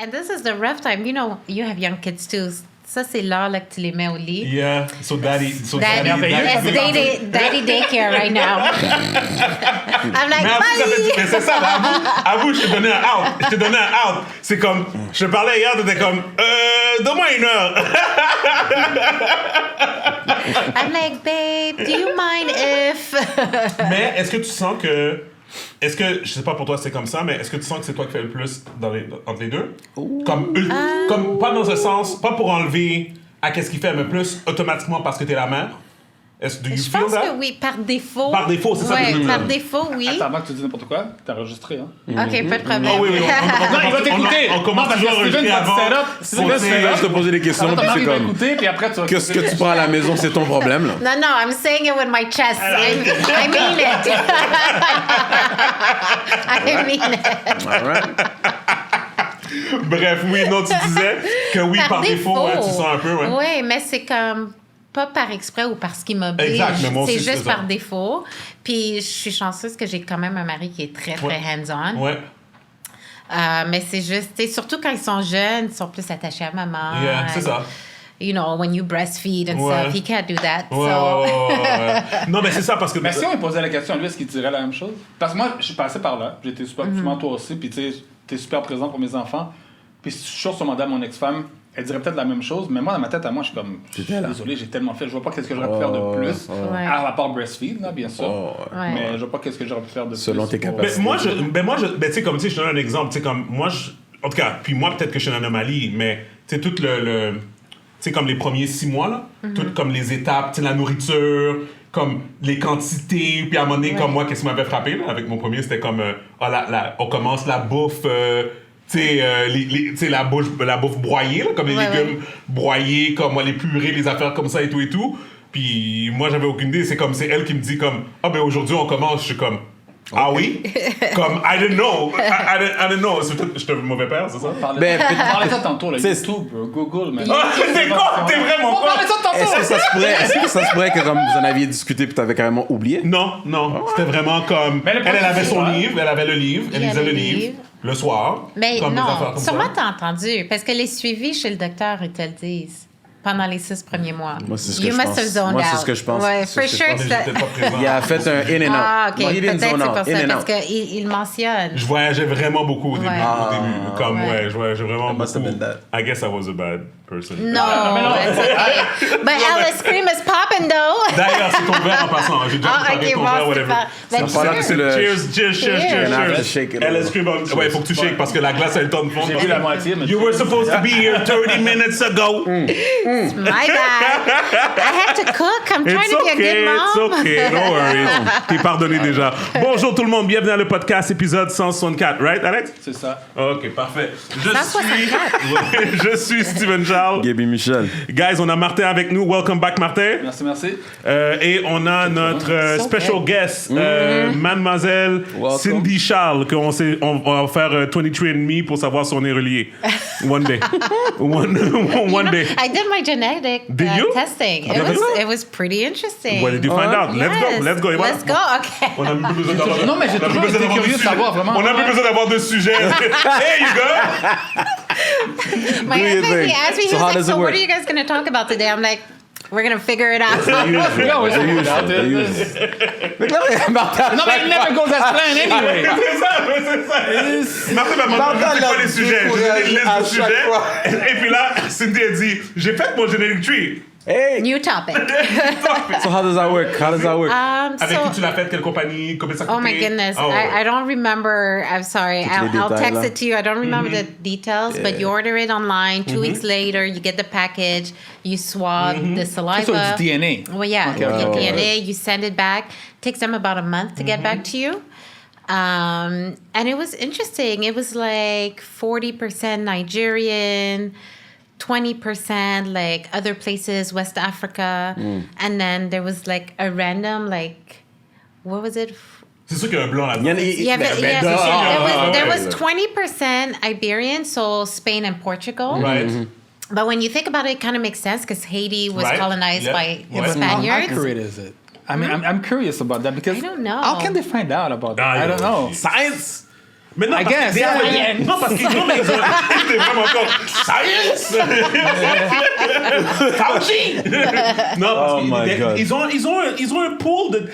And this is the rough time. You know, you have young kids too. Ça, c'est l'heure là, que tu les mets au lit. Yeah, so daddy It's daddy daycare right now. I'm like, bye! Mais c'est ça, là, avoue, je t'ai donné un out. C'est comme, je te parlais hier, t'étais comme, donne-moi une heure. I'm like, babe, do you mind if... Mais est-ce que tu sens que... Est-ce que, je sais pas pour toi c'est comme ça, mais est-ce que tu sens que c'est toi qui fais le plus entre les deux? Comme, pas dans ce sens, pas pour enlever à qu'est-ce qu'il fait, mais plus automatiquement parce que t'es la mère? Do you Je feel pense that? que oui, par défaut. Par défaut, c'est ça que je veux dire. Par défaut, oui. Attends, avant que tu dises n'importe quoi, t'as enregistré, hein? OK, pas de problème. Oh oui, Non, il va t'écouter. On commence toujours à enregistrer avant. Steven, je te poser des questions, puis c'est Il va comme... écouter, puis après, tu vas... Qu'est-ce que tu prends à la maison, c'est ton problème, là. No, I'm saying it with my chest. I mean it. I mean it. All right. Bref, oui, non, tu disais que oui, par défaut, ouais, tu sens un peu, ouais. Oui, mais c'est comme pas par exprès ou parce qu'il m'oblige. Exact, mais moi aussi, c'est juste c'est ça. par défaut. Puis je suis chanceuse que j'ai quand même un mari qui est très, très hands-on. Ouais. Mais c'est juste, tu sais, surtout quand ils sont jeunes, ils sont plus attachés à maman. Yeah, c'est ça. You know, when you breastfeed and Ouais. stuff, he can't do that. Ouais, so. ouais. Non, mais c'est ça parce que. Mais si on lui posait la question, lui, est-ce qu'il dirait la même chose? Parce que moi, je suis passé par là. J'étais super, souvent toi aussi, puis tu sais, t'es super présent pour mes enfants. Puis si je suis sûr sur mandat à mon ex-femme, elle dirait peut-être la même chose, mais moi, dans ma tête, à moi, je suis comme, désolé, j'ai tellement fait, je vois pas qu'est-ce que j'aurais pu faire de plus. Ouais. À part breastfeed, là, bien sûr. Ouais. Mais je vois pas qu'est-ce que j'aurais pu faire de Selon plus. tes capacités. Mais moi, tu sais, comme tu sais, je te donne un exemple. Tu sais, comme moi, en tout cas, puis moi, peut-être que je suis une anomalie, mais tu sais, tout le tu sais, comme les premiers 6 mois, là, tout comme les étapes, tu sais, la nourriture, comme les quantités, puis à un moment donné, comme moi, qu'est-ce qui m'avait frappé, là, avec mon premier, c'était comme, on commence la bouffe, tu sais, la bouffe broyée, là, comme les légumes broyés, comme les purées, les affaires comme ça et tout et tout. Puis moi, j'avais aucune idée. C'est comme, c'est elle qui me dit comme, ah ben aujourd'hui, on commence. Je suis comme, ah oui? Comme, I didn't know. I didn't know. J'étais un mauvais père, c'est ça? Ben, On parlait de ça tantôt, là, C'est- YouTube, Google, man. Ah, c'est quoi? T'es vraiment On quoi? parlait de ça tantôt! est-ce que ça se pourrait que comme vous en aviez discuté puis t'avais carrément oublié? Non. C'était vraiment comme, Mais le elle avait son processus, livre, elle avait le livre, elle Il y lisait a le le livre, livre. le soir. Mais comme des affaires non, comme sûrement ça. t'as entendu, parce que les suivis chez le docteur, ils te le disent pendant les 6 premiers mois. Moi, c'est ce que You je must pense. have zoned Moi, c'est out. ce que je pense. Ouais, C'est for ce que je sure. Mais j'étais pas présent. Il a fait un in and out. Ah, OK. Moi, il Peut-être didn't c'est zone pour out. ça, In and parce out. qu'il mentionne. Je voyageais vraiment beaucoup au début. Ouais. Comme, Ouais. je voyageais vraiment It must have beaucoup. been that. I guess I was a bad person. No, it's okay. But Alice Cream is popping, though. D'ailleurs, c'est ton verre en passant. J'ai déjà Ah, préparé OK, ton bon, verre, c'est whatever. pas... Ben, Pendant que c'est le... Cheers. And I have to shake it. LS Cream, ouais, faut que tu shakes parce que la glace a le temps de fondre. J'ai vu la moitié, mais... You were supposed to be here 30 minutes ago. My bad. I had to cook. I'm trying It's to be a good okay, mom. it's okay, no worries. T'es pardonné déjà. Bonjour tout le monde, bienvenue dans le podcast épisode 164, right, Alex? C'est ça. Ok, parfait. 164. Ouais, je suis Steven Charles. Gaby Michel. Guys, on a Martin avec nous. Welcome back, Martin. Merci. Et on a notre So special good. guest, mademoiselle Welcome. Cindy Charles, on va faire 23andMe pour savoir si on est relié. One day. One day. I did my genetic Did you? testing. It was pretty interesting. What did you find out? Yes. Let's go. Et voilà. Let's go. Okay. On a même plus besoin d'avoir... Non, mais j'ai on a plus toujours besoin été d'avoir curieux de sujet. savoir, vraiment. On a plus besoin d'avoir de sujet. Hey, you go! My Do your husband, he thing. asked me, he So was how like, does it so what work? are you guys going to talk about today? I'm like, we're going to figure it out. Yeah, we're talking about it. No, but it never goes as planned anyway. C'est ça. Martin m'a demandé c'est quoi les sujets. J'ai donné une liste de sujets. Et puis là, Cindy a dit, j'ai fait mon generic tree. Hey! New topic. So how does that work? Avec qui tu So, l'as fait? Quelle compagnie? Combien ça coûtait? oh my goodness. Oh, I don't remember. I'm sorry. I'll détails, text là. it to you. I don't remember the details, but you order it online. 2 weeks later, you get the package. You swab the saliva. So it's DNA. Well, yeah, Okay, you okay, get okay. DNA, you send it back. Takes them about a month to get back to you. And it was interesting. It was like 40% Nigerian, 20% like other places, West Africa. And then there was like a random, like, what was it? C'est sûr qu'il y a un blanc là-dedans. Yeah, but, yeah, duh. there was Okay. 20% Iberian, so Spain and Portugal. Right. But when you think about it, it kind of makes sense because Haiti was Right. colonized Yeah. by Yeah, But how Spaniards. accurate is it? I mean, I'm curious about that because I don't know. How can they find out about that? I don't know. Science? Mais non, I parce guess, que- yeah. Non, parce qu'ils ont... T'es vraiment comme encore science. Fauci. Non, parce Oh my God. qu'ils ils ont un pool de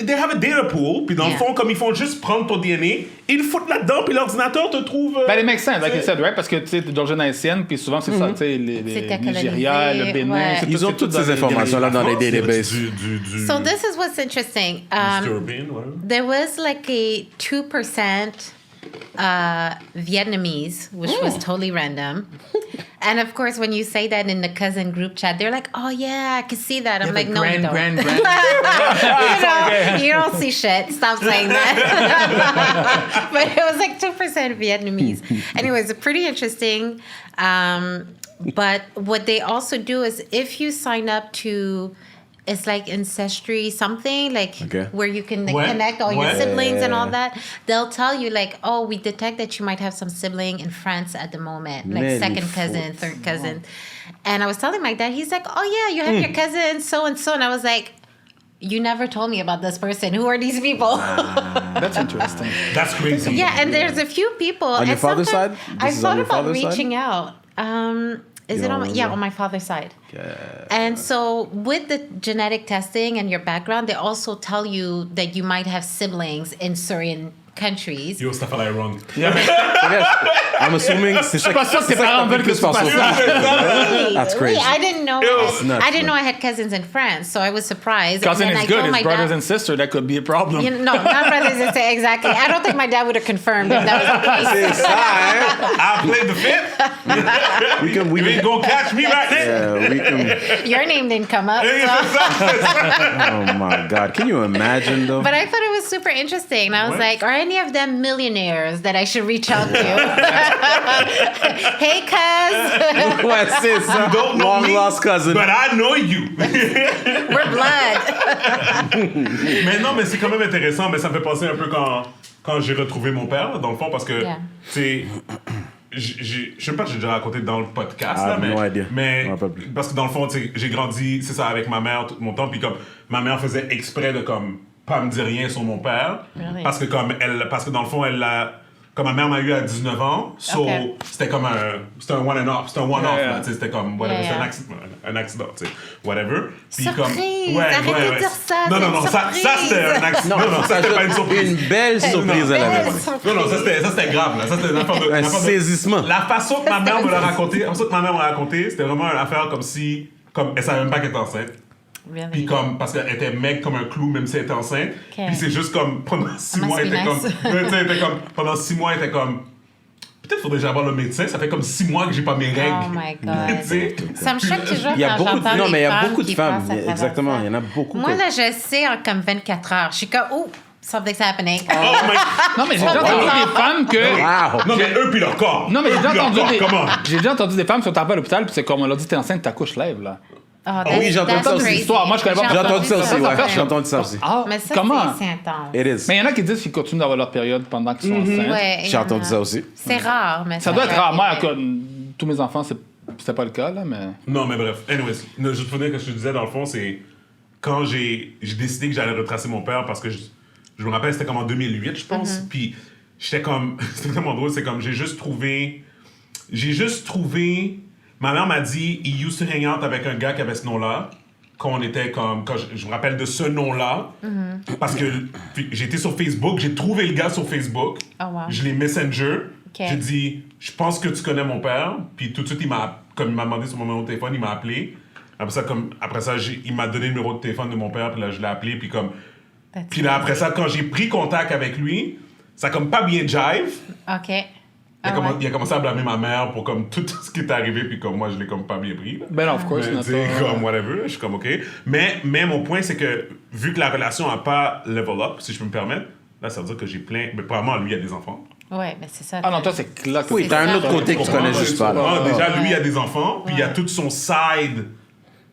they have a data pool, puis dans le Yeah. fond comme ils font juste prendre ton DNA, ils le foutent là-dedans, puis l'ordinateur te trouve. Ben, les Mexicains, like you said, right? Parce que tu sais, t'es d'origine haïtienne, puis souvent c'est ça, tu sais, les C'était Nigeria, colonisé, le Bénin. ouais. c'est tout- Ils ont c'est tout toutes dans ces les- informations-là dans les C'est databases. du So this is what's interesting. European, ouais. There was like a 2% Vietnamese, which was totally random. And of course, when you say that in the cousin group chat, they're like, "Oh yeah, I can see that." I'm like, "No, you don't. grand. You don't see shit. Stop saying that." But it was like 2% Vietnamese. Anyways, it's pretty interesting. But what they also do is if you sign up to, it's like ancestry something, like Okay. where you can like, Ouais. connect all your Ouais. siblings and all that. They'll tell you like, "Oh, we detect that you might have some sibling in France at the moment, like Mais second les cousin, third cousin." And I was telling my dad, he's like, "Oh yeah, you have your cousin so and so," and I was like, "You never told me about this person. Who are these people?" That's interesting. That's crazy. Yeah, and there's a few people. On your and father's sometimes side? I This is thought on your about father's side? reaching out. Is You it on? don't Yeah, remember? on my father's side. And so, with the genetic testing and your background, they also tell you that you might have siblings in certain countries. Yo, cette affaire-là est wrong. I'm assuming c'est ça. pas sûr que tes c'est ça parents t'as veulent plus que tu par fasses son ça. Really? That's crazy. I didn't know. It's nuts, I didn't know man. I had cousins in France, so I was surprised. Cousin and then is I good, told his my brothers dad. and sisters, that could be a problem. You know, no, not brothers and sisters. Exactly. I don't think my dad would have confirmed if that was the case. C'est ça, hein? I played the fifth. We can, we You ain't can, gonna catch me right there. we can. Your name didn't come up. C'est So. ça. Oh my God! Can you imagine though? But I thought it was super interesting. I was What? like, are any of them millionaires that I should reach out to? Hey, cuz, Ouais, c'est ça. Don't know Long me, lost cousin. But I know you. we're blood. Mais non, mais c'est quand même intéressant. Mais ça me fait penser un peu quand j'ai retrouvé mon père, dans le fond, parce que, Yeah. tu sais, je sais pas si j'ai déjà raconté dans le podcast, I là, have mais, no idea. mais Je me rappelle plus. parce que dans le fond, tu sais, j'ai grandi, c'est ça, avec ma mère tout mon temps, puis comme ma mère faisait exprès de comme pas me dire rien sur mon père, Really? parce que dans le fond, elle l'a. Comme ma mère m'a eu à 19 ans, so Ok. c'était comme c'était un one and off, c'était un one-off, Yeah, là, yeah. tu sais, c'était comme, whatever, Yeah, c'était un accident, tu sais, whatever. Puis Surprise! Arrête de dire ça, Non, c'est non, une non, ça c'était un accident. Non, non, ça c'était pas une surprise. Une belle surprise à la Belle maison. surprise. Non, non, ça c'était grave, là. Ça c'était une affaire de. Un une affaire de- saisissement. La façon que ma mère me l'a raconté, c'était vraiment une affaire comme si. Comme elle savait même pas qu'elle était enceinte. Puis Really? comme, parce qu'elle était maigre comme un clou, même si elle était enceinte. Ok. Puis c'est juste comme, pendant 6 must mois, elle be était nice. comme. Ouais, tu sais, elle était comme. Pendant 6 mois, elle était comme. Peut-être faudrait que j'aille voir le médecin, ça fait comme 6 mois que j'ai pas mes règles. Oh my God. Tu sais? Ça me choque toujours Il y a quand beaucoup de, j'entends non, les mais il y a femmes beaucoup de qui femmes. passent à travers Exactement, ça. il y en a beaucoup. Moi, là, je sais en comme 24 heures. Je suis comme, oh, something's happening. Oh my. Non, mais j'ai déjà entendu des femmes que. Wow! Non, mais eux puis leur corps. Non, mais j'ai Eux déjà puis leur entendu corps, des. comment? J'ai déjà entendu des femmes qui sont arrivées à l'hôpital, puis c'est comme on leur dit, t'es enceinte, ta couche lève, là. Oh, oui, j'ai entendu that's ça aussi. crazy. L'histoire, moi, je connais pas. J'ai entendu ça aussi, ça, ouais. ça, J'ai entendu ça aussi. Ah, Mais ça, comment? c'est intense. It is. Mais il y en a qui disent qu'ils continuent d'avoir leur période pendant qu'ils sont enceintes. Ouais, il y J'ai en entendu a. ça aussi. C'est rare, mais Ça doit être peut rare. Moi, arriver. comme tous mes enfants, c'était pas le cas, là, mais. Non, mais bref. Anyways, je te dire que ce que je disais dans le fond, c'est quand j'ai décidé que j'allais retracer mon père parce que je me rappelle, c'était comme en 2008, je pense. Puis j'étais comme. C'était tellement drôle, c'est comme j'ai juste trouvé. Ma mère m'a dit, il used to hang out avec un gars qui avait ce nom-là. Quand on était comme. Quand je me rappelle de ce nom-là. Parce que j'étais sur Facebook, j'ai trouvé le gars sur Facebook. Oh, wow. Je l'ai messenger. Ok. J'ai dit, je pense que tu connais mon père. Puis tout de suite, comme il m'a demandé sur mon numéro de téléphone, il m'a appelé. Après ça, il m'a donné le numéro de téléphone de mon père. Puis là, je l'ai appelé. Puis comme. That's Puis là, après ça, quand j'ai pris contact avec lui, ça a comme pas bien jive. OK. Il a commencé à blâmer ma mère pour comme tout ce qui est arrivé, puis comme moi, je l'ai comme pas bien pris. Là. Ben, of course, Mais, tu sais, comme whatever, je suis comme OK. Mais mon point, c'est que vu que la relation n'a pas level up, si je peux me permettre, là, ça veut dire que j'ai plein. Mais probablement, lui, il a des enfants. Ouais, mais c'est ça. Ah non, toi, c'est clair. Oui, t'as un autre côté que tu connais juste pas. là. Ah, déjà, lui, il a des enfants, puis il y a Ouais. tout son side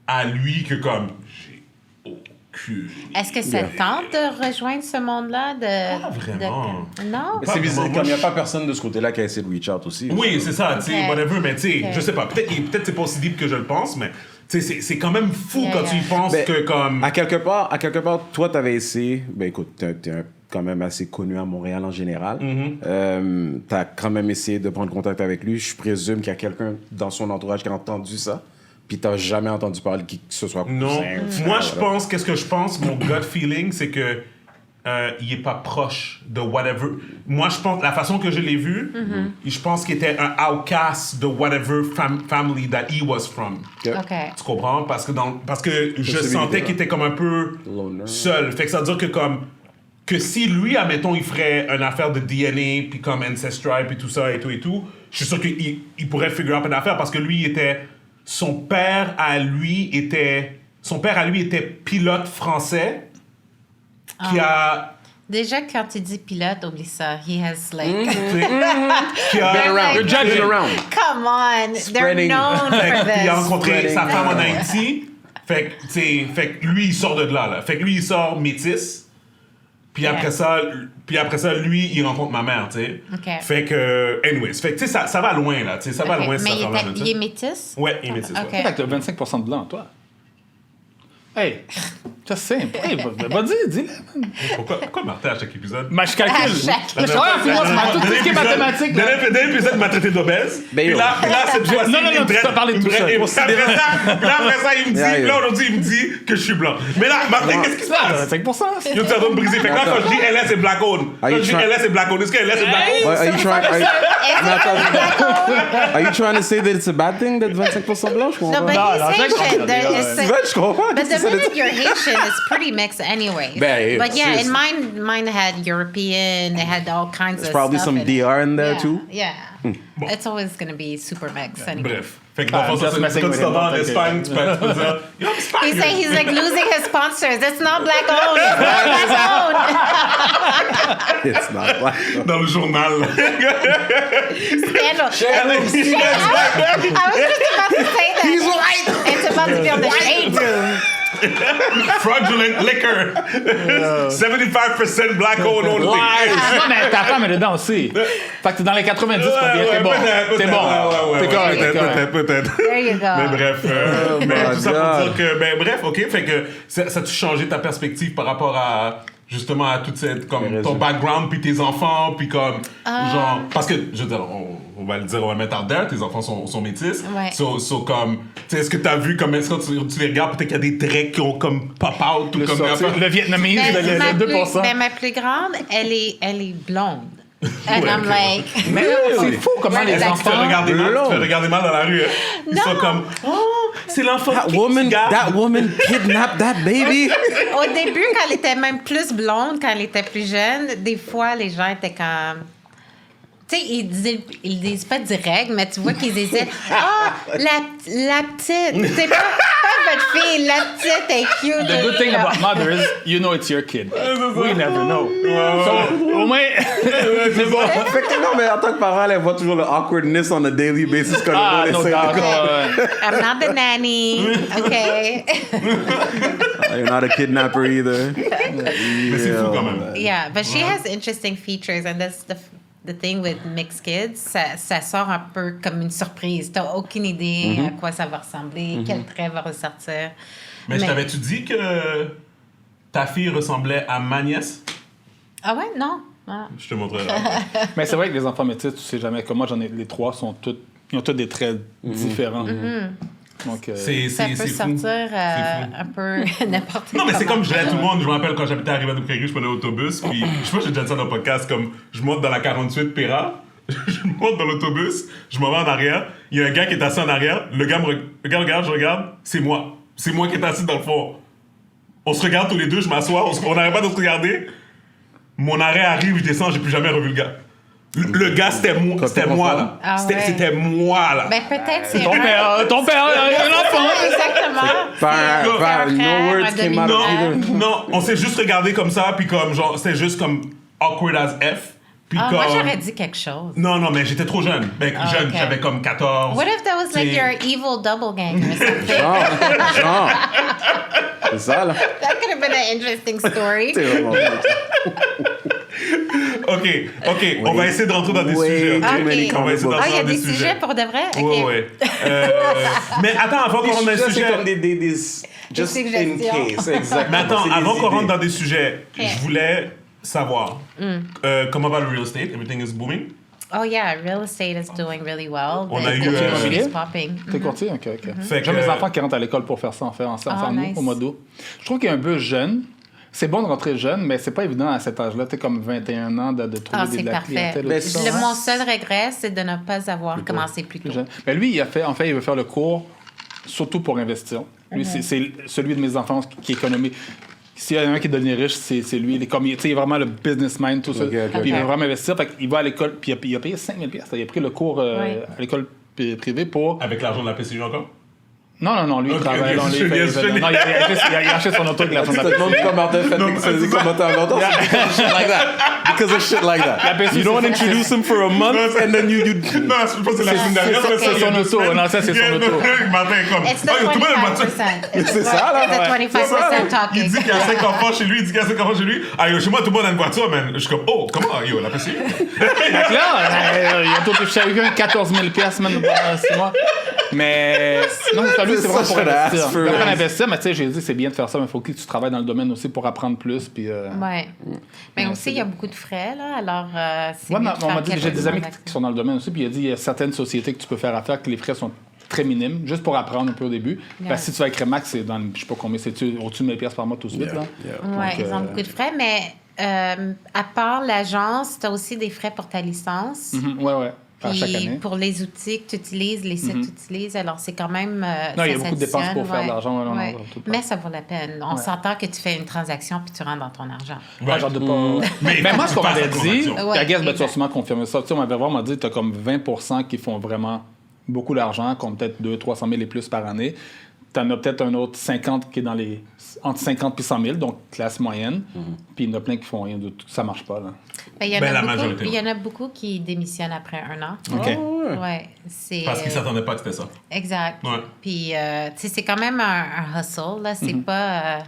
à lui que comme. J'ai aucune. Est-ce que ça tente de rejoindre ce monde-là? Pas vraiment. Non? Mais c'est bizarre, Moi, comme il n'y a je- pas personne de ce côté-là qui a essayé de reach out aussi. Oui, c'est ça, tu sais, Ok. whatever, mais tu sais, Ok. je sais pas, peut-être c'est pas aussi deep que je le pense, mais tu sais, c'est quand même fou Yeah, quand yeah. tu y penses Ben, que comme. À quelque part, toi, t'avais essayé. Ben écoute, t'es un quand même assez connu à Montréal en général. T'as quand même essayé de prendre contact avec lui. Je présume qu'il y a quelqu'un dans son entourage qui a entendu ça. Puis t'as jamais entendu parler de qui que ce soit. Non. Moi, je pense, qu'est-ce que je pense? Mon gut feeling, c'est que il est pas proche de whatever. Moi, je pense, la façon que je l'ai vu, je pense qu'il était un outcast de whatever family that he was from. OK. Tu comprends? Parce que je sentais qu'il était comme un peu seul. Fait que ça veut dire que comme que si lui, admettons, il ferait une affaire de DNA puis comme Ancestry puis tout ça et tout, je suis sûr qu'il pourrait figure out une affaire parce que lui son père à lui était pilote français qui a Déjà, quand tu dis pilote, oublie ça. He has, like... qui a Been around. You're judging around. Come on. Spreading. They're known for Puis il a this. rencontré sa femme en Haïti. Fait que lui, il sort de là. Fait que lui, il sort métis. Puis après ça, lui, il rencontre ma mère, tu sais. OK. Fait que, anyways, fait que, tu sais, ça va loin, là, tu sais, ça va OK. loin, Mais cette affaire-là, là, tu il sais. est métis? Ouais, il est métis, OK. ouais. Fait que t'as 25% de blanc, toi. Hey, c'est simple. Hey, vas-y, dis-le, man. Pourquoi Martin, à chaque épisode? Mais je calcule. À chaque- Mais je travaille en finance, tout ce qui est mathématique. là. Dernier épisode, il m'a traité d'obèse. Ben Puis yo. là, cette fois-ci, Non, il me tu traite- t'as parlé de il me tout ça. traite- il me- après ça, il me dit, Yeah, yeah. là, aujourd'hui, il me dit que je suis blanc. Mais là, Martin, qu'est-ce qui se passe? 5%. Yo, tu vas me briser. Fait que là, quand je dis LS, c'est black owned. Quand Are you je dis trying- LS, c'est black owned. Est-ce que LS, c'est black owned? Are you trying? Are you trying to say that it's a bad thing that 25% blanc? Je comprends No, but pas. he's non, Haitian. c'est- It's- Je comprends pas. But Qu'est-ce que the ça veut minute dire? you're Haitian, it's pretty mixed anyway. Ben, but yeah, seriously. and mine had European. They had all kinds There's of probably stuff some in it. DR in there Yeah, too. Yeah, it's always gonna be super mixed anyway. Bref. Fait que dans le fond, just ça, messing quand with tu t'en him, vas en don't Espagne, tu peux dire, yo, Espagne. He's like losing his sponsors. It's not black owned. It's not black owned. It's not black. Dans le journal. Scandal. LS. I was just about to say that. He's right. It's about to be on the shade room. Fraudulent liquor. 75% black owned only. Non, mais ta femme est dedans aussi. Fait que t'es dans les 90, t'es bon. T'es bon. T'es correct, t'es correct. Peut-être. There you go. Mais bref, mais my tout ça pour God. dire que, ben bref, ok, fait que ça a-tu changé ta perspective par rapport à justement à toute cette, comme ton background, puis tes enfants, puis comme, genre, parce que, je veux dire, on va le dire, on va le mettre en dehors, tes enfants sont métis, Ouais. so comme, tu sais, est-ce que t'as vu, comme, est-ce que tu les regardes, peut-être qu'il y a des traits qui ont comme pop out, ou comme, Le vietnamese, Mais le ma 2%. mais ma plus grande, elle est blonde. And I'm ok. like... Mais c'est fou comment les tu fais enfants... regarder mal, blonde. tu fais regarder mal dans la rue, hein. Ils sont comme, oh, c'est l'enfant That qui woman, garde. that woman kidnapped that baby. Au début, quand elle était même plus blonde, quand elle était plus jeune, des fois, les gens étaient comme... Tu sais, ils disent pas direct, mais tu vois qu'ils hésitent. Ah, la petite. C'est pas votre fille, la petite est cute. The good thing about mothers, you know it's your kid. We never know. So, au moins, c'est bon. Fait que non, mais en tant que parent, elle voit toujours le awkwardness on a daily basis quand Ah, on no essaie doubt. de... I'm not the nanny, okay? You're not a kidnapper either. Mais c'est fou quand même. Yeah, but she has interesting features, and that's the thing with mixed kids. Ça sort un peu comme une surprise. T'as aucune idée à quoi ça va ressembler, quel trait va ressortir. Mais je t'avais-tu dit que ta fille ressemblait à ma nièce? Ah ouais, non. Ah. Je te montrerai. Mais c'est vrai que les enfants métis, tu sais jamais. Comme moi, les trois ils ont tous des traits différents. Donc, Ça peut c'est fou. sortir C'est fou. un peu n'importe Non, mais c'est comment. comme je dirais à tout le monde. Je me rappelle quand j'habitais à Rivière-des-Prairies, je prenais l'autobus, puis je sais pas si j'ai déjà dit ça dans le podcast, comme je monte dans la 48 Péra, je monte dans l'autobus, je m'en vais en arrière, il y a un gars qui est assis en arrière, le gars regarde, je regarde, c'est moi. C'est moi qui est assis dans le fond. On se regarde tous les deux, je m'assois, on n'arrête pas de se regarder. Mon arrêt arrive, je descends, j'ai plus jamais revu le gars. Le gars, c'était moi, là. Ah ouais. C'était moi, là. Ben peut-être c'est ton père, un enfant. Exactement. Par C'est un no frère, words un came out of demi-frère. either. Non, on s'est juste regardé comme ça, puis comme genre, c'était juste comme awkward as F. Puis Ah, comme... moi, j'aurais dit quelque chose. Non, mais j'étais trop jeune. Ben, jeune, ok. j'avais comme 14. What if that was like C'est- your evil double gang or something? Genre. C'est ça, là. That could have been an interesting story. C'est vraiment... OK, on va essayer de rentrer dans des sujets. Too many Ok. On va essayer de Ah, rentrer il y a dans des des sujets pour de vrai? Ok. Ouais. Mais attends, avant qu'on rentre dans les C'est sujets... comme des just in suggestions. case, exactement. Mais attends, C'est des avant qu'on rentre idées. dans des sujets, Ok. je voulais savoir comment va le real estate. Everything is booming. Oh yeah, real estate is doing really well. On The a eu, industry is Immobilier? popping. T'es courtier? OK. Fait J'ai que- mes enfants qui rentrent à l'école pour faire ça, en août, nice. au mois d'août. Je trouve qu'il est un peu jeune. C'est bon de rentrer jeune, mais c'est pas évident à cet âge-là. T'es comme 21 ans de trouver C'est de la parfait. clientèle. Mais et tout ça. Mon seul regret, c'est de ne pas avoir commencé plus tôt. Jeune. Mais lui, il veut faire le cours surtout pour investir. Lui, c'est celui de mes enfants qui économise. S'il y en a un qui est devenu riche, c'est lui. Il est vraiment le business mind, tout ça. Ok, ok, Puis il ok. veut vraiment investir. Fait qu'il va à l'école, puis il a payé 5 000 $. Il a pris le cours Ouais. à l'école privée pour... Avec l'argent de la PCU encore? Non, lui, il Ok, travaille. ok, Non, lui, je il paye- l'ai- non, il a acheté son auto avec l'argent de la Tout le monde PCU. commentait, fait Non, des c'est ça. commentaires longtemps. Shit like that. Because of shit like that. PCU, You don't c'est- introduce him for a month and then you... Non, je pense que c'est la semaine dernière. c'est ça, il y a son 2 auto. semaines. Non, ça, c'est son auto. Martin est comme. It's the Ah, yo, tout le monde a une voiture. 25%. C'est ça, là, It's the ouais. 25% Il talking. dit qu'il y a 5 enfants chez lui, il dit qu'il y a 5 enfants chez lui. Ah, yo, chez moi, tout le monde a une voiture, man. Je suis comme, oh, comment? Yo, la PCU. Fait que là, il a tout touché avec un 14 000 $ même pendant 6 mois. Mais non, lui, c'est C'est vraiment ça, pour je investir. l'asse, Il va for- pas investir, mais tu sais, j'ai dit, c'est bien de faire ça, mais il faut que tu travailles dans le domaine aussi pour apprendre plus. Puis, Ouais. Mais aussi, il y a beaucoup de frais, là. Alors, c'est ouais, mieux mais de on faire m'a dit, j'ai quelque des amis chose qui sont dans le domaine aussi, puis il a dit, il y a certaines sociétés que tu peux faire affaire que les frais sont très minimes, juste pour apprendre un peu au début. Yeah. Parce que si tu vas avec Remax, c'est dans, je sais pas combien, c'est au-dessus de 1 000 $ par mois tout de suite. Là. Ouais, Donc, ils ont beaucoup de frais, mais à part l'agence, tu as aussi des frais pour ta licence. Ouais. À chaque Puis année. pour les outils que tu utilises, les sites que tu utilises, alors c'est quand même. Non, il y a ça beaucoup de dépenses pour s'additionne, faire de l'argent, ouais, non, ouais. non, tout le temps. Mais ça vaut la peine. On s'entend que tu fais une transaction puis tu rentres dans ton argent. Ouais, genre de pas... Mais moi, ce qu'on m'avait dit, transaction. puis I guess, ben, tu vas exact. sûrement confirmer ça. Tu sais, on m'avait vraiment dit que tu as comme 20% qui font vraiment beaucoup d'argent, qui ont peut-être 200-300 000 et plus par année. Tu en as peut-être un autre 50 qui est dans les entre 50 et 100 000, donc classe moyenne. Puis il y en a plein qui font rien de tout. Ça marche pas, là. Ben, il y en Ben, a la beaucoup, majorité, il y en a beaucoup qui démissionnent après 1 an. OK. Ouais, c'est. Parce qu'ils s'attendaient pas que c'était ça. Exact. Ouais. Puis, tu sais, c'est quand même un hustle, là. C'est pas.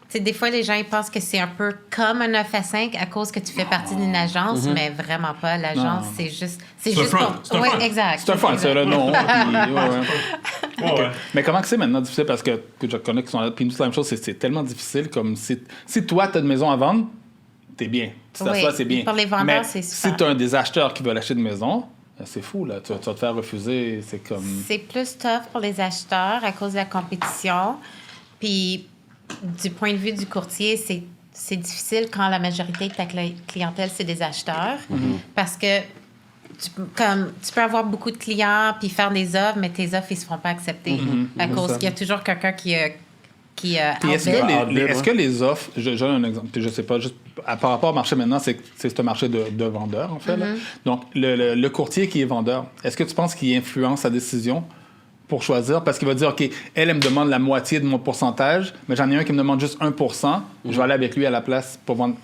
Tu sais, des fois, les gens, ils pensent que c'est un peu comme un 9 à 5 à cause que tu fais partie d'une agence, mais vraiment pas. L'agence, Non. c'est juste. C'est juste un front. pour. C'est un Ouais, front. exact. C'est un fun, ça, là, non. Puis, ouais. Ouais. Mais comment que c'est maintenant difficile? Parce que je connais qui sont là. Puis nous, c'est la même chose. C'est tellement difficile. Comme si toi, tu as une maison à vendre, t'es bien. Si t'assois, Oui, c'est bien. pour les vendeurs, Mais c'est si super. tu as des acheteurs qui veulent acheter une maison, c'est fou, là. Tu vas te faire refuser. C'est comme. C'est plus tough pour les acheteurs à cause de la compétition. Puis, du point de vue du courtier, c'est difficile quand la majorité de ta clientèle, c'est des acheteurs. Parce que tu peux avoir beaucoup de clients puis faire des offres, mais tes offres, ils ne se feront pas accepter. À c'est cause ça. qu'il y a toujours quelqu'un qui Puis est-ce outbid. que, est-ce que les offres, je donne un exemple, puis je sais pas, juste par rapport au marché maintenant, c'est un marché de vendeurs, en fait. Là. Donc, le courtier qui est vendeur, est-ce que tu penses qu'il influence sa décision pour choisir? Parce qu'il va dire, OK, elle me demande la moitié de mon pourcentage, mais j'en ai un qui me demande juste 1%, je vais aller avec lui à la place pour vendre.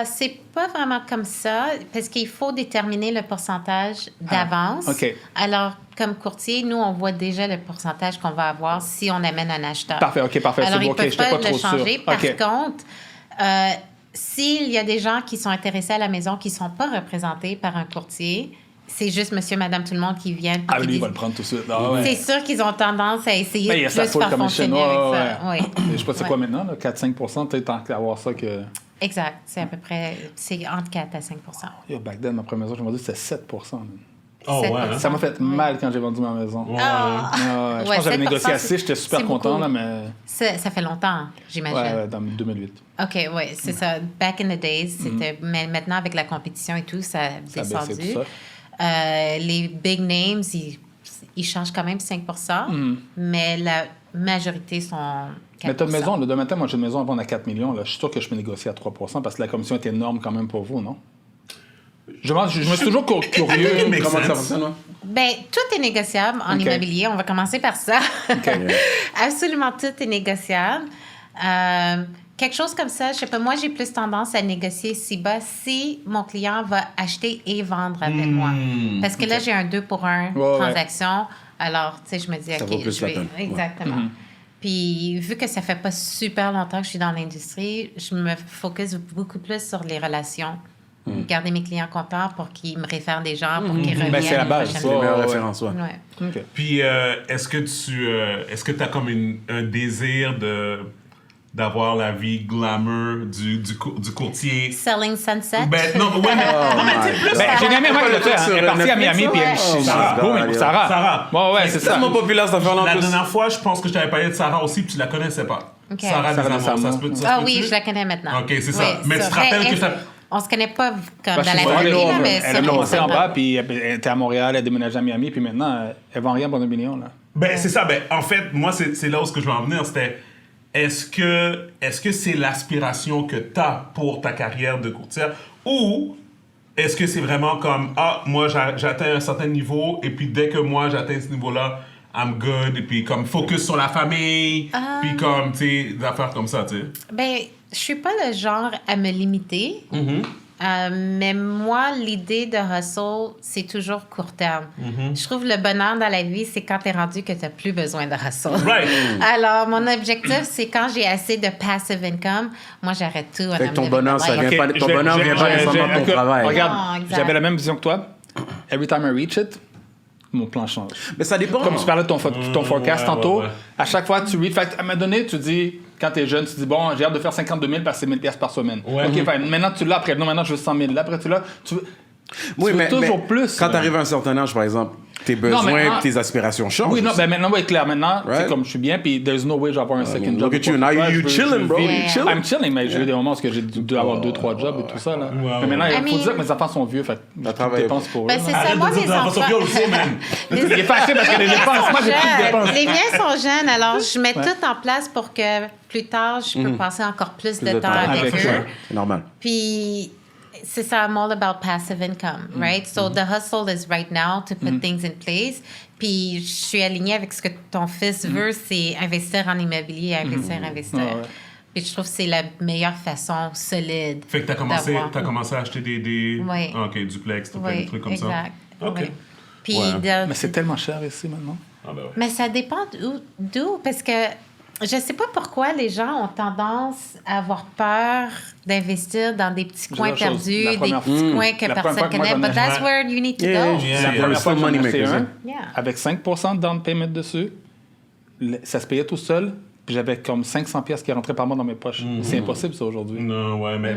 C'est pas vraiment comme ça, parce qu'il faut déterminer le pourcentage d'avance. OK. Alors, comme courtier, nous, on voit déjà le pourcentage qu'on va avoir si on amène un acheteur. Parfait, OK, parfait. Alors, C'est ils bon, OK, peuvent j'étais pas pas le trop sûr. changer. Par OK. contre, s'il y a des gens qui sont intéressés à la maison qui ne sont pas représentés par un courtier, c'est juste monsieur, madame, tout le monde qui viennent. Ah, qui lui, il disent- va le prendre tout de suite. Ah, ouais. C'est sûr qu'ils ont tendance à essayer Ben, il y de a sa plus foule faire comme fonctionner chez nous, avec ça. ouais. Oui. Je sais pas c'est quoi maintenant, là, 4-5%, peut-être tant qu'avoir ça que... Exact. C'est à peu près, c'est entre 4 à 5 Yo, back then, ma première maison, je me dis c'était 7%. man. Oh, ouais. hein? Ça m'a fait mal quand j'ai vendu ma maison. Ouais. Ah. Ah, ouais. Je Ouais, pense que j'avais 7%, négocié assez, j'étais super c'est content, beaucoup. là, mais... Ça fait longtemps, j'imagine. Ouais, dans 2008. OK, oui, c'est ça. Back in the days, c'était... Mais maintenant, avec la compétition et tout, ça a Ça a baissé descendu. tout ça. Les big names, ils changent quand même 5 mais la majorité sont 4 Mais t'as une maison, là, demain matin, moi j'ai une maison à vendre à 4 millions, là. Je suis sûr que je peux négocier à 3% parce que la commission est énorme quand même pour vous, non? Je me suis toujours curieux. Make Comment ça sense. fonctionne, ouais? Ben, tout est négociable en OK. immobilier. On va commencer par ça. Absolument tout est négociable. Quelque chose comme ça, je sais pas, moi, j'ai plus tendance à négocier si bas si mon client va acheter et vendre avec moi. Parce que là, j'ai un 2 pour 1 Ouais, ouais. transaction. Alors, tu sais, je me dis, Ça OK, vaut plus je la vais... peine. Ouais. Exactement. Puis, vu que ça fait pas super longtemps que je suis dans l'industrie, je me focus beaucoup plus sur les relations. Garder mes clients contents pour qu'ils me réfèrent des gens, pour qu'ils reviennent. Ben, c'est la base, une ça. C'est prochaine les meilleures ouais. références, ouais. fois. Ouais. OK. Puis, est-ce que tu as comme un désir d'avoir la vie glamour du courtier. Selling Sunset. Ben, non, ouais, mais, non, mais tu sais, plus. Ben, j'ai une amie à moi qui l'a fait. Elle est partie à Miami, puis elle Sarah. Sarah. Sarah. Ouais, c'est ça. C'est mon populaire cette affaire-là en La plus. dernière fois, je pense que je t'avais parlé de Sarah aussi, puis tu la connaissais pas. Ok. Sarah Sarah Desamours, Desamours. ça se peut. ça se Ah peut-tu? oui, je la connais maintenant. Ok, c'est ça. Oui, Mais tu te rappelles que ça. on se connaît pas comme Ben, dans la je vraie suis vie, là, mais Elle a sur commencé en Instagram. bas, puis elle était à Montréal, elle a déménagé à Miami, puis maintenant, elle vend rien pour 1 million, là. Ben, c'est ça. Ben, en fait, moi, c'est là où je veux en venir. C'était, est-ce que c'est l'aspiration que tu as pour ta carrière de courtière ou est-ce que c'est vraiment comme, moi, j'atteins un certain niveau et puis dès que moi, j'atteins ce niveau-là, I'm good, et puis comme focus sur la famille, puis comme, tu sais, des affaires comme ça, tu sais. Ben, je suis pas le genre à me limiter. Mais moi, l'idée de hustle, c'est toujours court terme. Je trouve le bonheur dans la vie, c'est quand tu es rendu que tu n'as plus besoin de hustle. Right. Alors, mon objectif, c'est quand j'ai assez de passive income, moi, j'arrête tout. Fait que ton bonheur, ça vient pas, ton bonheur vient pas nécessairement de ton écoute, travail. Regarde, Non, exact. j'avais la même vision que toi. Every time I reach it, mon plan change. Mais ça dépend. Comme tu parlais de ton forecast ouais, tantôt, ouais. à chaque fois, tu reach. Fait à un moment donné, tu dis, quand t'es jeune, tu dis, bon, j'ai hâte de faire 52 000 parce que c'est 1 000 piastres par semaine. Ouais. OK, fine. Maintenant, tu l'as après. Non, maintenant, je veux 100 000. Là, après, tu l'as. Tu veux, Oui, tu veux mais toujours plus. Quand là. tu arrives à un certain âge, par exemple, tes besoins maintenant- et tes aspirations changent. Oui, non, ben maintenant, oui, clair. Maintenant, Right. c'est comme je suis bien, puis there's no way je vais avoir un second job. look at you. Now you chilling, bro. You You chilling. I'm chilling, mais j'ai eu des moments où j'ai dû avoir 2-3 jobs et tout ça. Là. Mais maintenant, il faut I mean- dire que mes enfants sont vieux, fait que je travaillé. dépense pour eux. Ben, là. c'est ça, Arrête moi, de dire mes que t'as enfants... aussi, man. Il est fâché parce que les dépenses, moi, j'ai plus de dépenses. Les miens sont jeunes, alors je mets tout en place pour que plus tard, je peux passer encore plus de temps avec avec eux. eux. C'est normal. Puis c'est ça, I'm all about passive income, right? So the hustle is right now to put things in place. Puis je suis alignée avec ce que ton fils veut, c'est investir en immobilier, investir. Ouais, ouais. Puis je trouve que c'est la meilleure façon solide. Fait que t'as commencé à acheter des Oui. Ah, ok, duplex, des Oui, trucs comme exact. ça. Ok. Oui. Puis Ouais. Mais c'est tellement cher ici maintenant. Ah, ben ouais. Mais ça dépend d'où, parce que je sais pas pourquoi les gens ont tendance à avoir peur d'investir dans des petits coins Plusieurs choses. perdus, La des première- petits coins que La première personne fois que moi, connaît. j'en ai- But that's Ouais. where you need to Yeah, go. yeah. La Yeah, première we're fois que still j'en ai money acheté makers, un, hein. Yeah. avec 5% de down payment dessus, ça se payait tout seul, puis j'avais comme 500 pièces qui rentraient par mois dans mes poches. C'est impossible, ça, aujourd'hui. Non, ouais, mais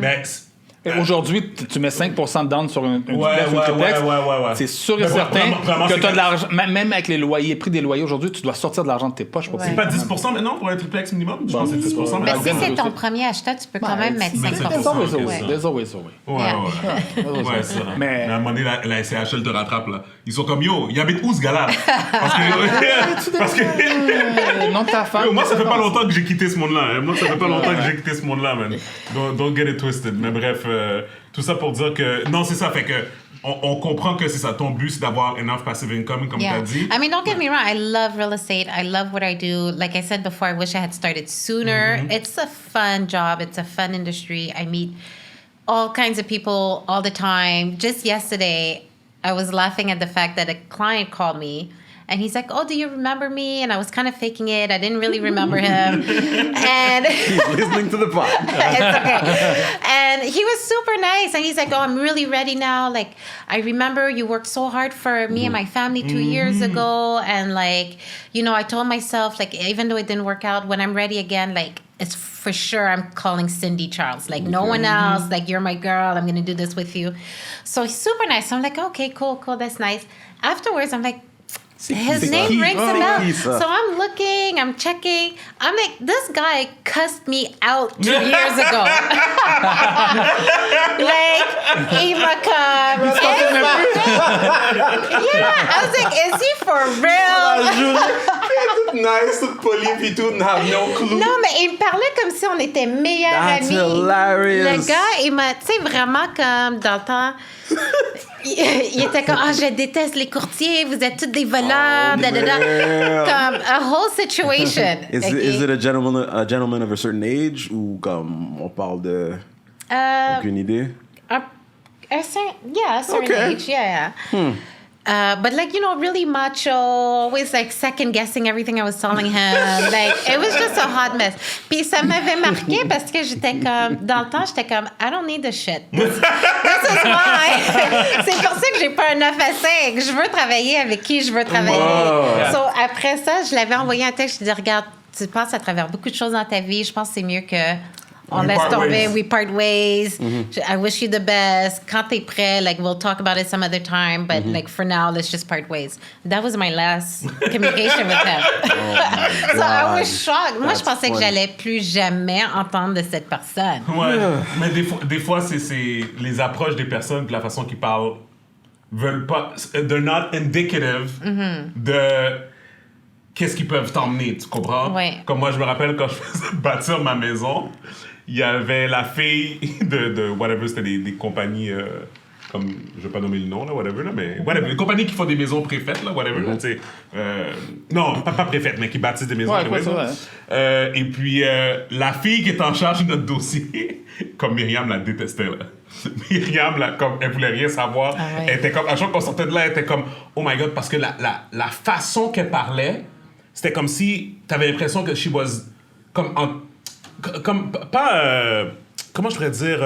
Et aujourd'hui, tu mets 5% de down sur un duplex ou une ouais, triplex, ouais. c'est sûr et Mais certain vraiment, que c'est tu as de pas- l'argent. Même avec les loyers, prix des loyers aujourd'hui, tu dois sortir de l'argent de tes poches pour Ouais. C'est pas 10% maintenant pour un triplex minimum? Je pense que c'est 10% Mais maintenant. si c'est ton premier achat, tu peux quand même mettre mais 5%. c'est ça. There's always a ok, way. ça. There's always a way. Ouais, ouais, c'est ça. Mais- Mais à un moment donné, la SCHL te rattrape, là. Ils sont comme, yo, il habite où, ce gars-là? Parce que... Non, ta femme. Yo, moi, ça fait pas longtemps que j'ai quitté ce monde-là. Hein. Moi, ça fait pas longtemps que j'ai quitté ce monde-là, man. Don't get it twisted. Mais bref, tout ça pour dire que... Non, c'est ça, fait que... On comprend que c'est ça. Ton but, c'est d'avoir enough passive income, comme tu Yeah. as dit. I mean, don't get me wrong. I love real estate. I love what I do. Like I said before, I wish I had started sooner. It's a fun job. It's a fun industry. I meet all kinds of people all the time. Just yesterday, I was laughing at the fact that a client called me and he's like, "Oh, do you remember me?" And I was kind of faking it. I didn't really remember him. And Listening to the pod. it's okay. And he was super nice. And he's like, "Oh, I'm really ready now. Like, I remember you worked so hard for me and my family 2 years ago. And like, you know, I told myself, like, even though it didn't work out, when I'm ready again, like, it's for sure I'm calling Cindy Charles. Like, no one else. Like, you're my girl. I'm going to do this with you." So he's super nice. So I'm like, okay, cool. That's nice. Afterwards, I'm like, his name rings a bell. So I'm looking, I'm checking. I'm like, this guy cussed me out 2 years ago. Like, Imacom. Yeah, I was like, is he for real? Nice, tout poli, puis tout, have no clue. Non, mais il me parlait comme si on était meilleurs That's amis. hilarious. Le gars, il m'a, tu sais, vraiment comme dans le temps, il était comme, je déteste les courtiers, vous êtes tous des voleurs, da, da, da. damn. Comme a whole situation. Is it a gentleman of a certain age ou comme on parle de aucune idée? A certain Okay. age, yeah. But like, you know, really macho, always like second guessing everything I was telling him. Like, it was just a hot mess. Puis ça m'avait marqué parce que j'étais comme, dans le temps, j'étais comme, I don't need this shit. This is why. C'est pour ça que j'ai pas un 9 à 5. Je veux travailler avec qui je veux travailler. Wow. So après ça, je l'avais envoyé un texte, je lui ai dit, regarde, tu passes à travers beaucoup de choses dans ta vie. Je pense que c'est mieux que on We laisse part tomber, ways. we part ways. I wish you the best. Quand t'es prêt, like, we'll talk about it some other time, but like, for now, let's just part ways. That was my last communication with him. So I was shocked. Moi, je That's pensais que funny. j'allais plus jamais entendre de cette personne. Ouais, mais des fois c'est les approches des personnes, puis la façon qu'ils parlent, veulent pas. They're not indicative de qu'est-ce qu'ils peuvent t'emmener, tu comprends? Ouais. Comme moi, je me rappelle quand je faisais bâtir ma maison, il y avait la fille de whatever, c'était des compagnies. Comme, je vais pas nommer le nom, là, whatever, là, mais whatever, les compagnies qui font des maisons préfaites, là, whatever, là, tu sais. Non, pas préfaites, mais qui bâtissent des maisons. Ouais, anyways, c'est là. vrai. Et puis, la fille qui est en charge de notre dossier, comme Myriam la détestait, là. Myriam, là, comme, elle voulait rien savoir. Ah ouais. Elle était comme, à chaque fois qu'on sortait de là, elle était comme, oh my god, parce que la façon qu'elle parlait, c'était comme si t'avais l'impression que she was, comme, pas, comment je pourrais dire,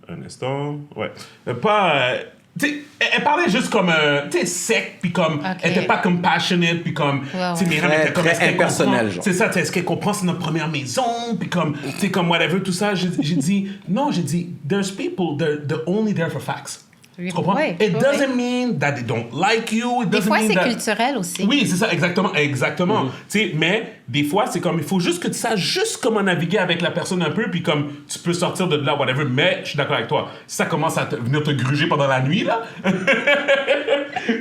un instant, ouais. Pas. Tu sais, elle parlait juste comme. Tu sais, sec, puis comme. Ok. Elle était pas compassionate, puis comme. Tu sais, Myriam Très- était comme. très est-ce qu'elle impersonnel, comprend- genre. C'est ça, tu sais, est-ce qu'elle comprend, c'est notre première maison, puis comme. Tu sais, comme whatever, tout ça. J'ai dit, non, j'ai dit, there's people, they're only there for facts. Tu comprends? Ouais, It ouais. doesn't mean that they don't like you. It Des doesn't fois, mean c'est that- culturel aussi. Oui, c'est ça, exactement. Tu sais, mais des fois, c'est comme, il faut juste que tu saches juste comment naviguer avec la personne un peu, puis comme tu peux sortir de là, whatever. Mais je suis d'accord avec toi. Si ça commence à venir te gruger pendant la nuit, là,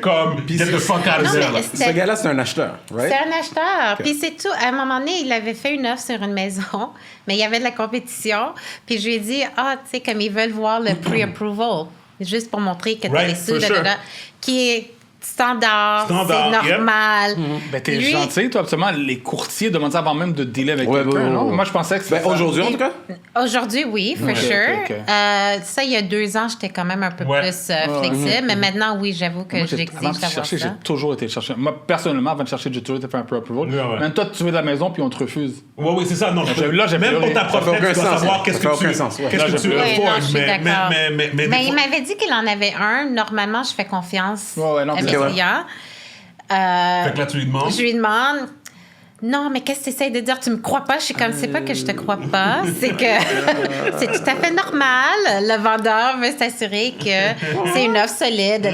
comme, get the fuck out of Non, there, mais là. c'était- Ce gars-là, c'est un acheteur, right? C'est un acheteur. Puis c'est tout. À un moment donné, il avait fait une offre sur une maison, mais il y avait de la compétition. Puis je lui ai dit, tu sais, comme ils veulent voir le pre-approval, juste pour montrer que tu Right, les sous, for sure. qui est standard, Standard, c'est yep. normal. Ben, t'es Lui- gentil, toi, absolument. Les courtiers demandent ça avant même de dealer avec Ouais, quelqu'un, ouais, non? ouais. Moi, je pensais que Ben, c'était ça. aujourd'hui, en tout cas. Aujourd'hui, oui, for Ok, sure. ok, ok. Ça, il y a 2 ans, j'étais quand même un peu Ouais. plus flexible. Mais maintenant, oui, j'avoue que Moi, avant j'exige de d'avoir chercher, ça. j'ai toujours été chercher. Moi, personnellement, avant de chercher, j'ai toujours été faire un pre-approval. Ouais, ouais. Même toi, tu veux de la maison, puis on te refuse. Ouais, oui, c'est ça. Non, Là, j'ai même plus pour rien. ta Ça fait prospect, aucun tu dois sens, savoir ça qu'est-ce fait que aucun tu sens, ouais. qu'est-ce Là, que j'ai tu plus rien. Oui, non, afford. je suis d'accord. Mais Mais des il fois- m'avait dit qu'il en avait un. Normalement, je fais confiance Ouais, ouais, non, à mes c'est vrai. clients. Fait que là, tu lui demandes. Je lui demande, non, mais qu'est-ce que tu essaies de dire? Tu me crois pas? Je suis comme, c'est pas que je te crois pas, c'est que c'est tout à fait normal. Le vendeur veut s'assurer que c'est une offre solide.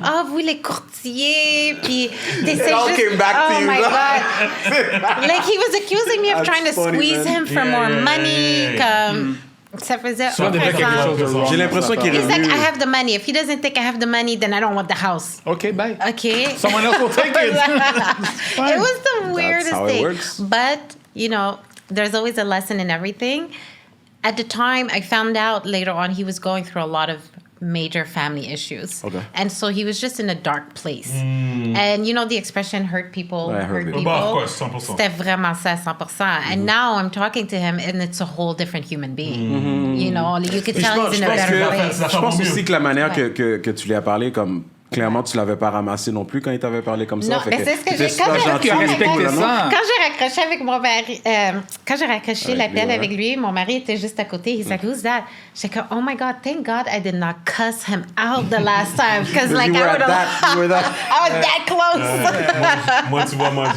Ah, vous, les courtiers, puis t'essaies all juste... came back to oh you. my God. Like, he was accusing me of That's trying to funny, squeeze man. him for Yeah, more yeah, money. yeah. Comme, ça faisait Souvent, aucun des fois, quelque sens. chose de wrong. J'ai l'impression qu'il est He's like, revenu. I have the money. If he doesn't think I have the money, then I don't want the house. OK, bye. Okay. Someone else will take it. It was the weirdest how it thing. works. But, you know, there's always a lesson in everything. At the time, I found out later on he was going through a lot of major family issues. Okay. And so he was just in a dark place. And you know the expression hurt people, Ouais, hurt hurt people. people. Bah, of course, 100%. C'était vraiment ça, 100%. And now I'm talking to him and it's a whole different human being. You know, you could Et tell he's in a pense better que- place. ça Je pense va mieux. aussi que la manière Ouais. que tu lui as parlé, comme clairement, tu l'avais pas ramassé non plus quand il t'avait parlé comme ça. Non, Fait mais c'est ce que t'étais j'ai- quand super j'ai- gentil, Tu as Oh my respecté God. ça. Quand j'ai raccroché avec mon mari, quand j'ai raccroché Avec l'appel lui, ouais. avec lui, mon mari était juste à côté. He's like, "Who's that?" J'étais comme, "Oh my God, thank God I did not cuss him out the last time, because You like were I at would that- you were that- I was that close." Moi, tu vois, moi,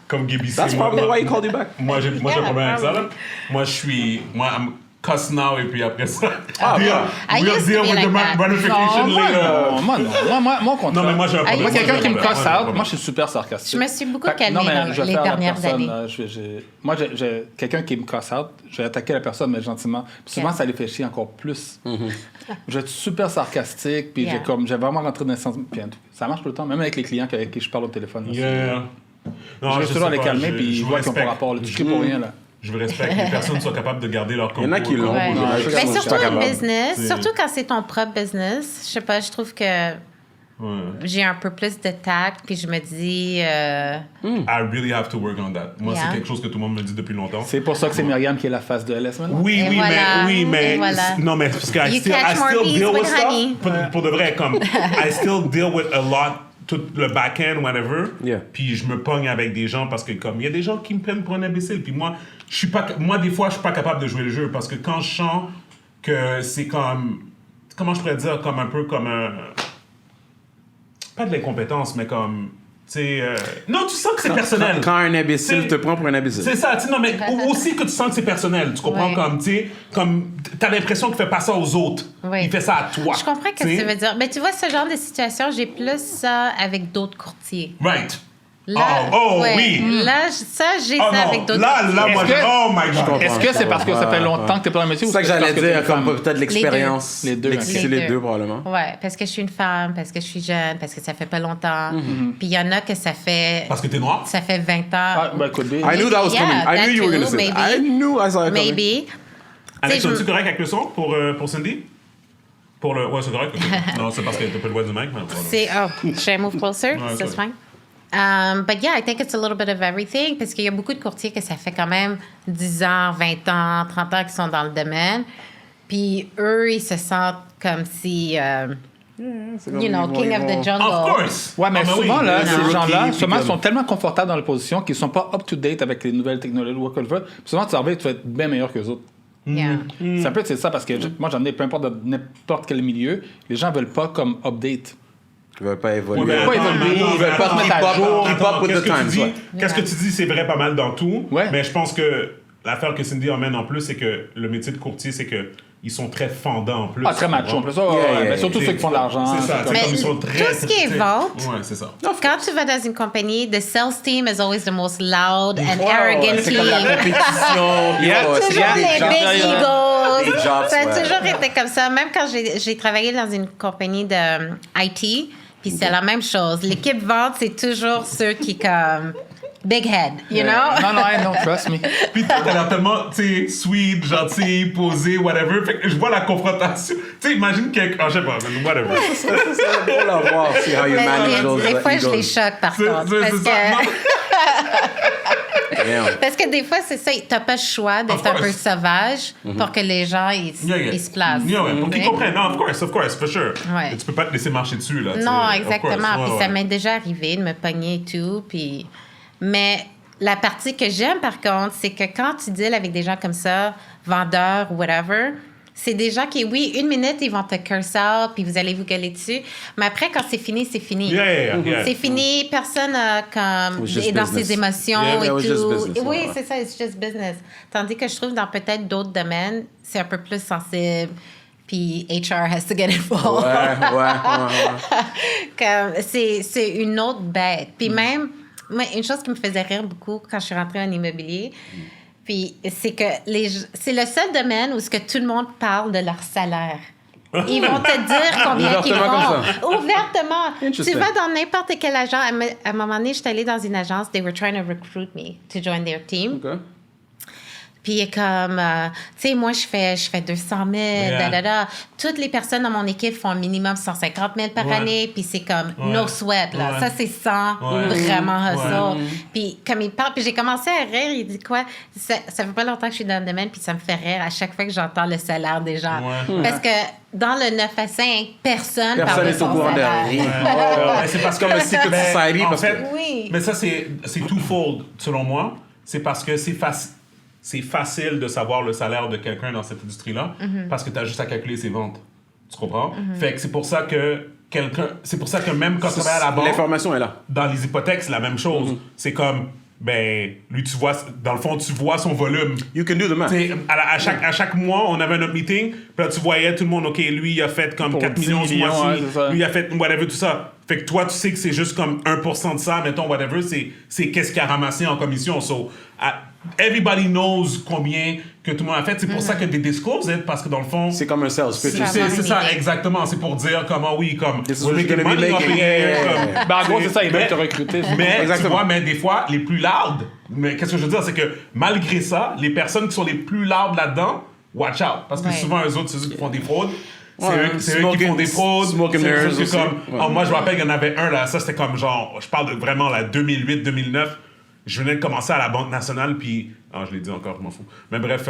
comme Gaby, That's moi, probably why he called you back. Moi, j'ai un Yeah, problème avec ça, là. probably. Moi, je suis... Moi, I'm cuss now, et puis après ça... Ah, deal, I we'll used to deal be with like the that. ramification Moi, later. non. Moi, au contraire. Non, mais moi, j'ai un problème. Moi, Moi, quelqu'un qui me Moi, casse j'ai un out, problème. moi, je suis super sarcastique. Je me suis beaucoup Fait que- calmée non, mais dans je vais les faire la dernières personne, années. Moi, j'ai quelqu'un qui me casse out, je vais attaquer la personne, mais gentiment. Puis souvent, Yeah. ça les fait chier encore plus. Je vais être super sarcastique, puis Yeah. j'ai vraiment rentré dans le sens. Puis, ça marche tout le temps, même avec les clients avec qui je parle au téléphone. là. Yeah. Non, Je vais sais toujours les pas, calmer, je- puis je ils vous voient qu'ils n'ont pas respecte. rapport. là. Tu cries pour rien, là. Je veux respecter que les personnes soient capables de garder leur Il y en a qui l'ont. Ouais. il y en a qui Mais sont surtout pas en capables. business, C'est- surtout quand c'est ton propre business, je sais pas, je trouve que Ouais. j'ai un peu plus de tact, puis je me dis... I really have to work on that. Moi, Yeah. c'est quelque chose que tout le monde me dit depuis longtemps. C'est pour ça que c'est Myriam qui est la face de LS maintenant. Oui, Et oui, voilà, mais et voilà. non, mais parce que I You still, catch I more still bees deal with with stuff. honey. Pour de vrai, comme I still deal with a lot, tout le back-end, whatever. Yeah. Puis je me pogne avec des gens parce que comme il y a des gens qui me prennent pour un imbécile. Puis moi, je suis pas, moi des fois, je suis pas capable de jouer le jeu parce que quand je sens que c'est comme, comment je pourrais dire, comme un peu comme un, pas de l'incompétence, mais comme Non, tu sens que c'est personnel. Quand un imbécile C'est- te prend pour un imbécile. C'est ça, tu sais, non, mais aussi que tu sens que c'est personnel. Tu comprends? Ouais. Comme t'as l'impression qu'il fait pas ça aux autres. Oui. Il fait ça à toi. Je comprends ce tu sais. que tu veux dire. Mais tu vois, ce genre de situation, j'ai plus ça avec d'autres courtiers. Right. Là, Oh, oui. Là, j'ai Oh ça non, avec d'autres là, courtiers. moi, Est-ce que- oh my God. Est-ce que c'est parce que ça fait longtemps que t'es pas dans le métier C'est ou ça que c'est parce j'allais t'es dire, une comme femme? peut-être l'expérience. Les deux. C'est Les les deux. deux, probablement. Ouais, parce que je suis une femme, parce que je suis jeune, parce que ça fait pas longtemps. Puis il y en a que ça fait Parce que t'es noir? 20 ans. Ah, ben, could be. I knew that was Yeah, coming. I that knew you were going to too, say that. maybe. I knew I saw it coming. Maybe. Alex, Tu sais, es-tu correct avec le son pour Cindy? Ouais, c'est correct. Ok. Non, c'est parce que t'as pas le voix du mic. Mais voilà. Should I move closer? Ouais, That's ouais. fine. But yeah, I think it's a little bit of everything parce qu'il y a beaucoup de courtiers que ça fait quand même 10 ans, 20 ans, 30 ans qu'ils sont dans le domaine. Puis eux, ils se sentent comme si, C'est comme you know, ils vont- king ils of vont- the jungle. Of course! Ouais, mais Ah, ben souvent, oui. là, le ces rookie, gens-là, puis souvent, comme- sont tellement confortables dans la position qu'ils sont pas up-to-date avec les nouvelles technologies ou quoi que ce soit. Puis souvent, tu arrives, tu vas être bien meilleur que les autres. Yeah. Ça peut être ça parce que moi, j'en ai peu importe dans n'importe quel milieu, les gens veulent pas comme update. Ils veulent pas évoluer. Ouais, mais pas attends, évoluer, attends, ils veulent pas se attends, mettre à attends, jour. attends, Keep up with qu'est-ce the que tu times, dis? ouais. Qu'est-ce que tu dis, c'est vrai pas mal dans tout. Ouais. Mais je pense que l'affaire que Cindy emmène en plus, c'est que le métier de courtier, c'est que ils sont très fendants en plus. Ah, très macho. En plus, ça, ouais, Yeah, yeah, mais surtout C'est- ceux qui font de l'argent. C'est ça. comme- C'est Mais comme ils sont très. tout ce qui est t'sais, vente- Ouais, c'est ça. Quand tu vas dans une compagnie, the sales team is always the most loud and Ouais, arrogant ouais, c'est comme la team. compétition. Yeah, puis, c'est Toujours comme des les jobs. big egos. Des jobs, Ça a ouais. toujours été comme ça. Même quand j'ai travaillé dans une compagnie de IT, puis c'est la même chose. L'équipe vente, c'est toujours ceux qui comme big head, you know? Non, I know, trust me. Puis toi, t'as l'air tellement, tu sais, sweet, gentil, posé, whatever. Fait que je vois la confrontation. Tu sais, imagine quelqu'un. Ah, je sais pas, mais whatever. C'est drôle à voir, see how you Mais manage those des fois, je egos. les choque par C'est contre. c'est Parce ça. Non, que, Damn. parce que des fois, c'est ça, t'as pas le choix Of d'être un peu course. sauvage pour que les gens ils se placent. Yeah, ouais, pour qu'ils Ouais. comprennent. Non, of course, for sure. Ouais. Mais tu peux pas te laisser marcher dessus, là. tu sais. Non, Of exactement. course, Puis ouais, ça ouais. m'est déjà arrivé de me pogner et tout. Puis... Mais la partie que j'aime, par contre, c'est que quand tu deals avec des gens comme ça, vendeurs ou whatever, c'est des gens qui, oui, une minute, ils vont te curse out, puis vous allez vous gueuler dessus. Mais après, quand c'est fini, c'est fini. Yeah. C'est fini, personne comme, was just est dans business. ses émotions Yeah, et it was just tout. business, Oui, ouais. c'est ça, it's just business. Tandis que je trouve dans peut-être d'autres domaines, c'est un peu plus sensible, puis HR has to get involved. Ouais. Comme, c'est une autre bête. Puis même, moi, une chose qui me faisait rire beaucoup quand je suis rentrée en immobilier, puis c'est que c'est le seul domaine où ce que tout le monde parle de leur salaire. Ils vont te dire combien qu'ils Ouvertement font. Ouvertement. Tu Interesting. vas dans n'importe quelle agence. À un moment donné, j'étais allée dans une agence. They were trying to recruit me to join their team. Okay. Puis comme, tu sais, moi, je fais 200 000, Yeah. Toutes les personnes dans mon équipe font un minimum 150 000 par Ouais. année. Puis c'est comme, Ouais. no sweat, là. Ouais. Ça, c'est sans Ouais. vraiment hustle. Ouais. Puis comme il parle, puis j'ai commencé à rire. Il dit quoi? Ça fait pas longtemps que je suis dans le domaine, puis ça me fait rire à chaque fois que j'entends le salaire des gens. Ouais. Parce que dans le 9 à 5, personne parle Personne de n'est au son courant de salaire. rien. Mais c'est parce que Comme un secret mais, society, en parce que- fait, Oui. Mais ça, c'est twofold, selon moi. C'est parce que c'est facile de savoir le salaire de quelqu'un dans cette industrie-là parce que tu as juste à calculer ses ventes. Tu comprends? Fait que c'est pour ça que même quand tu travailles à la banque, L'information est là. dans les hypothèques, c'est la même chose. C'est comme, ben, lui, tu vois, dans le fond, tu vois son volume. You can do the math. T'sais, à chaque mois, on avait notre meeting, puis là, tu voyais tout le monde, OK, lui, il a fait comme Pour 4 10 millions ce millions, mois-ci, ouais, c'est ça. lui, il a fait whatever, tout ça. Fait que toi, tu sais que c'est juste comme 1% de ça, mettons, whatever, c'est qu'est-ce qu'il a ramassé en commission. So, everybody knows combien que tout le monde a fait. C'est pour ça que des disclose it, parce que dans le fond, C'est comme un sales pitch. c'est ça, idée. exactement. C'est pour dire comment, oui, comme, This is we're what you're making gonna be money off making. it, Yeah. comme, Ben, en gros, c'est ça, ils veulent mais- te recruter. mais, tu Exactement. vois, mais des fois, les plus loud, mais qu'est-ce que je veux dire, c'est que malgré ça, les personnes qui sont les plus loud là-dedans, watch out. Parce que Ouais. souvent, eux autres, c'est eux qui font des fraudes. C'est Ouais, eux qui font des fraudes. smoke and C'est mirrors juste que aussi. comme, Ouais. moi, je me rappelle, il y en avait un, là, ça, c'était comme genre, je parle de vraiment, là, 2008, 2009. Je venais de commencer à la Banque nationale, puis... Ah, je l'ai dit encore, je m'en fous. Mais bref,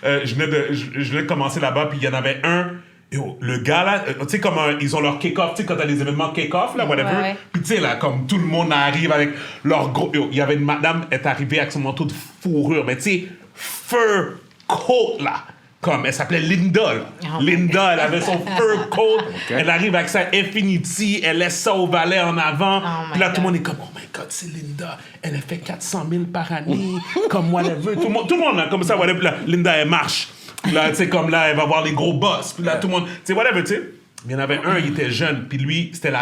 je venais de commencer là-bas, puis il y en avait un... Yo, le gars, là, tu sais, comme ils ont leur kick-off, tu sais, quand t'as les événements kick-off, là, whatever. Ouais. Puis tu sais, là, comme tout le monde arrive avec leur gros... Yo, il y avait une madame, elle est arrivée avec son manteau de fourrure, mais tu sais, fur coat, là. comme, elle s'appelait Linda, là. Oh my Linda, elle avait son fur coat, elle arrive avec sa Infinity, elle laisse ça au valet en avant, my puis là, tout le God. monde est comme, oh my God, c'est Linda, elle a fait 400 000 par année, comme whatever, tout le monde, là, comme ça, whatever, puis là, Linda, elle marche, puis là, tu sais, comme là, elle va voir les gros boss, puis là, tout le monde, tu sais, whatever, tu sais. Il y en avait un, il était jeune, puis lui, c'était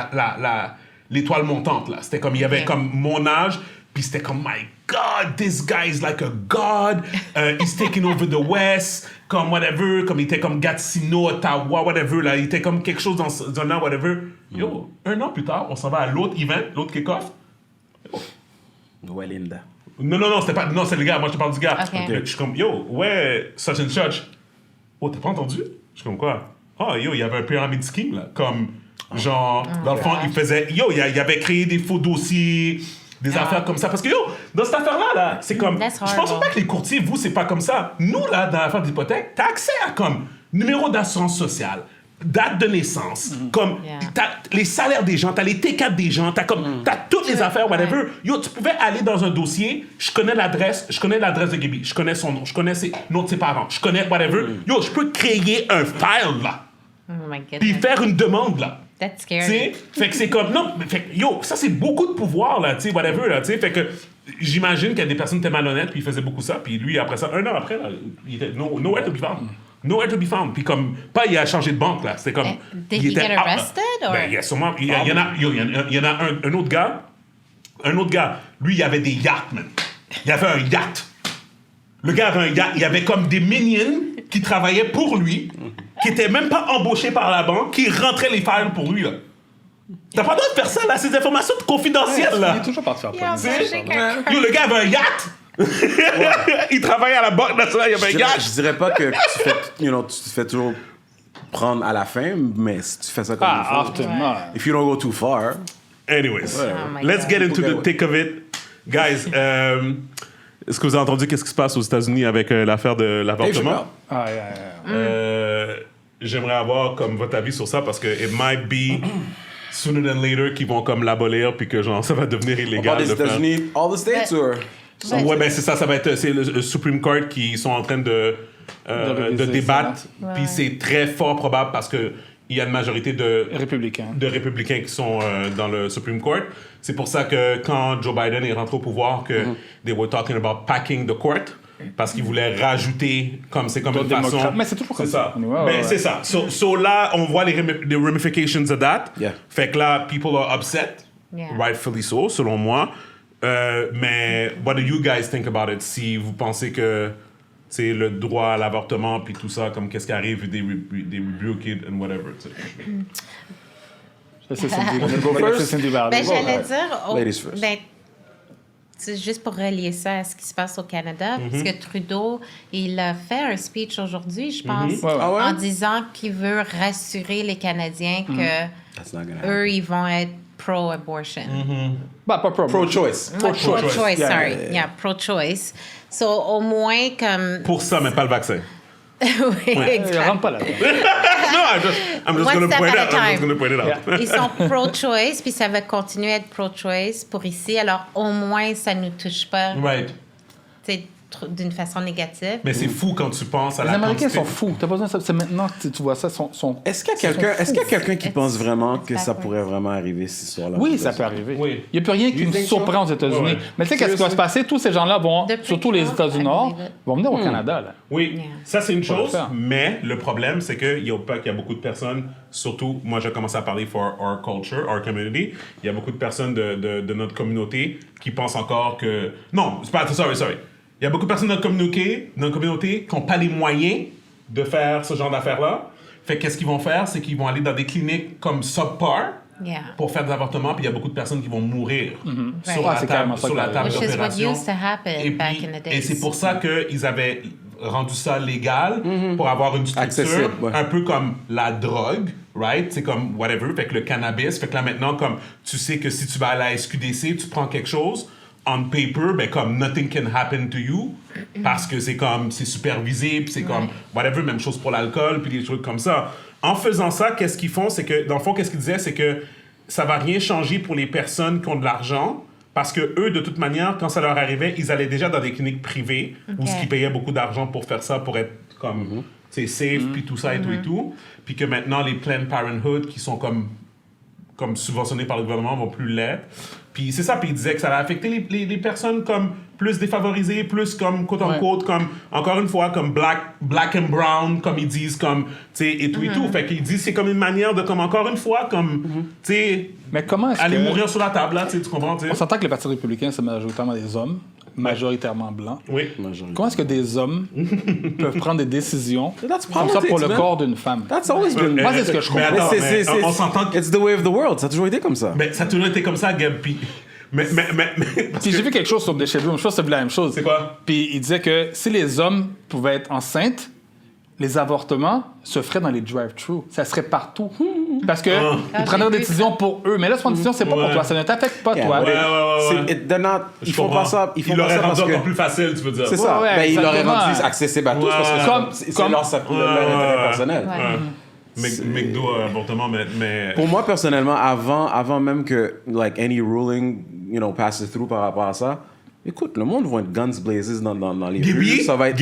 l'étoile montante, là. C'était comme, il avait comme mon âge, puis c'était comme, my God, this guy is like a god. He's taking over the West, comme whatever, comme il était comme Gatineau, Ottawa, whatever, là. Il était comme quelque chose dans ce là, whatever. Yo, un an plus tard, on s'en va à l'autre event, l'autre kick-off. Ouais, Linda. Non, c'était pas, non, c'est le gars, moi je te parle du gars. Ok. Je suis comme, yo, ouais, such and such. Oh, t'as pas entendu? Je suis comme quoi? Oh, yo, il y avait un pyramid scheme, là. Comme, genre, dans le fond, il faisait, yo, il avait créé des faux dossiers, des affaires comme ça. Parce que, yo, dans cette affaire-là, là, c'est comme, That's je pense horrible. pas que les courtiers, vous, c'est pas comme ça. Nous, là, dans l'affaire d'hypothèque, t'as accès à, comme, numéro d'assurance sociale, date de naissance, comme, Yeah. t'as les salaires des gens, t'as les T4 des gens, t'as comme, t'as toutes les affaires, whatever. Yo, tu pouvais aller dans un dossier, je connais l'adresse de Gaby, je connais son nom, je connais ses noms de ses parents, je connais whatever. Yo, je peux créer un file, là, Oh my puis goodness. faire une demande, là. That's Tu sais, scary. fait que c'est comme, non, mais fait que, yo, ça c'est beaucoup de pouvoir, là, tu sais, whatever, là, tu sais, fait que j'imagine qu'il y a des personnes qui étaient malhonnêtes, puis ils faisaient beaucoup ça, puis lui, après ça, un an après, là, il était nowhere to be found. Nowhere to be found. Puis comme, pas il a changé de banque, là, c'était comme... Did he get arrested, or? Ben, il y a sûrement, il y en a un autre gars, lui, il avait des yachts, man. Il avait un yacht. Le gars avait un yacht, il y avait comme des minions qui travaillaient pour lui, qui étaient même pas embauchés par la banque, qui rentraient les files pour lui, là. T'as pas le droit de faire ça, là, ces informations confidentielles, Il là. est toujours parti faire Il a police. embauché quelqu'un. Yo, le gars avait un yacht! Il travaillait à la Banque nationale, il avait un yacht! Je dirais pas que tu te fais toujours prendre à la fin, mais si tu fais ça comme il faut. Often, non. If you don't go too far. Anyways, Oh my let's God. get into the Okay. thick of it. Guys, est-ce que vous avez entendu qu'est-ce qui se passe aux États-Unis avec l'affaire de l'avortement? Ah, yeah. J'aimerais avoir comme votre avis sur ça parce que it might be sooner than later qu'ils vont comme l'abolir puis que genre ça va devenir On illégal parle des de faire. États-Unis, all the states, or? Ouais, ben c'est ça va être c'est le Supreme Court qui sont en train de réviser débattre. ça. Ouais. Puis c'est très fort probable parce que il y a une majorité de Républicain. républicains qui sont dans le Supreme Court. C'est pour ça que quand Joe Biden est rentré au pouvoir, que they were talking about packing the court, parce qu'ils voulaient rajouter, comme c'est comme D'autres une façon... démocrates. Mais c'est toujours comme C'est ça. ça. Ouais, Ben, ouais. c'est ça. So là, on voit les ramifications of that. Yeah. Fait que là, people are upset, Yeah. rightfully so, selon moi. Mais what do you guys think about it? Si vous pensez que c'est le droit à l'avortement puis tout ça, comme qu'est-ce qui arrive, des rebuke it and whatever, tu sais. Ça, c'est Cindy. go first? C'est Cindy Barlow. Ben, j'allais ouais. dire, Ladies first. ben, c'est juste pour relier ça à ce qui se passe au Canada, parce que Trudeau, il a fait un speech aujourd'hui, je pense, Ouais, ouais. Ah ouais? en disant qu'il veut rassurer les Canadiens que That's not gonna eux, happen. ils vont être pro-abortion. Bah, pas Pro-choice. Ouais, Pro-choice. pro-choice, Yeah, sorry. yeah, Yeah, pro-choice. So, au moins, comme... Pour ça, mais pas le vaccin. oui, Il exact. rentre pas là. No, I'm just One gonna step point it at a out. I'm just time. gonna point it out. Ils sont pro-choice, puis ça va continuer à être pro-choice pour ici. Alors, au moins, ça ne nous touche pas Right. tu sais, d'une façon négative. Mais c'est fou quand tu penses à Les la Américains quantité. sont fous. T'as pas besoin de ça. C'est maintenant que tu vois ça. Est-ce qu'il y a quelqu'un qui It's- pense vraiment que it's ça backwards. pourrait vraiment arriver ce soir-là? Oui, ça peut arriver. Oui. Il n'y a plus rien qui You nous think so? surprend aux États-Unis. Ouais. Mais tu sais, qu'est-ce qui va se passer? Tous ces gens-là vont, Depuis surtout les quand? États du I Nord, believe it. vont venir au Canada. Là. Oui, Yeah. ça c'est une Faut le chose, faire. mais le problème c'est qu'il y a beaucoup de personnes, surtout, moi j'ai commencé à parler for our culture, our community, il y a beaucoup de personnes de notre communauté qui pensent encore que... Non, c'est pas... Sorry. Il y a beaucoup de personnes de notre communauté qui n'ont pas les moyens de faire ce genre d'affaires-là. Fait qu'est-ce qu'ils vont faire? C'est qu'ils vont aller dans des cliniques comme subpar Yeah. pour faire des avortements, puis il y a beaucoup de personnes qui vont mourir sur Right. la c'est table, carrément ça sur la qui table Which is what d'opération. used to happen back in the days. Et c'est pour ça qu'ils avaient rendu ça légal pour avoir une structure Accessible, ouais. un peu comme la drogue, right? C'est comme whatever, fait que le cannabis. Fait que là maintenant, comme tu sais que si tu vas à la SQDC, tu prends quelque chose, on paper, ben comme nothing can happen to you parce que c'est comme, c'est supervisé, puis c'est comme whatever, même chose pour l'alcool, puis des trucs comme ça. En faisant ça, qu'est-ce qu'ils font? C'est que, dans le fond, qu'est-ce qu'ils disaient? C'est que ça va rien changer pour les personnes qui ont de l'argent. Parce que eux, de toute manière, quand ça leur arrivait, ils allaient déjà dans des cliniques privées où Ok. ils payaient beaucoup d'argent pour faire ça, pour être comme c'est safe, puis tout ça et tout et tout. Puis que maintenant, les Planned Parenthood qui sont comme subventionnés par le gouvernement vont plus l'être. Puis c'est ça, puis il disait que ça va affecter les personnes comme plus défavorisées, plus comme quote-unquote, comme, encore une fois, comme black and brown, comme ils disent, comme, tu sais, et tout et tout. Fait qu'ils disent c'est comme une manière de, comme, encore une fois, comme, tu sais, Mais comment est-ce aller que... mourir sur la table, là, tu sais, tu comprends, tu On sais? s'entend que le Parti républicain, c'est majoritairement des hommes, majoritairement blancs. Oui. Comment est-ce que des hommes peuvent prendre des décisions That's comme ça pour politics, le man. corps d'une femme? That's always been... Moi, c'est ce que je Mais comprends. attends, mais on s'entend que... It's the way of the world. Ça a toujours été comme ça. Mais ça a toujours été comme ça, Gab, puis... Mais Puis j'ai vu quelque chose sur Déchet Bloom, je pense que c'est la même chose. C'est quoi? Puis il disait que si les hommes pouvaient être enceintes, les avortements se feraient dans les drive-thru. Ça serait partout. Parce que ils prendraient des décisions pour eux. Mais là, cette décision, c'est pas pour toi. Ça ne t'affecte pas, Yeah, toi. but ouais. they're not... Ils font pas ça. Ils font Il pas l'aurait ça parce rendu que... encore plus facile, tu veux dire. C'est ça. Ouais, Ben, il l'aurait exactement. rendu accessible à tous parce que Comme- c'est comme- leur intérêt personnel. McDo, avortement, mais... Pour moi, personnellement, avant même que like any ruling, passes through par rapport à ça, écoute, le monde va être guns blazes dans les rues. Gibby, Ça va être...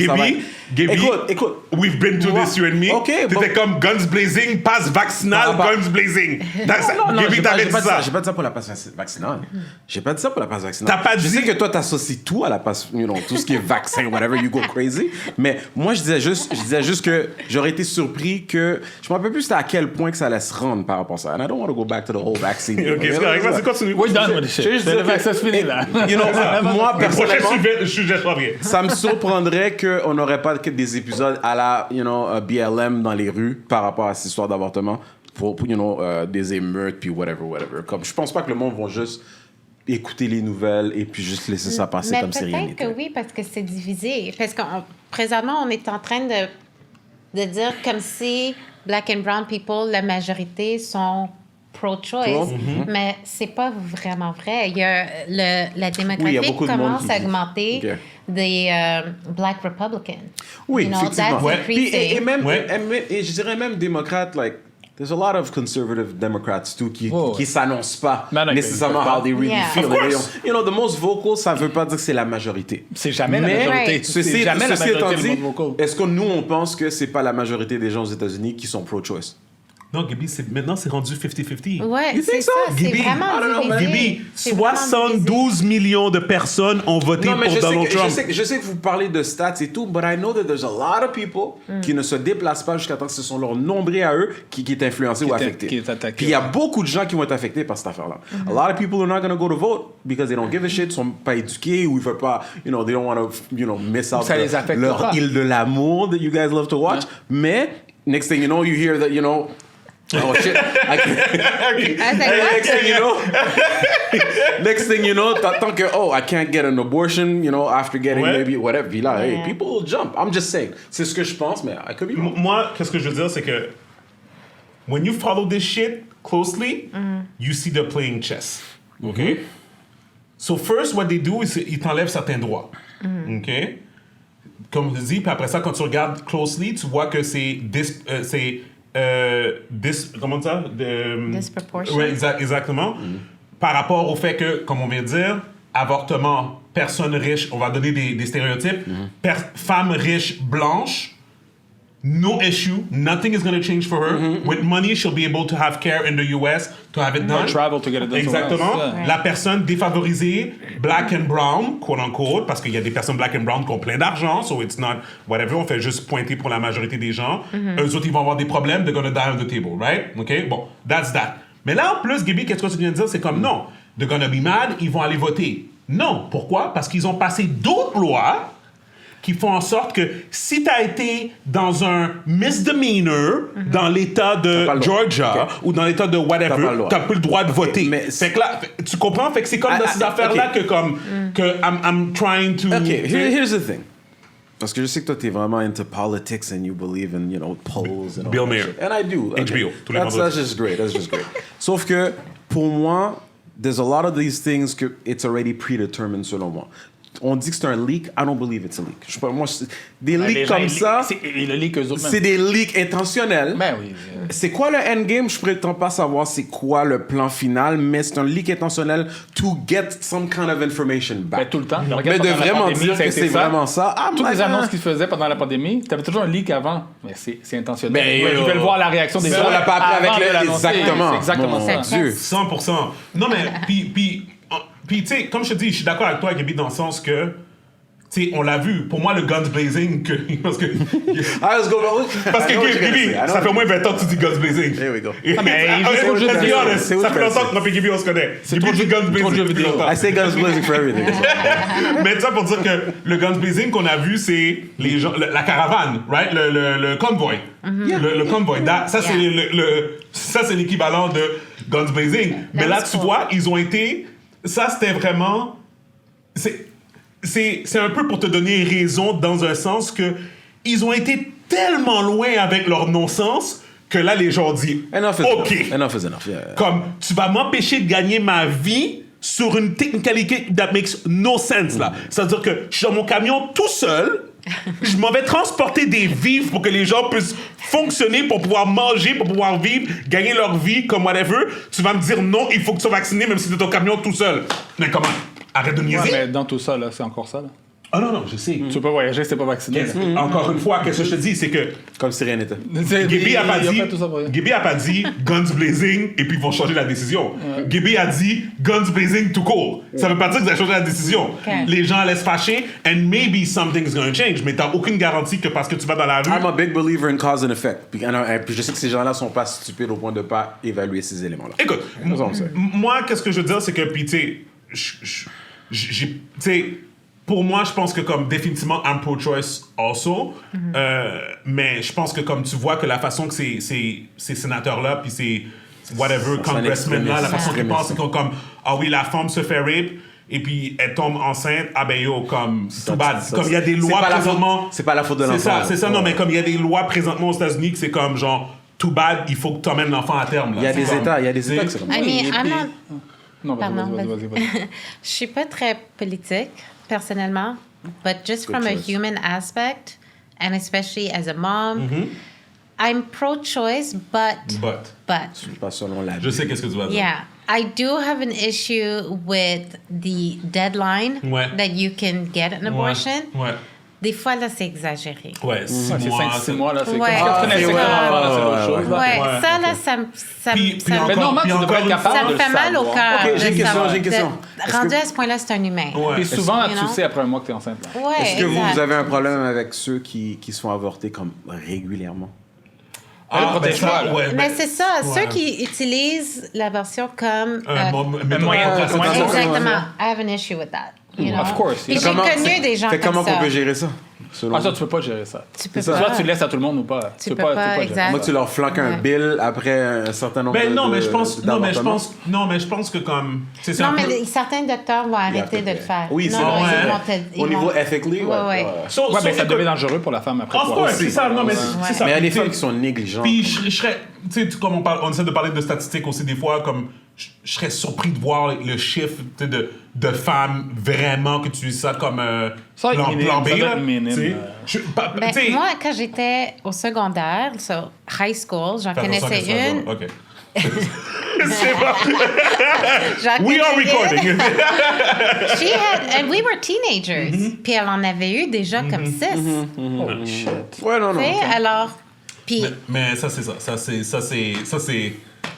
Écoute. we've been through this, you and me. Ok, T'étais bon. comme guns blazing, passe vaccinal, Ah, bah. guns blazing. Non, Gibby, j'ai t'avais dit pas ça. J'ai pas dit ça pour la passe vaccinale. J'ai pas dit ça pour la passe vaccinale. T'as pas Je dit- sais que toi, t'associes tout à la passe, tout ce qui est vaccin, whatever, you go crazy. Mais moi, je disais juste que j'aurais été surpris que... Je me rappelle plus c'était à quel point que ça allait se rendre par rapport à ça. And I don't want to go back to the whole vaccine. Ok, c'est correct, vas-y, continue. We're done with this shit. juste C'est le dire que- vaccin, c'est fini, là. Moi, Le prochain personnellement... sujet, je reviens. Ça me surprendrait qu'on n'aurait pas que des épisodes à la, BLM dans les rues par rapport à cette histoire d'avortement pour des émeutes puis whatever. Comme, je pense pas que le monde va juste écouter les nouvelles et puis juste laisser ça passer Mais comme si rien peut-être que n'était. oui, parce que c'est divisé. Parce que présentement, on est en train de dire comme si Black and Brown people, la majorité, sont pro-choice. Mais c'est pas vraiment vrai. Il y a la Oui, il y a démographie beaucoup de monde commence qui à dit- augmenter Ok. des Black Republicans. Oui, You know, effectivement. that's Ouais. Puis, increasing. et même, Ouais. et je dirais même démocrates, like, there's a lot of conservative Democrats too qui s'annoncent pas Non, non, nécessairement ils peuvent how they really Yeah. feel. Of course. The most vocal, ça veut pas dire que c'est la majorité. C'est jamais la Mais, majorité. Right. C'est Ceci jamais la étant majorité dit, du monde vocal. est-ce que nous, on pense que c'est pas la majorité des gens aux États-Unis qui sont pro-choice? Non, Gibby, maintenant, c'est rendu 50-50. Ouais, You c'est think ça. so? C'est Gibby, vraiment I don't know, divisé. Gibby, C'est vraiment 72 millions de personnes ont voté Non, mais pour Donald Trump. je sais que vous parlez de stats et tout, but I know that there's a lot of people qui ne se déplacent pas jusqu'à temps que ce sont leur nombril à eux qui est influencé ou est- affecté. qui est attaqué. Puis il y a beaucoup de gens qui vont être affectés par cette affaire-là. A lot of people are not going to go to vote because they don't give a shit, sont pas éduqués ou ils veulent pas, they don't want to, miss out Ça les affecte leur pas. île de l'amour that you guys love to watch. Mais, next thing you know, you hear that, oh shit. I was like, Next thing you know, tant que, I can't get an abortion, after getting Ouais. maybe whatever. Puis là, hey, Yeah. people will jump. I'm just saying. C'est ce que je pense, mais I could be wrong. Moi, qu'est-ce que je veux dire, c'est que when you follow this shit closely, you see they're playing chess. OK? So first, what they do, is ils t'enlèvent certains droits. OK? Comme je dis, puis après ça, quand tu regardes closely, tu vois que c'est comment ça? Disproportion. Ouais, exactement. Par rapport au fait que, comme on vient de dire, avortement, personne riche, on va donner des stéréotypes, femme riche blanche, no issue, nothing is going to change for her. With money, she'll be able to have care in the US to have it done. Travel to get it done. Exactement. Yeah. La personne défavorisée, black and brown, quote unquote, parce qu'il y a des personnes black and brown qui ont plein d'argent, so it's not whatever, on fait juste pointer pour la majorité des gens. Eux autres, ils vont avoir des problèmes, they're gonna die on the table, right? OK? Bon, that's that. Mais là, en plus, Gibby, qu'est-ce que tu viens de dire? C'est comme non, they're gonna be mad, ils vont aller voter. Non. Pourquoi? Parce qu'ils ont passé d'autres lois qui font en sorte que si tu as été dans un misdemeanor dans l'État de pas le droit. Georgia ou dans l'État de T'as pas le whatever, droit. tu n'as plus le droit de voter. mais Fait que là, tu comprends? Fait que c'est comme dans ces affaires-là que comme que I'm trying to... OK, here's the thing. Parce que je sais que toi, t'es vraiment into politics and you believe in, polls and all Bill that Maher. shit. And I do. HBO, tous les That's vendredis. just great. That's just great. Sauf que, pour moi, there's a lot of these things que it's already predetermined selon moi. on dit que c'est un leak, I don't believe it's a leak. Je sais pas, moi, des Les leaks gens, comme ça, ils le leak eux autres c'est même. des leaks intentionnels. Ben oui. C'est quoi le endgame? Je prétends pas savoir c'est quoi le plan final, mais c'est un leak intentionnel to get some kind of information back. Ben, tout le temps. Mais Regarde, de pendant la vraiment pandémie, dire ça a que été c'est ça. vraiment ça. Ah, Toutes my les God. annonces qu'ils faisaient pendant la pandémie, t'avais toujours un leak avant. Mais c'est intentionnel. Ben, Ils veulent voir la réaction des ça, gens. on l'a pas appris avant avec de le... l'annoncer. Exactement. C'est exactement Mon ça. Dieu. 100%. Non, mais, puis tu sais, comme je te dis, je suis d'accord avec toi, Gaby, dans le sens que, tu sais, on l'a vu. Pour moi, le guns blazing, parce que, Ah, let's go. parce que Gaby, ça fait au moins 20 ans que tu dis guns blazing. Here we go. mais il joue Ah, trop de jeux let's be vidéo. honest, C'est où ça je fait fais longtemps ça. que moi et Gaby, on se connaît. C'est Gaby trop dit de- guns trop de blazing jeux depuis vidéo. longtemps. I say guns blazing for everything. Mais ça pour dire que le guns blazing qu'on a vu, c'est les gens, la caravane, right? Le convoy. Le convoy. Ça, c'est ça, c'est l'équivalent de guns blazing. Mais là, was tu cool. vois, ils ont été... Ça, c'était vraiment... C'est un peu pour te donner raison dans un sens que ils ont été tellement loin avec leur non-sens que là, les gens disent Enough is OK. enough. Enough is enough. Yeah. Comme, tu vas m'empêcher de gagner ma vie sur une technicalité that makes no sense, là. C'est-à-dire que je suis dans mon camion tout seul, je m'en vais transporter des vivres pour que les gens puissent fonctionner, pour pouvoir manger, pour pouvoir vivre, gagner leur vie, comme whatever. Tu vas me dire non, il faut que tu sois vacciné même si t'es dans ton camion tout seul. Mais comment? Arrête de Ouais, niaiser. mais dans tout ça, là, c'est encore ça. Là. Ah non, non, je sais. Tu peux pas voyager si t'es pas vacciné. là. Encore une fois, qu'est-ce que je te dis, c'est que Comme Sirenita. Gaby a pas Il dit, fait tout ça pour rien. Gaby a pas dit guns blazing et puis ils vont changer la décision. Gaby a dit guns blazing tout court. Ça veut pas dire que vous allez changer la décision. Ok. Les gens allaient se fâcher and maybe something's gonna change, mais t'as aucune garantie que parce que tu vas dans la rue. I'm a big believer in cause and effect. Puis je sais que ces gens-là sont pas stupides au point de pas évaluer ces éléments-là. Écoute, Ça, on le sait. moi, qu'est-ce que je veux dire, c'est que, puis, tu sais, tu sais, pour moi, je pense que, comme, définitivement, I'm pro-choice also, mais je pense que, comme tu vois que la façon que ces sénateurs-là, puis ces whatever, C'est un congressmen-là, la façon qu'ils extrémiste. pensent, c'est qu'on, comme, ah oui, la femme se fait rape, et puis elle tombe enceinte, ah ben yo, comme, too bad. ça, Comme il y a des lois c'est pas la faute- présentement... c'est pas la faute de l'enfant, là. C'est ça, non, Ouais. mais comme il y a des lois présentement aux États-Unis que c'est comme, genre, too bad, il faut que tu emmènes l'enfant à terme. Là. Il y a C'est des comme- États, il y a des c'est- États que c'est comme ça. I mean, Oui, et I'm puis- not- Non, vas-y, Pardon, vas-y. Je suis pas très politique, personnellement, but just from a choice. human aspect, and especially as a mom, I'm pro-choice, but But, Pas selon la je sais qu'est-ce que tu vas dire. yeah, I do have an issue with the deadline Ouais. that you can get an abortion. Ouais. Des fois, là, c'est exagéré. Ouais, 6 Ouais, c'est mois. 5-6 mois, là. C'est Ouais. comme Ah, quand tu connais ok, 50 ouais, enfants, là, c'est ouais, autre chose. là. Ouais, Ouais, ça, là, ok. ça me Puis ça Mais normalement, tu puis devrais être une capable ça de me fait mal au savoir. cœur. Ok, j'ai de une question, savoir- j'ai une question. de- Est-ce rendu que- à ce point-là, c'est un humain. Ouais. Puis souvent, You tu know? sais après un mois que t'es enceinte. Là. Ouais, Est-ce que exact. vous avez un problème avec ceux qui se font avorter comme régulièrement? Le protège-toi, ça, là. ouais, Mais ben, c'est ça, ouais. ceux qui utilisent la version comme... mettons, moyen de contraception. traitement. exactement. I have an issue with that. You know? Of course. Puis j'ai Comment- connu des gens Fait comme comment ça. qu'on peut gérer ça? Selon Ah, ça, vous? tu peux pas gérer ça. Tu peux ça. pas. Soit tu laisses à tout le monde ou pas. Tu peux pas, gérer exact. ça. Moi, tu leur flanques un Ouais. bill après un certain nombre Ben de non, mais je pense, d'avortements? non, mais je pense que comme, c'est Non, un mais peu- certains docteurs vont arrêter de le faire. Oui, c'est non, vrai. non, ils Ouais. vont te- Au ils niveau vont- ethically, Ouais, ouais. So- Ouais, so, mais ça écoute, devient dangereux pour la femme après. Of toi course, aussi. c'est ça, non, mais Ouais. c'est ça. Mais il y a des Puis, femmes qui sont négligentes. Puis je serais, tu sais, comme on essaie de parler de statistiques aussi des fois, comme je serais surpris de voir le chiffre tu sais, de femmes vraiment que tu utilises ça comme Ça va être minime, plan B. ça doit là, être minime, tu sais. Ben, Tu sais, moi, quand j'étais au secondaire, so high school, j'en fais attention connaissais que ça une. va. OK. C'est bon. J'en We are connais une. recording. She had, and we were teenagers. Mm-hmm. Puis elle en avait eu déjà comme 6. Holy shit. Ouais, non, non. Tu sais, alors. Puis, Mais ça, c'est ça. Ça, c'est...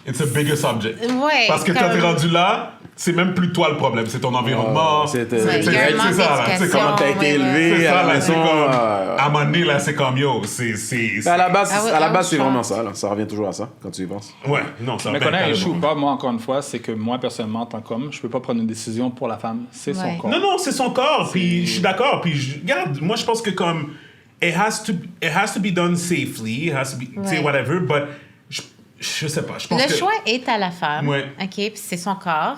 It's a bigger subject. ouais. Parce que quand t'es comme- rendu là, c'est même plus toi le problème, c'est ton environnement. C'est Ouais, il y a un manque ça, là. Tu sais, d'éducation, comment t'as été ouais, élevé. ouais. C'est à ça, la là, c'est maison, comme... euh, À un moment donné, là, c'est comme, yo, À la base, Ah oui, c'est ah oui, vraiment ça. Là. Ça revient toujours à ça, quand tu y penses. Ouais, non, ça Mais ben, qu'on a un carrément. issue ou pas, moi, encore une fois, c'est que moi, personnellement, en tant qu'homme, je peux pas prendre une décision pour la femme. C'est son Ouais. corps. Non, non, c'est son corps, puis je suis d'accord. Puis, regarde, moi, je pense que comme... It has to be done safely, it has to be, tu sais, Ouais. whatever, but je sais pas, je pense Le que... choix est à la femme. Ouais. OK, puis c'est son corps.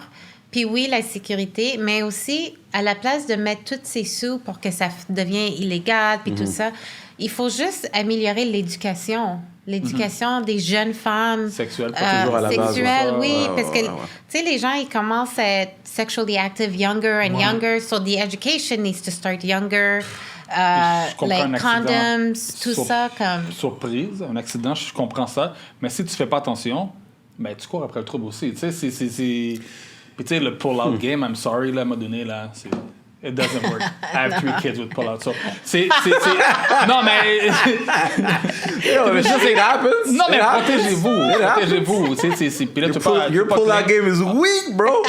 Puis oui, la sécurité, mais aussi, à la place de mettre tous ses sous pour que ça devienne illégal, puis tout ça, il faut juste améliorer l'éducation. l'éducation des jeunes femmes. Sexuelle, pas toujours à la base, sexuelle, ouais. oui, Ouais, parce que, ouais, ouais. tu sais, les gens, ils commencent à être sexually active younger and younger, so the education needs to start younger. Je comprends un Like accident condoms, tout sur- ça, comme... Surprise, un accident, je comprends ça. Mais si tu fais pas attention, ben tu cours après le trouble aussi. Tu sais, c'est... Puis tu sais, le pull-out game, I'm sorry, là, à un moment donné, là, c'est... It doesn't work. I have 3 kids with pull-out. So, non, mais... Yo, mais just it happens. Non, mais It happens. protégez-vous. It happens. Protégez-vous. Tu sais, puis là, tu peux Your pull-out game is weak, bro.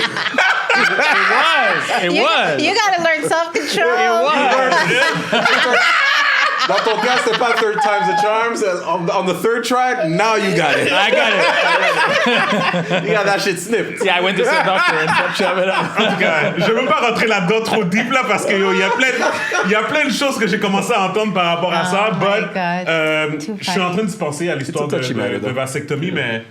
It You was. gotta learn self-control. Dans ton cas, c'était pas third time's a charm. c'est On the third try, now you got it. I got it. You got that shit snipped. Yeah, I went to see a doctor and shove it up. En tout cas, je veux pas rentrer là-dedans trop deep là parce qu'il y a plein de choses que j'ai commencé à entendre par rapport à ça. Oh my But God. Too je suis en train de se penser à l'histoire It's a touchy matter, de vasectomie, mais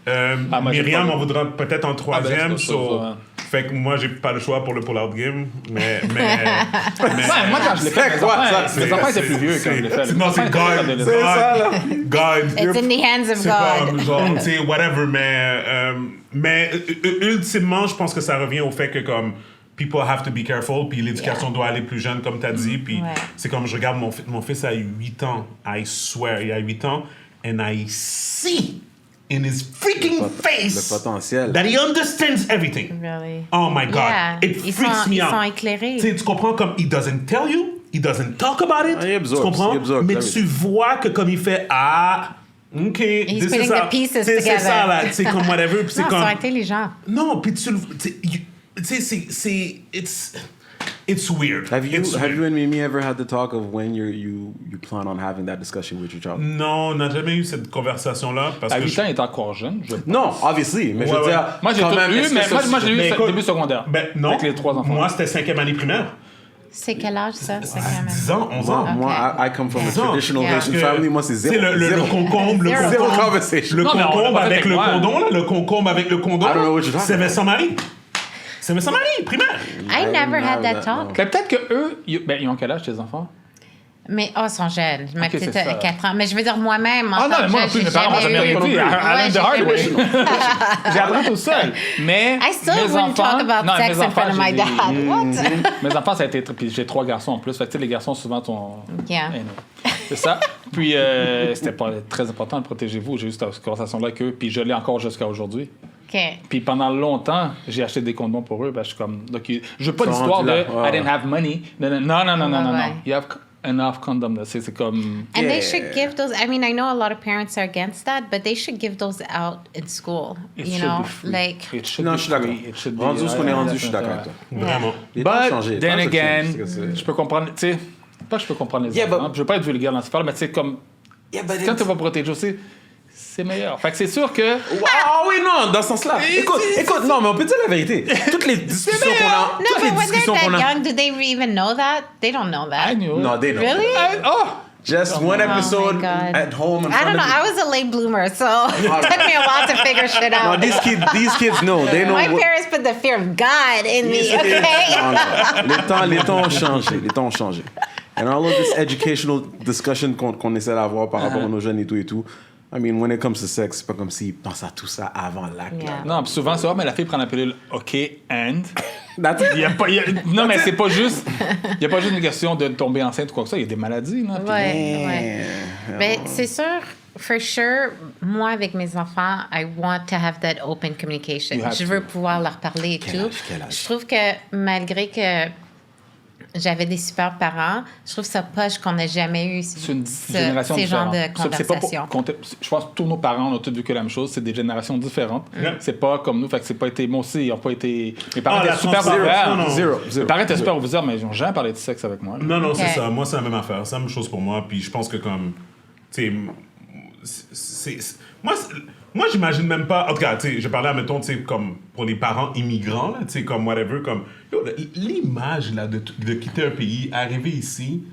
moi, j'ai Myriam pas- en voudra peut-être en troisième. c'est autre chose, ouais. Fait que moi, j'ai pas le choix pour le pull-out game. Mais Ouais, moi, quand je l'ai fait, C'est quoi, ça? mes enfants étaient plus vieux quand je l'ai fait. Non, c'est God. C'est ça, là. God. It's in the hands of C'est comme, God. genre, tu sais, whatever, mais ultimement, je pense que ça revient au fait que, comme, people have to be careful, puis l'éducation doit aller plus jeune, comme tu as dit, puis Ouais. c'est comme, je regarde mon fils a 8 ans, I swear, il a 8 ans, and I see in his freaking face Le potentiel. that he understands everything. Really? Oh my God, Yeah. it Ils freaks sont- me ils out. sont éclairés. Tu sais, tu comprends comme, he doesn't tell you, he doesn't talk about it, Ah, il absorbe, tu comprends? il absorbe, Mais everything. tu vois que comme il fait, OK, He's this is putting how- the pieces c'est together. ça, là, c'est comme whatever, puis c'est Non, ils comme... sont intelligents. Non, puis tu sais, it's weird. Have you It's weird. and Mimi ever had the talk of when you plan on having that discussion with your child? Non, on n'a jamais eu cette conversation-là, parce À que... 8 ans, il est encore jeune. Non, obviously, mais je veux Ouais, dire, Moi, j'ai quand tout même, eu, est-ce que mais ça- moi, j'ai eu Mais écoute, début secondaire. Ben non, Avec les 3 enfants. moi, c'était 5e année primaire. C'est quel âge, ça? C'est quand même... 10 ans, 11 ans. Moi, Okay. I come from a Dix ans. traditional Yeah. Haitian Parce que, family. Moi, c'est tu sais, zéro. le Zéro. concombre, le Zéro. Zéro concombre, conversation. le Non, mais on concombre l'a pas avec fait le avec moi. condom, là, le concombre avec le condom, I don't know what you're talking c'est about. Vincent Marie. C'est Vincent Marie, primaire. I never had that no. talk. Mais peut-être que eux, ils ont quel âge, tes enfants? Mais, ils sont jeunes. Ma Ok, petite c'est ça. a 4 ans. Mais je veux dire, moi-même, en Ah non, tant mais que moi non jeune, plus, mes parents m'ont j'ai jamais eu- rien dit. I learned the Ouais, hard j'ai way. jamais eu- J'ai appris tout seul. Mais I still mes wouldn't enfants, talk about non, sex mes in front of enfants, my j'ai dad. des- What? Mes enfants, ça a été... Puis j'ai 3 garçons en plus. Fait que tu sais, les garçons, souvent, sont... Yeah. Anyway. C'est ça. Puis c'était pas très important de protégez-vous. J'ai eu cette conversation-là avec eux. Puis je l'ai encore jusqu'à aujourd'hui. OK. Puis pendant longtemps, j'ai acheté des condoms pour eux. Ben, je suis comme... Donc, je veux pas Ils sont l'histoire de rendus là. I didn't have money. Non, non. Ouais. You have enough condoms. C'est comme... And Yeah. they should give those. I mean, I know a lot of parents are against that, but they should give those out in school. It You should know, be free. like It should Non, be je suis d'accord. free. It should be- Rendu ce qu'on est rendu, je suis Ouais. d'accord avec toi. Vraiment. Les temps ont But changé. then Les temps ont again, changé, c'est que je peux comprendre, tu sais, pas que je peux comprendre les Yeah, enfants, but- je veux pas être vulgaire dans ce cas, mais tu sais, comme, Yeah, but quand tu vas protéger aussi, c'est meilleur. Fait que c'est sûr que... Ah oui, non, dans ce sens-là. Écoute, non, mais on peut dire la vérité. Toutes les discussions qu'on a, no, toutes les but when they're discussions qu'on that a. young, do they even know that? They don't know that. I knew it. No, they don't. Really? Oh! Just one episode Oh my God. at home. In I front don't know. of I was a late bloomer, so it took me a while to figure shit No, out. these kids know. They know. My what- parents put the fear of God in me. Non, Okay. non. Les temps ont changé. Les temps ont changé. And all of this educational discussion qu'on essaie d'avoir par rapport à nos jeunes et tout. I mean, when it comes to sex, c'est pas comme s'ils pensent à tout ça avant l'acte. Yeah. Non, puis souvent, c'est vrai, mais la fille prend la pilule, OK, and... That's it. Non, mais c'est pas juste... Il n'y a pas juste une question de tomber enceinte ou quoi que ça, il y a des maladies, là. puis- Ouais. Mais c'est sûr, for sure, moi, avec mes enfants, I want to have that open communication. You have Je to. veux pouvoir leur parler et Quel tout. âge, quel âge? Je trouve que malgré que j'avais des super parents, je trouve ça poche qu'on n'ait jamais eu C'est une génération ces genres différente. de C'est pas pour conversations. compter- je pense que tous nos parents, on a tous vécu la même chose. C'est des générations différentes. Yeah. C'est pas comme nous. Fait que c'est pas été... Moi aussi, ils ont pas été... Mes parents Ah, étaient la super transparence, ouverts. non, non. Zéro. Mes parents étaient super ouverts, mais ils n'ont jamais parlé de sexe avec moi. Non, non, c'est Ok. ça. Moi, c'est la même affaire. C'est la même chose pour moi. Puis je pense que comme, tu sais, moi, j'imagine même pas. En tout cas, tu sais, je parlais, admettons, tu sais, comme pour les parents immigrants, là, tu sais, comme whatever, comme yo, l'image là de quitter un pays, arriver ici,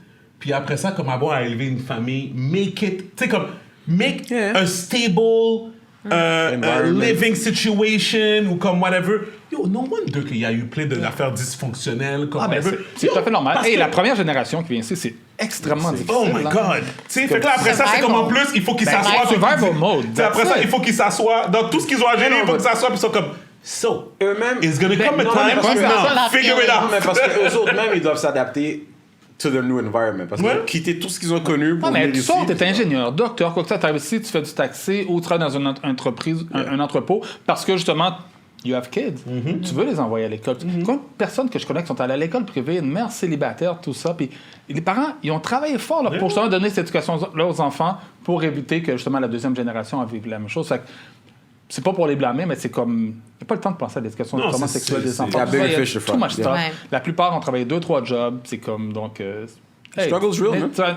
puis après ça, comme avoir à élever une famille, make it, tu sais, comme make Yeah. a stable Environment. living situation ou comme whatever. Yo, no wonder qu'il y a eu plein d'affaires dysfonctionnelles comme Ah, ben, whatever. c'est Yo, tout à fait normal. parce Et que- la première génération qui vient ici, c'est extrêmement difficile. Oh my hein. God! Tu sais, fait que là, après ça, c'est comme en plus, il faut qu'ils Ben, s'assoient. puis survival qu'ils disent- mode, Tu sais, après that's ça, it. il faut qu'ils s'assoient. Dans tout ce qu'ils ont à gérer, il faut qu'ils s'assoient, puis ils sont comme, so, Eux-mêmes. it's gonna come a non, time, mais parce que- now, figure it Non, mais out. parce qu'eux autres même, ils doivent s'adapter to the new environment. Parce que Ouais. quitter tout ce qu'ils ont connu pour Non, mais venir tu ici, sors, t'es ingénieur, docteur, quoi que ça, t'arrives ici, tu fais du taxi ou tu travailles dans une entreprise, un entrepôt, parce que justement, you have kids. Tu veux les envoyer à l'école. Combien de personnes que je connais qui sont allées à l'école privée, une mère célibataire, tout ça, puis les parents, ils ont travaillé fort là, pour justement donner cette éducation-là aux enfants pour éviter que justement la deuxième génération vive la même chose. Fait que c'est pas pour les blâmer, mais c'est comme. Il n'y a pas le temps de penser à l'éducation Non, vraiment c'est- sexuelle c'est- des enfants. c'est- Tout ça, il y a bigger fish to too fry. much stuff. Ouais. La plupart ont travaillé 2-3 jobs. C'est comme. Donc. Hey, Struggle's real, mais, man. tu vois,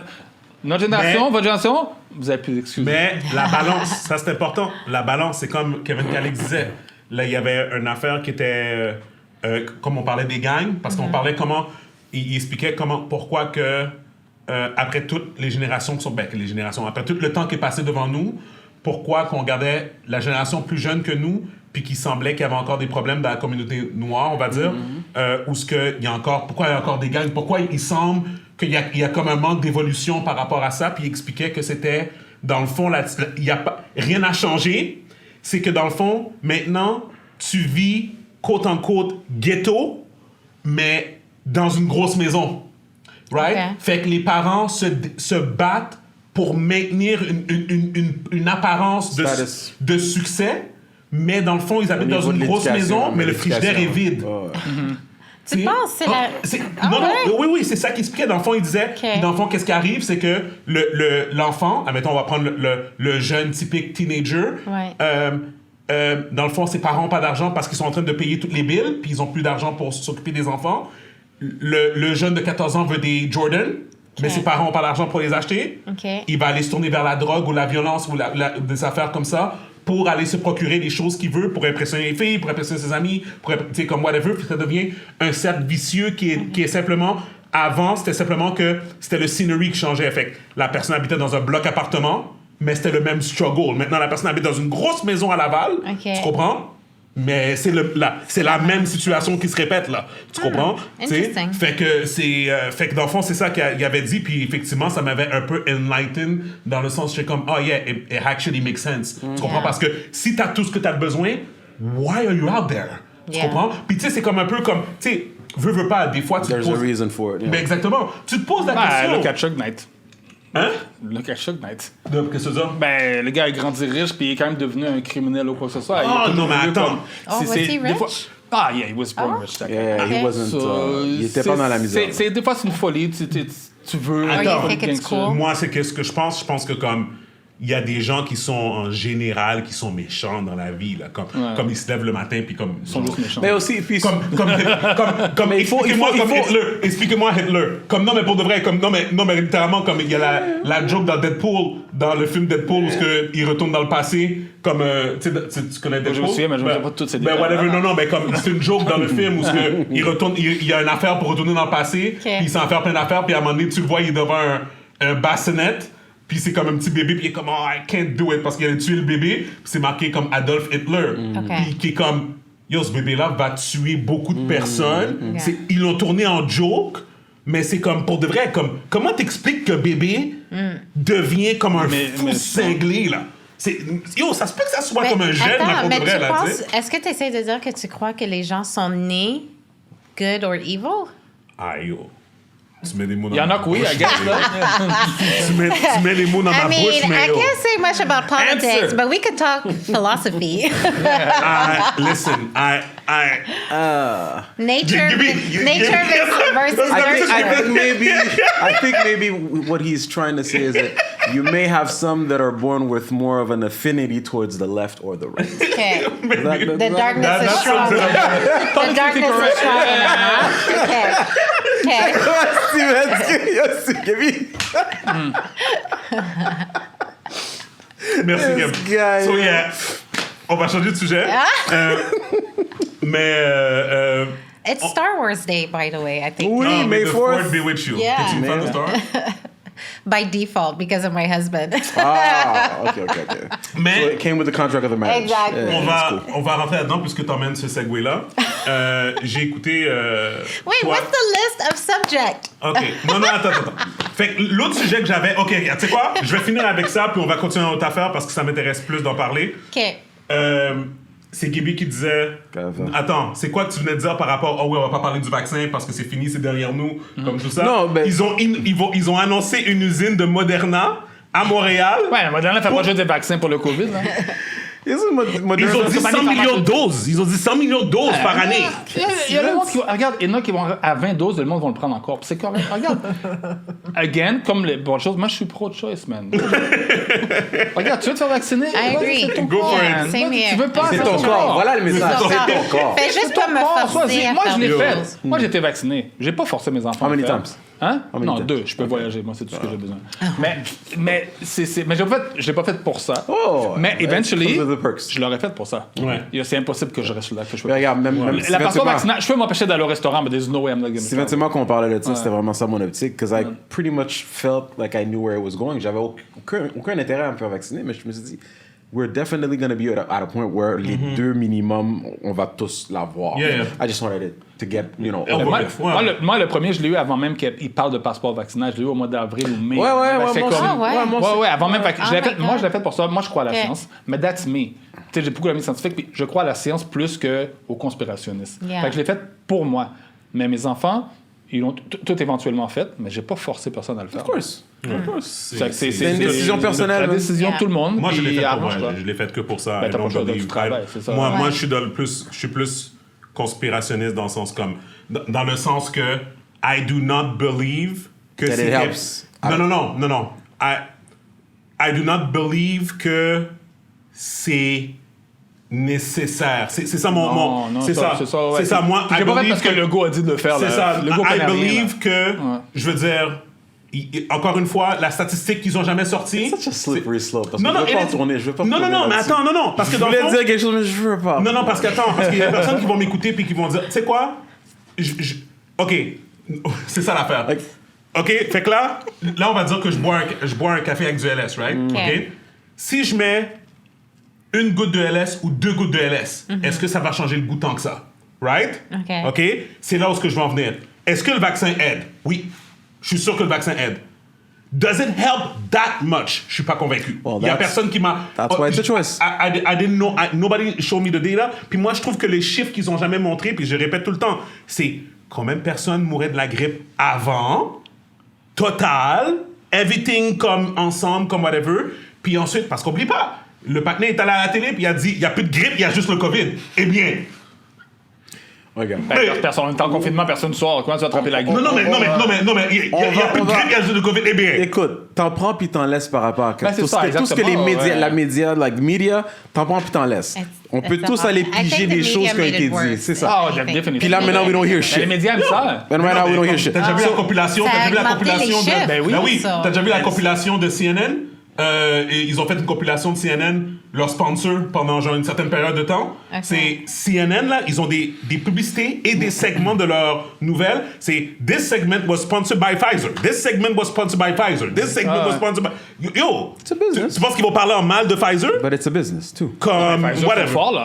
notre génération, Mais- votre génération, vous avez plus d'excuses. Mais la balance, ça c'est important. La balance, c'est comme Kevin Calix disait. Là, il y avait une affaire qui était, comme on parlait des gangs, parce qu'on parlait comment, il expliquait pourquoi que, après toutes les générations qui sont, après tout le temps qui est passé devant nous, pourquoi qu'on regardait la génération plus jeune que nous, puis qui semblait qu'il y avait encore des problèmes dans la communauté noire, on va dire, où ce que il y a encore, pourquoi il y a encore des gangs, pourquoi il semble qu'il y a comme un manque d'évolution par rapport à ça, puis il expliquait que c'était, dans le fond, il y a pas, rien n'a changé, c'est que dans le fond, maintenant, tu vis, quote unquote, ghetto, mais dans une grosse maison, right? Ok. Fait que les parents se battent pour maintenir une apparence Status. de succès, mais dans le fond, ils habitent Au dans niveau une de grosse l'éducation, maison, mais le frigidaire est vide. Ouais. Tu penses, c'est la... Ah non, ouais? oui, c'est ça qu'il expliquait. Dans le fond, il disait, Ok. puis dans le fond, qu'est-ce qui arrive, c'est que l'enfant, admettons, on va prendre le jeune typique teenager, Ouais. dans le fond, ses parents n'ont pas d'argent parce qu'ils sont en train de payer toutes les billes, puis ils n'ont plus d'argent pour s'occuper des enfants. Le jeune de 14 ans veut des Jordan, mais ses parents n'ont pas d'argent pour les acheter. Ok. Il va aller se tourner vers la drogue ou la violence ou des affaires comme ça pour aller se procurer des choses qu'il veut pour impressionner les filles, pour impressionner ses amis, tu sais, comme whatever. Puis ça devient un cercle vicieux qui est simplement... Avant, c'était simplement que c'était le scenery qui changeait. Fait que la personne habitait dans un bloc appartement, mais c'était le même struggle. Maintenant, la personne habite dans une grosse maison à Laval. Ok. Tu comprends? Mais c'est la même situation qui se répète, là. Tu comprends? Tu sais? interesting. Fait que dans le fond, c'est ça qu'il avait dit. Puis effectivement, ça m'avait un peu enlightened dans le sens où j'étais comme, oh yeah, it actually makes sense. Tu comprends? Yeah. Parce que si t'as tout ce que t'as besoin, why are you out there? Tu Yeah. comprends? Puis tu sais, c'est comme un peu comme, tu sais, veux pas, des fois, tu te There's a poses... reason for it. yeah. Mais exactement. Tu te poses la question. Look at Chuck Knight. Hein? Look at Chuck Knight. Qu'est-ce que c'est ça? Ben, le gars est grandi riche, puis il est quand même devenu un criminel ou quoi que ce soit. Oh, Il est non, mais devenu attends. comme- Oh, was he des fois- rich? Ah, yeah, he was born rich. that guy. Yeah, he Ok. wasn't. So, Il était pas dans la misère. Des fois, c'est une folie. Tu veux. Attends. une you folie think it's gangster. cool? Moi, c'est qu'est-ce que je pense. Je pense que comme il y a des gens qui sont en général qui sont méchants dans la vie là, comme ils se lèvent le matin puis comme Ils sont juste méchants. Mais aussi, puis comme il faut- expliquez-moi il faut- comme Hitler, expliquez-moi Hitler. Comme non mais pour de vrai comme non mais littéralement comme il y a la joke dans Deadpool, dans le film Deadpool où il retourne dans le passé comme tu connais Deadpool. Je me souviens, mais je me souviens pas de toutes ces Ben détails. whatever, non mais comme c'est une joke dans le film où il retourne il y a une affaire pour retourner dans le passé, puis il s'en fait plein d'affaires puis à un moment donné tu le vois il est devant un bassinet. Puis c'est comme un petit bébé, puis il est comme, oh, I can't do it, parce qu'il a tué le bébé, puis c'est marqué comme Adolf Hitler. Ok. Puis qui est comme, yo, ce bébé-là va tuer beaucoup de personnes. Ok. Ils l'ont tourné en joke, mais c'est comme, pour de vrai, comme, comment t'expliques que bébé devient comme un fou mais- cinglé, là? Yo, ça se peut que ça soit Mais comme un gène, attends, mais pour mais de vrai, tu là, tu penses, sais. est-ce que tu essaies de dire que tu crois que les gens sont nés good or evil? Ah, yo. Tu mets des mots dans Il y en ma a que oui, bouche, I guess. mais- tu mets les mots dans I ma mean, bouche, mais I yo. can't say much about politics, Answer. but we could talk philosophy. Listen, Nature, Give me- nature versus I think maybe what he's trying to say is that you may have some that are born with more of an affinity towards the left or the right. Okay. That- The darkness is that's strong. something- The darkness is strong enough. Okay. Okay. Merci, Gab. guy, So, yeah. yeah, on va changer de sujet. Mais It's Star Wars Day, by the way, I think. Oui, today. May the 4th. Fourth be with you. Yeah. T'es une fan de Star Wars? by default because of my husband. Ah, ok. Mais So it came with the contract of the marriage. Exactly. on va rentrer là-dedans puisque tu emmènes ce segue-là. J'ai écouté. Wait, toi- what's the list of subject? OK. Non, attends. Fait que l'autre sujet que j'avais. OK, tu sais quoi? Je vais finir avec ça, puis on va continuer dans notre affaire parce que ça m'intéresse plus d'en parler. Okay. C'est Gibi qui disait. Attends, c'est quoi que tu venais de dire par rapport. Oh oui, on va pas parler du vaccin parce que c'est fini, c'est derrière nous, comme tout ça. Non, ben- Ils ont annoncé une usine de Moderna à Montréal. Ouais, Moderna fait pas juste des vaccins pour le COVID, là. Ils ont dit 100 millions de doses. Ils ont dit 100 millions de doses par année. Il y a le monde qui va... Regarde, il y en a qui vont à 20 doses, le monde va le prendre encore. Puis c'est correct. Regarde. Again, comme les bonnes choses, moi je suis pro-choice, man. Regarde, tu veux te faire vacciner? I agree. C'est ton Go corps, for it. man. Same Vas-y, here. Tu veux pas? C'est c'est ton corps. Voilà le message. C'est C'est ton corps. Fais juste pas me forcer à Moi, faire je l'ai des fait. choses. Moi, j'ai été vacciné. J'ai pas forcé mes enfants. How many à le faire. times? Hein? How many Non, times? 2. Je peux voyager. Moi, c'est tout ce que j'ai besoin. Mais je l'ai pas fait pour ça. Oh, mais that eventually, comes with the perks. je l'aurais fait pour ça. Ouais. C'est impossible que je reste là. Que je Mais regarde, même la Steven passeport Thomas- vaccinal, je peux m'empêcher d'aller au restaurant, mais there's no way I'm not gonna Steven travel. Thomas, quand on parlait de ça, c'était vraiment ça mon optique, because I pretty much felt like I knew where it was going. J'avais aucun intérêt à me faire vacciner, mais je me suis dit, we're definitely going to be at a point where les deux minimum, on va tous l'avoir. Yeah. I just wanted it to get, you know, Oh, over Moi, with. moi, le premier, je l'ai eu avant même qu'il parle de passeport vaccinal. Je l'ai eu au mois d'avril ou mai. Ouais, Fait moi comme- aussi. Ah, ouais. moi aussi. Ouais, avant même. Oh Je l'ai my fait, moi, God. je l'ai fait pour ça. Moi, je crois à la Ok. science. Mais that's me. Tu sais, j'ai beaucoup d'amis scientifiques, puis je crois à la science plus qu'aux conspirationnistes. Yeah. Fait que je l'ai fait pour moi. Mais mes enfants, ils l'ont tout éventuellement fait, mais j'ai pas forcé personne à le faire. Of course. C'est une décision personnelle. La décision Yeah. de tout le monde. Moi, je l'ai puis fait pour arrange-toi. moi. Je l'ai fait que pour ça. Ben, I t'as pas don't le choix, believe- tu travailles, c'est ça. Moi, Ouais. je suis plus conspirationniste dans le sens comme... Dans le sens que I do not believe que That it c'est... helps. Non. I do not believe que c'est nécessaire. C'est ça mon... Non, c'est ça. ouais. C'est ça. Moi, Je I l'ai pas fait believe parce que le go a dit de le faire. C'est là. ça. Le go I connaît rien, believe là. que... Ouais. Je veux dire... Encore une fois, la statistique qu'ils ont jamais sortie... Such a slippery slope. Parce Non, que non, je veux pas it is- tourner, je veux pas Non, tourner mais là-dessus. attends, non. Parce que Je dans le voulais fond- dire quelque chose, mais je veux pas. Non, parce qu'il y a des personnes qui vont m'écouter puis qui vont dire, tu sais quoi? OK, c'est ça l'affaire. Like- OK, fait que là, on va dire que je bois un café avec du LS, right? OK? Si je mets une goutte de LS ou 2 gouttes de LS, est-ce que ça va changer le goût tant que ça? Right? OK. C'est là où je vais en venir. Est-ce que le vaccin aide? Oui. Je suis sûr que le vaccin aide. Does it help that much? Je suis pas convaincu. Well, Il y a that's- personne qui m'a... that's why it's a choice. I didn't know. Nobody showed me the data. Puis moi, je trouve que les chiffres qu'ils ont jamais montrés, puis je répète tout le temps, c'est combien de personnes mouraient de la grippe avant, total, everything comme ensemble, comme whatever. Puis ensuite, parce qu'oublie pas, le partenaire est allé à la télé, puis il a dit, il n'y a plus de grippe, il y a juste le COVID. Eh bien... Regarde. Personne est en confinement, personne ne sort. Comment tu vas attraper la grippe? Non, mais, il n'y a plus de grippe, il y a juste le COVID. Eh bien... Écoute, t'en prends puis t'en laisses par rapport à Ben, c'est tout, ça, tout ce que les exactement, médias, ouais. la média, like media, t'en prends puis t'en laisses. On peut it's tous a- aller I think piger the des media choses qui ont made été it worse. dites, c'est ça. Ah, j'ai définitivement. Puis là, maintenant, we don't hear Les shit. médias aiment ça. And right now, we don't hear shit. T'as déjà vu la compilation? Ça T'as a déjà vu la augmenté les compilation chiffres. de... Ben oui. oui. Ça. T'as déjà vu la compilation de CNN? Et ils ont fait une compilation de CNN, leur sponsor, pendant genre une certaine période de temps. Ok. C'est CNN, là, ils ont des publicités et des segments de leurs nouvelles. C'est « This segment was sponsored by Pfizer. This segment was sponsored by Pfizer. This segment was sponsored by... » Yo! It's a business. Tu penses qu'ils vont parler en mal de Pfizer? But it's a business, too. Comme... Pfizer, whatever. c'est fort, là.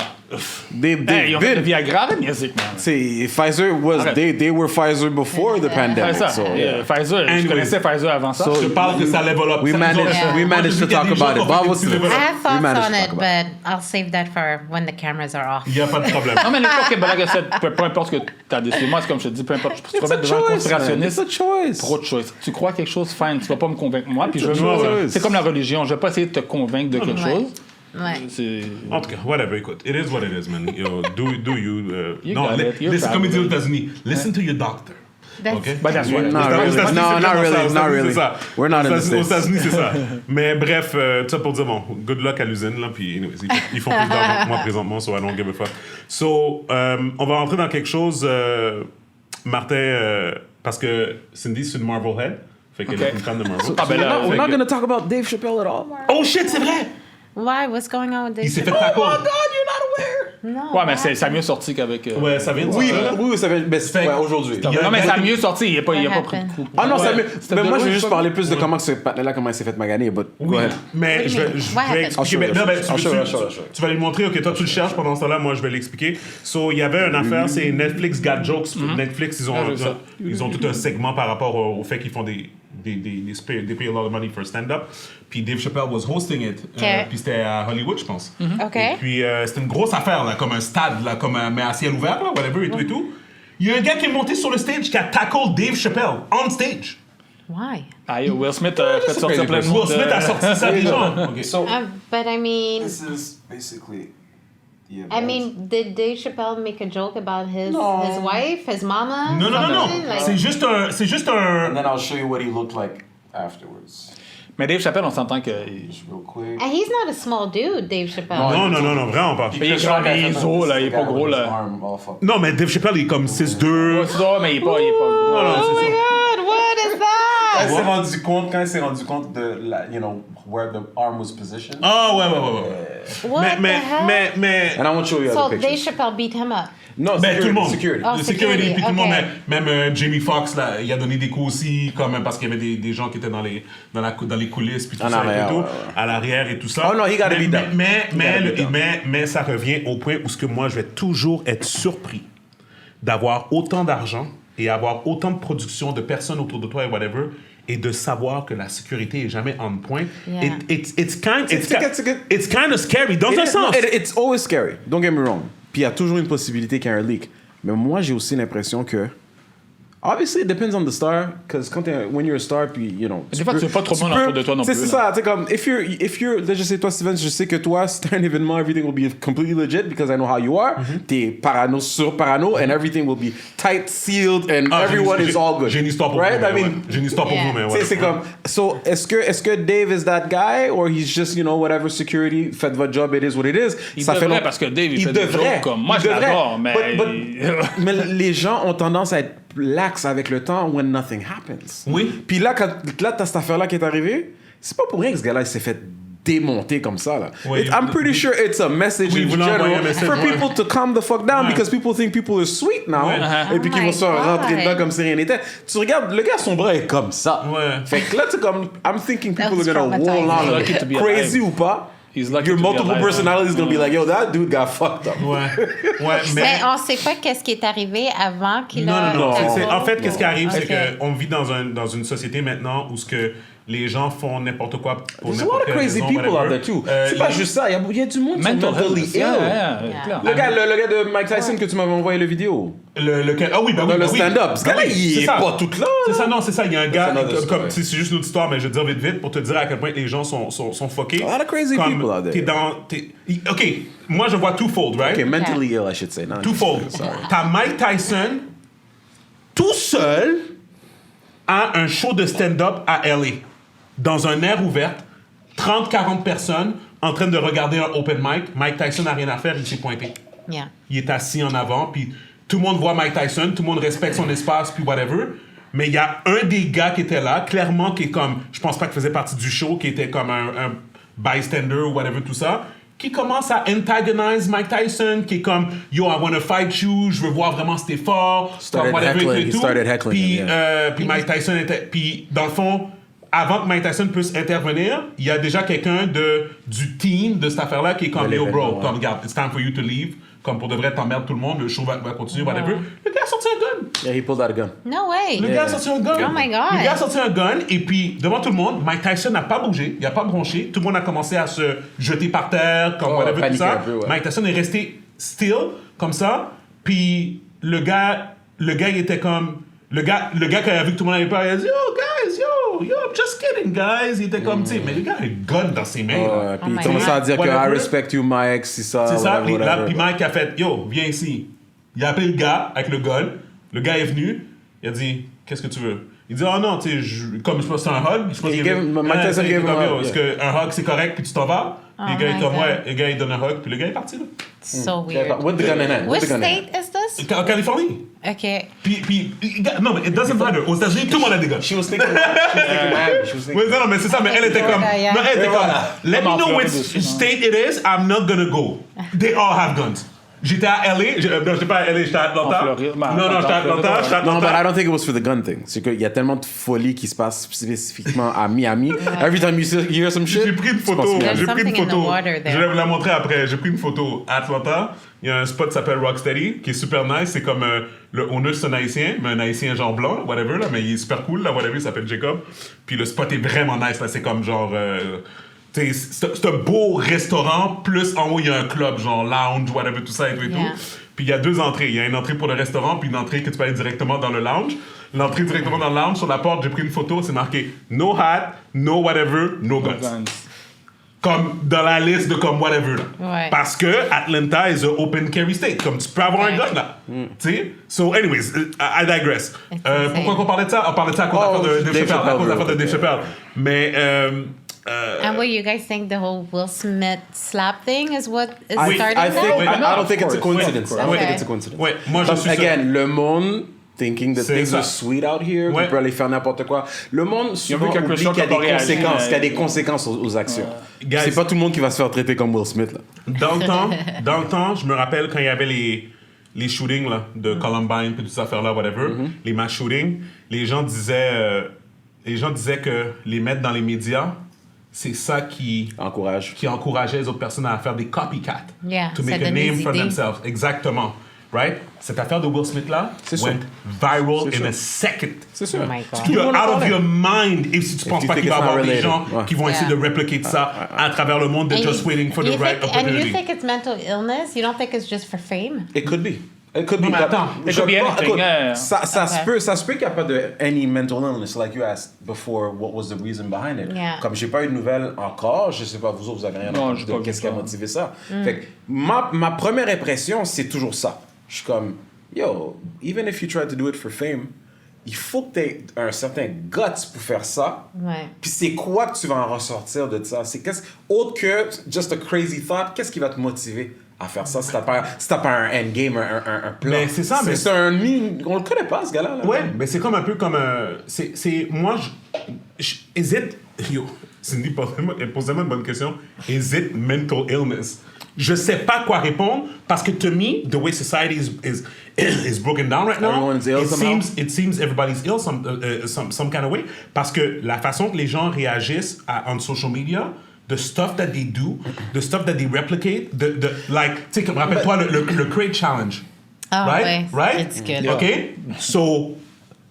Hey, ils ont fait le been. Viagra, la musique, man. See, Pfizer was, Arrête. they were Pfizer before the C'est pandemic. ça. So, yeah. Pfizer, je Anyways. connaissais Pfizer avant ça. Je parle que ça level up. We Ça, managed- ils ont- we Moi, managed je to dis qu'il y a talk des gens about qui it. ont fait Bob des was petits there. level I up. have thoughts managed on to it, talk about but I'll save that for when the cameras are off. Il n'y a pas de problème. Non, mais OK, ben là, peu importe ce que tu as décidé. Moi, c'est comme je te dis, peu importe. Tu te It's a remets devant un choice, man. conspirationniste. It's a choice. Trop de choix. Tu crois quelque chose, fine. Tu vas pas me convaincre moi. Puis je It's a veux choice. c'est comme la religion. Je vais pas essayer de te convaincre de quelque Ouais. chose. Ouais. C'est... En tout cas, whatever, écoute. It is what it is, man. Yo, do you... You non, got it. You're listen, comme ils disent aux fabulous. États-Unis, listen to your doctor. That's- OK? But that's what it is. Not Aux really. États-Unis, No, c'est not vraiment really. ça. Aux Not États-Unis, really. c'est ça. We're not in the Aux States. États-Unis, c'est ça. Mais bref, tout ça pour dire, bon, good luck à l'usine, là, puis anyways, ils font plus d'argent que moi présentement, so I don't give a fuck. So, on va rentrer dans quelque chose, Martin, parce que Cindy, c'est une Marvel head, fait qu'elle est une fan de Marvel. Ah, ben là, We're fait not que- going to talk about Dave Chappelle at all. Oh shit, c'est vrai! Why? What's going on with Il this? s'est fait taco. you're not aware. Non. Ouais, mais ça a mieux sorti qu'avec. Ouais, ça vient de Oui, sortir. oui, ça fait. Fait- aujourd'hui. Il y a- Non, mais ça a mieux sorti. Il a pas pris happened? de coup. Ah non, ça Ouais. mais C'était mais de moi, je loin, vais juste ça. parler plus de comment ce patin-là, comment il s'est fait maganer. But Oui, go ahead. mais What do je you vais, mean? je What vais happened? expliquer. I'll Mais, show non, you. mais I'll show you. tu vas lui montrer, ok, toi tu le cherches pendant ce temps-là, moi je vais l'expliquer. So, il y avait une affaire, c'est Netflix Got Jokes. Netflix, ils j'ai vu ça. ont tout un segment par rapport au fait qu'ils font des pay a lot of money for stand-up. Puis Dave Chappelle was hosting it. Puis c'était à Hollywood, je pense. OK. Et puis c'était une grosse affaire, là, comme un stade, là, mais à ciel ouvert, là, whatever, et tout et tout. Il y a un gars qui est monté sur le stage qui a tackled Dave Chappelle on stage. Why? Ah, yo, Will Smith a fait sortir plein de Will monde. Smith a sorti ça des gens. Ok. So But I mean, this is basically. I mean, did Dave Chappelle make a joke about his wife, his mama? Non, non, non, non. something? Like- C'est juste un. And then I'll show you what he looked like afterwards. Mais Dave Chappelle, on s'entend que. Just real quick. And he's not a small dude, Dave Chappelle. Non, vraiment pas. Il est grand, mais il est gros, là. Il est pas gros, là. Non, mais Dave Chappelle, il est comme 6'2". Ouais, c'est ça, mais il est pas gros. Non, non, Oh c'est my ça. God, what is that? Quand il s'est rendu compte de la, you know, where the arm was positioned. Ah, ouais. What the hell? Mais. And I won't show you So other Dave pictures. Chappelle beat him up. No, Ben, tout le monde. Security. Oh, Le security, puis tout le monde. ok. Même Jamie Foxx, là, il a donné des coups aussi, comme, parce qu'il y avait des gens qui étaient dans les coulisses, puis tout En ça, arrière, et tout, ouais. à l'arrière et tout ça. Oh non, he gotta be down. Mais ça revient au point où ce que moi, je vais toujours être surpris d'avoir autant d'argent et avoir autant de production de personnes autour de toi et whatever, et de savoir que la sécurité est jamais on point. Yeah. It's kind of scary, dans un sens. It's always scary. Don't get me wrong. Puis il y a toujours une possibilité qu'il y ait un leak. Mais moi, j'ai aussi l'impression que. Obviously, it depends on the star, because when you're a star, puis, you know. Des fois, tu veux pas trop de monde autour de toi non plus, C'est là. ça, tu sais, comme, if you're, là, je sais, toi, Steven, je sais que toi, si t'as un événement, everything will be completely legit, because I know how you are. T'es parano, sur parano, and everything will be tight, sealed, and Ah, everyone is all good. J'ai une histoire pour right? vous. mais I mean, ouais. J'ai une histoire pour Yeah. vous, mais tu ouais. sais, c'est comme, so, est-ce que Dave is that guy, or he's just, you know, whatever security, faites votre job, it is what it is. Il devrait, parce que Dave, il fait des jokes comme- moi, je l'adore, mais- mais les gens ont tendance à être lax avec le temps when nothing happens. Oui. Puis là, t'as cette affaire-là qui est arrivée, c'est pas pour rien que ce gars-là, il s'est fait démonter comme ça, là. Oui, I'm pretty sure it's a message Oui, in vous l'envoyez general un message, for ouais. people to calm the fuck down Ouais. because people think people are sweet now. Ouais. Et puis Oh qu'ils vont my se rentrer God. dedans comme si rien n'était. Tu regardes, le gars, son bras est comme ça. Ouais. Fait que là, tu comme, I'm thinking people That's are gonna wall traumatizing. on Lucky to be him. Crazy alive. ou pas, He's lucky your to be multiple alive. personalities gonna be like, yo, that dude got fucked up. Ouais, Mais mais. on sait pas qu'est-ce qui est arrivé avant qu'il a... Non. Non. En fait, qu'est-ce qui arrive, c'est Ok. qu'on vit dans une société maintenant où ce que les gens font n'importe quoi pour There's a lot n'importe of quelle crazy raison, people whatever. out there too. C'est pas juste ça, il y a du monde qui sont Mental mentally health. ill. Yeah, clair. Le gars de Mike Tyson que tu m'avais envoyé le vidéo. Ah oui, ben oui. Dans le ben oui. stand-up. Ce Ben gars-là, oui, il c'est est ça. pas tout là. C'est ça, non, c'est ça. Il y a un gars, another comme, story. c'est juste une autre histoire, mais je vais te dire vite vite pour te dire à quel point les gens sont fuckés. A lot of crazy Comme, people out there. OK, moi je vois twofold, right? Ok, mentally ill, I should say. Non, Twofold. Sorry. T'as Mike Tyson tout seul à un show de stand-up à LA, dans un air ouvert, 30-40 personnes en train de regarder un open mic. Mike Tyson n'a rien à faire, il s'est pointé. Yeah. Il est assis en avant, puis tout le monde voit Mike Tyson, tout le monde respecte son espace, puis whatever. Mais il y a un des gars qui était là, clairement, qui est comme, je pense pas qu'il faisait partie du show, qui était comme un bystander ou whatever, tout ça, qui commence à antagonize Mike Tyson, qui est comme, yo, I wanna fight you, je veux voir vraiment si t'es fort, Started comme whatever heckling, et he tout. started heckling Puis, him, yeah. puis Mike Tyson était, puis dans le fond, avant que Mike Tyson puisse intervenir, il y a déjà quelqu'un du team de cette affaire-là qui est comme, De yo, l'événement, bro, ouais. comme, regarde, it's time for you to leave. Comme pour de vrai, t'emmerdes tout le monde, le show va continuer, whatever. Le gars a sorti un gun. Yeah, he pulled out a gun. No way. Le gars a sorti un gun. Oh my God. Le gars a sorti un gun, et puis, devant tout le monde, Mike Tyson n'a pas bougé, il n'a pas bronché. Tout le monde a commencé à se jeter par terre, comme Oh, whatever, tout paniquer ça. un peu, ouais. Mike Tyson est resté still, comme ça. Puis, le gars, il était comme... Le gars qui a vu que tout le monde avait peur, il a dit, yo, guys, yo, I'm just kidding, guys. Il était comme, tu sais, mais le gars a un gun dans ses mains. là. Ouais, puis Oh il my commençait à dire que Whatever. I respect you, Mike, c'est ça. C'est ça, whatever, puis là, whatever. puis Mike a fait, yo, viens ici. Il a appelé le gars avec le gun. Le gars est venu. Il a dit, qu'est-ce que tu veux? Il dit, oh non, tu sais, comme je pense que c'est un hug. Je pense He qu'il gave him- Mike Tyson il gave était him comme, a yo, hug, est-ce qu'un hug c'est correct puis tu t'en vas? Puis le gars my est comme, God. ouais. Le gars il donne un hug puis le gars est parti là. So Yeah, weird. with the gun in hand. Which With the gun in hand. state is this? En Californie. Okay. Puis, non, mais it doesn't matter. Aux États-Unis, tout le monde a des guns. She was thinking Miami. She was thinking. Oui, non, mais c'est ça, mais elle était comme. Yeah. Non, elle était Et comme. voilà. Let me Comme en know Floride which aussi, non? state it is, I'm not gonna go. They all have guns. j'étais à LA. Non, j'étais pas à LA, j'étais à Atlanta. En Floride. Ben, Non, j'étais à Atlanta. Non, but I don't think it was for the gun thing. C'est qu'il y a tellement de folie qui se passe spécifiquement à Miami. Every time you hear some shit. J'ai pris une photo. There's J'ai pris une something in the photo. water there. Je vais vous la montrer après. J'ai pris une photo à Atlanta. Il y a un spot qui s'appelle Rocksteady, qui est super nice. C'est comme le owner, c'est un haïtien, mais un haïtien genre blanc, whatever, là, mais il est super cool, là, whatever, il s'appelle Jacob. Puis le spot est vraiment nice, là. C'est comme genre. C'est un beau restaurant, plus en haut, il y a un club, genre lounge, whatever, tout ça et tout et Yeah. tout. Puis il y a deux entrées. Il y a une entrée pour le restaurant, puis une entrée que tu peux aller directement dans le lounge. L'entrée directement dans le lounge, sur la porte, j'ai pris une photo, c'est marqué no hat, no whatever, no guns. Comme dans la liste de comme whatever. Là. Ouais. Parce que Atlanta is an open carry state. Comme tu peux avoir un Ouais. gun là. Tu sais? So, anyways, I digress. insane. Pourquoi qu'on parlait de ça? On parlait de ça à cause Oh, de Dave Dave Chappelle. À cause de l'affaire de Chappelle, Dave Chappelle. Mais. And what you guys think the whole Will Smith slap thing is what is I starting think, now? I don't think it's a Of course. coincidence. I don't Okay. think it's a coincidence. Ouais, moi je Comme, suis sûr. again, le monde thinking that C'est things ça. are sweet out here, Ouais. qu'on peut aller faire n'importe quoi. Le monde souvent vu que oublie Christian qu'il y a des Coppola réagit, conséquences, mais- qu'il y a des conséquences aux actions. Guys. C'est pas tout le monde qui va se faire traiter comme Will Smith là. Dans le temps, je me rappelle quand il y avait les shootings là, de Columbine et toutes ces affaires-là, whatever, les mass shootings, les gens disaient que les mettre dans les médias, c'est ça qui Encourage. encourageait les autres personnes à faire des copycats. Yeah, to ça make a donne des name for idées. themselves. Exactement. Right? Cette affaire de Will Smith là C'est sûr. went viral C'est in sûr. a second. C'est sûr. Oh my God. Tout le You're monde en out of parlait. your mind if si tu penses you pas think qu'il va y it's avoir not des related. gens Ouais. qui vont essayer de Yeah. répliquer ça à travers le monde. They're And just waiting for the you right think, and you opportunity. think it's mental illness? You don't think it's just for fame? It could be. It could Non, be. mais attends. It could be anything, Écoute, yeah. ça Okay. se peut qu'il n'y a pas de any mental illness, like you asked before, what was the reason behind it. Yeah. Comme j'ai pas eu de nouvelles encore, je sais pas, vous autres, vous avez rien Non, entendu j'ai de pas vu qu'est-ce qui a ça. motivé ça. Fait que ma première impression, c'est toujours ça. Je suis comme, yo, even if you try to do it for fame, il faut que tu aies un certain guts pour faire ça. Ouais. Puis c'est quoi que tu vas en ressortir de ça? C'est autre que just a crazy thought, qu'est-ce qui va te motiver à faire ça si t'as pas un endgame, un plan? Mais c'est ça, mais- C'est on le connaît pas, ce gars-là. là. Ouais, mais c'est comme un peu comme. Moi, is it. Yo, Cindy, posez-moi une bonne question. Is it mental illness? Je sais pas quoi répondre parce que to me, the way society is broken down right now, Everyone's ill somehow. it seems everybody's ill some kind of way. Parce que la façon que les gens réagissent on social media, the stuff that they do, the stuff that they replicate, like, tu sais, comme rappelle-toi le Crate Challenge. Ah, Right? ouais. Right? It's good. OK? So,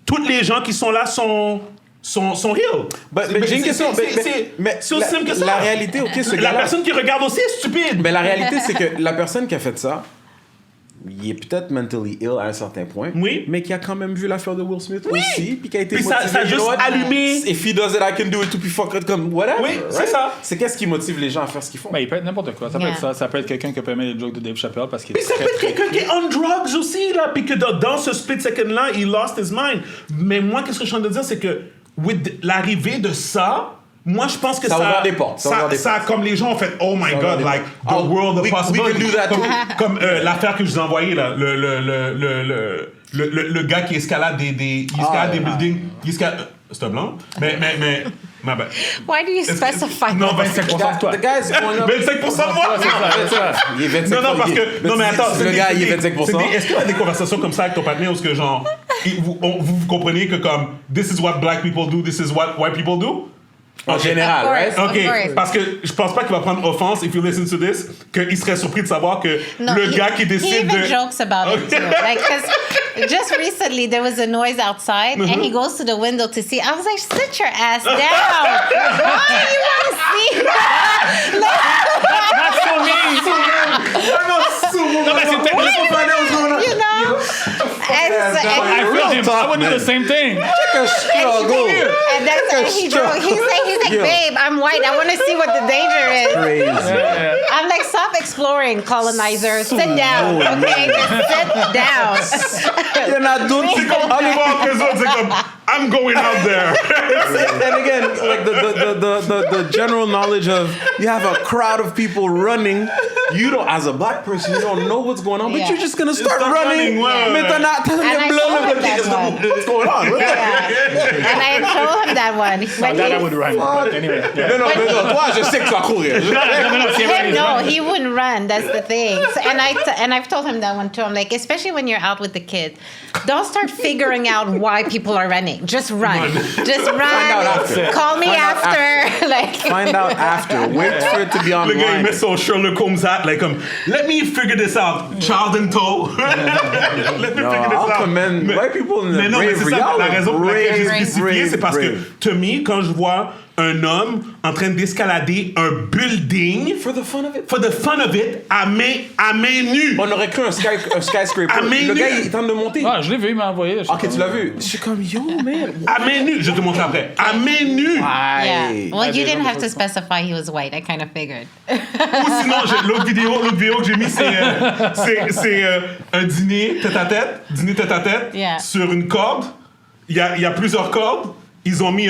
toutes les gens qui sont là sont healed. Mais j'ai une question. Mais C'est aussi simple que ça. La réalité, ok, ce La gars-là. personne qui regarde aussi est stupide. Mais la réalité, c'est que la personne qui a fait ça, il est peut-être mentally ill à un certain point. Oui. Mais qui a quand même vu l'affaire de Will Smith aussi. Puis qui a été Puis ça motivé. a You know juste what? allumé. If he does it, I can do it too. Puis fuck it, comme whatever. Oui, c'est ça. C'est qu'est-ce qui motive les gens à faire ce qu'ils font. Ben, il peut être n'importe quoi. Ça peut Yeah. être ça. Ça peut être quelqu'un qui peut aimer les jokes de Dave Chappelle parce qu'il est Puis ça peut être quelqu'un qui est on drugs aussi, là, puis que dans ce split second-là, il lost his mind. Mais moi, qu'est-ce que je suis en train de dire, c'est que with l'arrivée de ça, moi, je pense que Ça ça... a ouvert des portes, ça a ouvert des ça, comme les gens ont fait, oh my a ouvert God, des like, the portes. world of We can possibilities. do that too. Comme l'affaire que je vous ai envoyée, là, le gars qui escalade des buildings, il escalade... C'est un blanc? Mais, ma bad. Why do you specify? Non, that? 25% de toi. The guy's going up. 25% de moi? Il est 25%. Non, parce que... Non, mais attends. Le gars, il est 25%. Est-ce qu'il y a des conversations comme ça avec ton partenaire où ce que genre... Vous comprenez que comme... This is what black people do, this is what white people do? En général, Of right? course. OK, parce que je pense pas qu'il va prendre offense, if you listen to this, qu'il serait surpris de savoir que No, le gars qui he décide even de... jokes about it too. Like, because just recently there was a noise outside, and he goes to the window to see. I was like, "Sit your ass down! Why you want to see that?" That's so mean! Non, mais c'est peut-être You know, I feel him. I would do the same thing. and that's and he drove. He's like, Yo. "Babe, I'm white. I want to see what the danger is." Crazy. I'm like, "Stop exploring, colonizer. Sit down, okay? Just sit down." Il y en a d'autres qui Allez voir que les autres, c'est comme... I'm going out there. And again, like the general knowledge of you have a crowd of people running. You don't, as a black person, you don't know what's going on, but Yeah. you're just gonna start start running. running, ouais. Mais t'as And I told him that what's going on? And I told him that one. But That I he- would run. But anyway, yeah. Mais non, toi, je sais que tu vas courir. Non, c'est vrai, him, no, he wouldn't run. That's the thing. So, and I've told him that one too. I'm like, especially when you're out with the kids, don't start figuring out why people are running. Just run. Just run. out after. Call me Find out after. Like. Find out after. Wait for it to be Le gars, il online. met son Sherlock Holmes hat, like, let me figure this out, child in tow. Let me No, figure this I'll out. commend white people in the mais non, mais c'est bravery. ça, la Y'all raison pour laquelle j'ai brave, spécifié, c'est parce que, brave. to me, quand je vois un homme en train d'escalader un building, For the fun of it. for the fun of it, à main nue. On aurait cru un skyscraper. À main Le nue. gars, il tente de monter. Ah, je l'ai vu, il m'a envoyé. Ok, tu l'as vu. Je suis comme, yo, man. À main nue, je te montre après. À main nue. Yeah. Aïe. Well, you des didn't gens have de to specify he was white. I kind of figured. Ou sinon, l'autre vidéo que j'ai mis, c'est un dîner tête à tête, Yeah. sur une corde. Il y a plusieurs cordes. Ils ont mis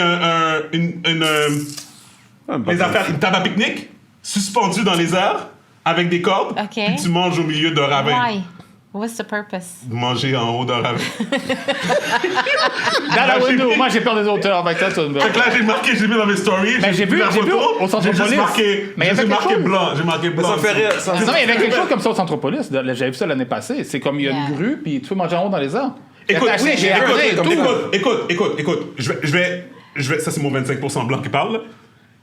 les affaires, une table à pique-nique suspendue dans les airs avec des cordes. Ok. Puis tu manges au milieu d'un ravin. Why? What's the purpose? Manger en haut d'un ravin. Dans la window. Moi, j'ai peur des auteurs. Fait que ça, Fait que là, j'ai mis dans mes stories. Mais j'ai vu la photo, au centre j'ai juste police. marqué, Mais il y avait j'ai quelque marqué chose. blanc. J'ai marqué blanc. Ça me fait rire. Ça me Non, fait mais il y avait quelque chose comme ça au Centropolis. J'avais vu ça l'année passée. C'est comme il y a une Yeah. grue, puis tu peux manger en haut dans les arbres. Écoute, Attaché, j'ai écoute, regardé et tout. écoute. Je vais, ça c'est mon 25% blanc qui parle.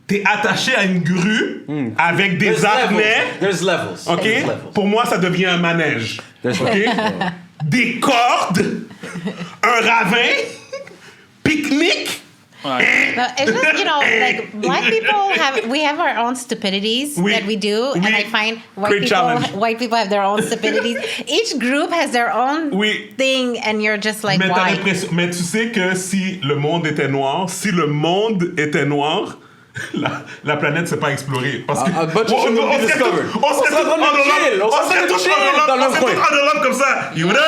T'es attaché à une grue avec des There's harnais, levels. There's levels. ok? There's levels. Pour moi, ça devient un manège, There's ok? Des cordes, un ravin, pique-nique. Ouais. But it's just, you know, like black people we have our own stupidities Oui. that we do, and Oui. I find Great challenge. white people have their own stupidities. Each group has their own Oui. thing, and you're just like, Mais t'as why? l'impression, mais tu sais que si le monde était noir, la planète s'est pas explorée. Parce que A bunch of shit will be discovered. on serait tous dans le coin. en Europe comme ça. Yo, what up?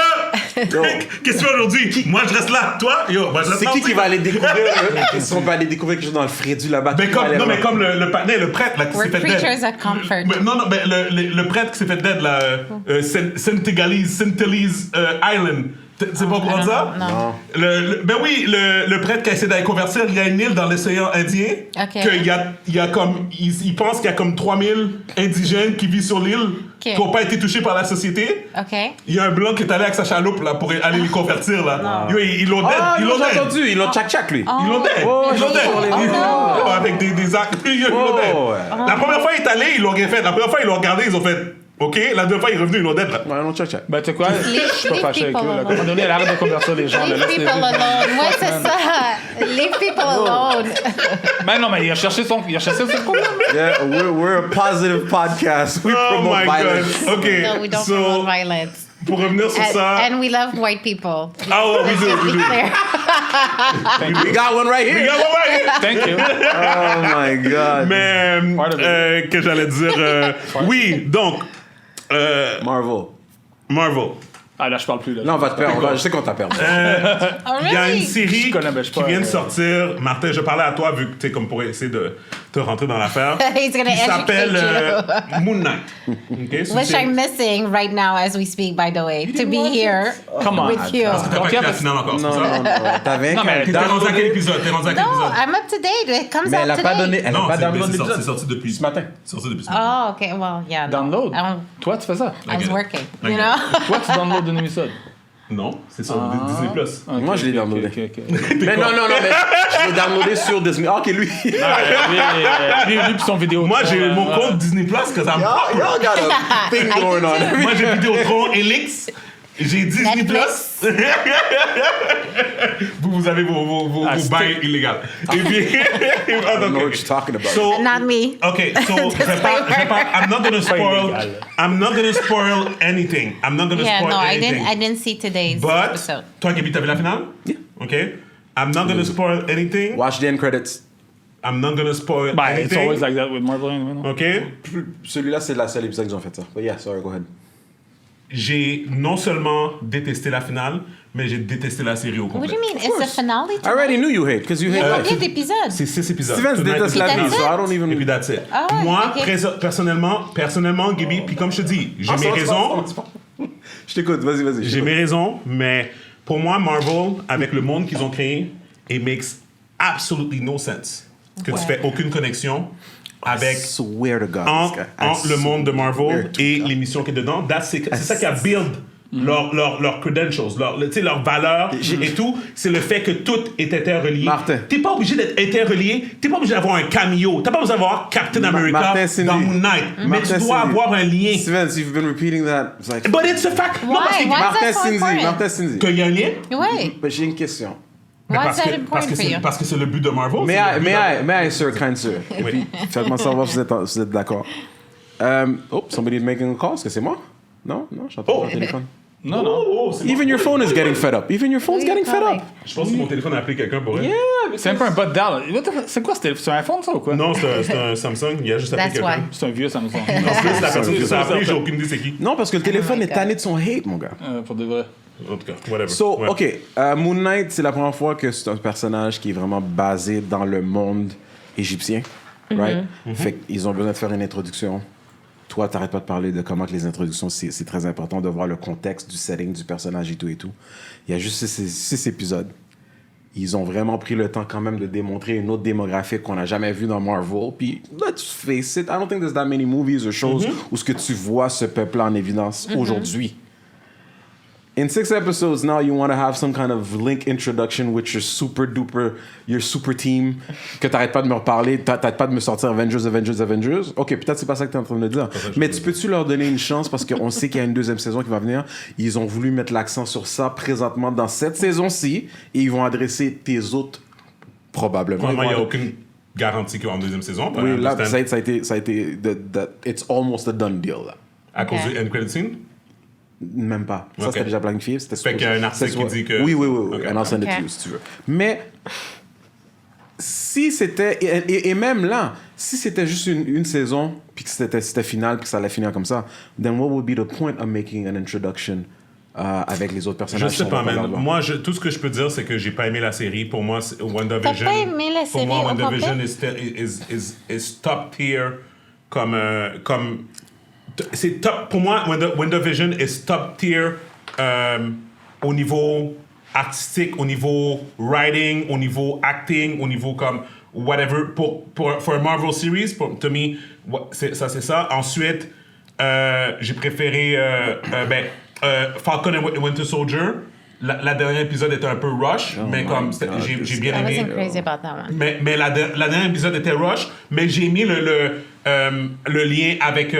Qu'est-ce que tu fais aujourd'hui? Moi, je reste là. Toi? Yo, moi, je reste C'est là. qui va aller découvrir si on va aller découvrir quelque chose dans le frédu là-bas? Mais qui va comme, aller non, mais là-bas? comme le prêtre là, qui We're s'est fait dead. creatures of comfort. Non, mais le prêtre qui s'est fait dead là, Sentinelese Island. C'est pas au courant de ça? Non. Ben oui, le prêtre qui a essayé d'aller convertir, il y a une île dans l'océan Indien. Ok. Il y a comme, il pense qu'il y a comme 3000 indigènes qui vivent sur l'île, qui n'ont pas été touchés par la société. OK. Il y a un blanc qui est allé avec sa chaloupe là, pour aller les convertir. Là. Yo, ils l'ont dead. Ah, Ils l'ont j'ai dead. entendu. Ils l'ont tchac-tchac, lui. Ils l'ont dead. Oh, Ils l'ont j'ai dead. sur les Ils vidéos. l'ont- avec des actes. Ils l'ont dead. ouais. La première fois, il est allé, ils l'ont rien fait. La première fois, ils l'ont regardé, ils ont fait OK. La deuxième fois, il est revenu, ils l'ont dead. Là. Ouais, non, tchac-tchac. Ben, tu sais quoi? Je suis pas leave fâché avec eux. people Là. À un moment donné, elle arrête de convertir les gens. Là. Leave Laisse-les people vivre. alone. What's ça? Leave people alone. Ben non, mais il a cherché son problème. Yeah, we're a positive podcast. We Oh promote my violence. God. OK. No, we don't So, promote violence. pour revenir sur ça. And we love white people. Oh, we Let's do, just we be do. clear. We got one right here. Yeah, ouais. Thank you. Oh my God. Mais, Part of it. que j'allais dire. Oui, donc, Marvel. Marvel. Ah, là, je parle plus. Là. Non, on va te perdre. Je sais qu'on t'a perdu. Oh, Il y a une really? série Je connais, mais je qui pas, vient de sortir. Martin, je parlais à toi, vu que tu sais, comme pour essayer de te rentrer dans l'affaire. He's gonna Qui s'appelle educate Moon Knight. OK? C'est une Which série- I'm missing right now as we speak, by the way, to be here Come on. with you. T'as pas Donc, écouté il y a- la finale encore, c'est Non, ça? non, non. T'avais Non, mais T'es rendu à quel épisode? T'es rendu à quel No, épisode? I'm up to date. It comes Mais out elle a today. pas donné. Elle a Non, pas c'est download c'est l'épisode. sorti depuis Ce matin. C'est sorti depuis ce matin. Oh, okay. Well, yeah. no. Download. I Toi, tu fais ça. was working, I you get know? Toi, tu downloads un épisode. Non, c'est sur Disney+. Plus. Moi, je l'ai downloadé. Ok. Mais non, mais je l'ai downloadé sur Disney. Ah, ok, lui. Lui, puis son vidéo. Moi, j'ai mon compte Disney+, parce que ça me Y'all got a thing going on. Moi, j'ai Vidéotron, Elix, j'ai Disney+. Netflix. Vous avez vos bails illégaux. Et puis... I don't know what you're talking about. So, Not me. okay, so I'm not gonna spoil anything. I'm not gonna Yeah, spoil no, anything. I didn't see today's But, episode. toi, Gaby, t'as vu la finale? Yeah. Okay. I'm not gonna spoil anything. Watch the end credits. I'm not gonna spoil Ben, it's always anything. like that with Marvel anyway, non? Okay. Celui-là, c'est la seule épisode qu'ils ont fait ça. But yeah, sorry, go ahead. J'ai non seulement détesté la finale, mais j'ai détesté la série au What complet. do you mean? It's the finale I today? already knew you hate, because you Il y hate a that. combien d'épisodes? C'est 6 épisodes. Steven Tonight déteste is la the vie, last. so I don't even... Et puis that's it. Ah ouais, Moi, ok. personnellement, Gaby, puis comme je te dis, j'ai Ah, mes ça va, raisons. ça va. Je t'écoute, vas-y. J'ai mes raisons, mais pour moi, Marvel, avec le monde qu'ils ont créé it makes absolutely no sense que tu fais aucune connexion avec Swear to God, entre le monde de Marvel swear to et God. l'émission qui est dedans. C'est ça qui a build leurs credentials, leurs valeurs et tout. C'est le fait que tout est interrelié. Martin. T'es pas obligé d'être interrelié. T'es pas obligé d'avoir un cameo. T'as pas besoin d'avoir Captain America Martin Cindy. dans Moon Knight. Mais Martin tu dois Cindy. avoir un lien. Steven, you've been repeating that. It's like, But it's a fact. Non, Why? parce que- Why? Martin is that so Cindy, important? Martin Cindy. qu'il y a un lien. Ouais. Mais j'ai une question. Mais Why is parce that que- important for you? parce que c'est le but de Marvel. May c'est le but de- I, sir, kind sir? Et puis, faites-moi savoir si vous êtes d'accord. Somebody is making a call. Est-ce que c'est moi? Non, j'entends Oh. le téléphone. Non, non. c'est Even your phone is getting fed up. Even your phone's Oui, getting fed correct. up. Je pense que mon téléphone a appelé quelqu'un pour elle. Yeah. C'est un peu un bot down. C'est quoi, c'est un iPhone, ça, ou quoi? Non, c'est un Samsung. Il a juste appelé That's quelqu'un. why. C'est un vieux Samsung. En plus, la personne qui s'est appelée, j'ai aucune idée c'est qui. Non, parce que le téléphone my est tanné God. de son hate, mon gars. Pour de vrai. En tout cas, whatever. So, Ouais. OK. Moon Knight, c'est la première fois que c'est un personnage qui est vraiment basé dans le monde égyptien. Right? Fait qu'ils ont besoin de faire une introduction. Toi, t'arrêtes pas de parler de comment que les introductions, c'est très important de voir le contexte du setting du personnage et tout et tout. Il y a juste six épisodes. Ils ont vraiment pris le temps quand même de démontrer une autre démographie qu'on n'a jamais vue dans Marvel. Puis, let's face it, I don't think there's that many movies or shows où ce que tu vois ce peuple-là en évidence aujourd'hui. In 6 episodes now, you want to have some kind of link introduction with your super team, que t'arrêtes pas de me reparler, t'arrêtes pas de me sortir Avengers. Ok, peut-être c'est pas ça que t'es en train de me dire. Mais peux-tu leur donner une chance parce qu'on sait qu'il y a une deuxième saison qui va venir. Ils ont voulu mettre l'accent sur ça présentement dans cette saison-ci et ils vont adresser tes autres probablement. Probablement, il n'y a Ils vont- aucune garantie qu'il y aura une deuxième saison. but I Oui, là, understand. ça a été it's almost a done deal là. À cause Ok. du end credit scene. Même pas. Ça, Ok. c'était déjà planifié. Fait qu'il y a un article qui dit que- Oui. Ok. And I'll send it to Ok. you, si tu veux. Mais si c'était... Et même là, si c'était juste une saison, puis que c'était final, puis que ça allait finir comme ça, then what would be the point of making an introduction avec les autres Je personnages? sais qui pas, sont man. là-bas? Moi, tout ce que je peux dire, c'est que j'ai pas aimé la série. Pour moi, WandaVision. T'as pas aimé la Pour série moi, au WandaVision complet? is top tier comme c'est top. Pour moi, WandaVision is top tier au niveau artistique, au niveau writing, au niveau acting, au niveau comme whatever pour un Marvel series. To me, c'est ça. Ensuite, j'ai préféré Falcon and Winter Soldier. La dernière épisode était un peu rush, mais comme j'ai bien I aimé. wasn't crazy about that one. Mais la dernière épisode était rush, mais j'ai aimé le lien avec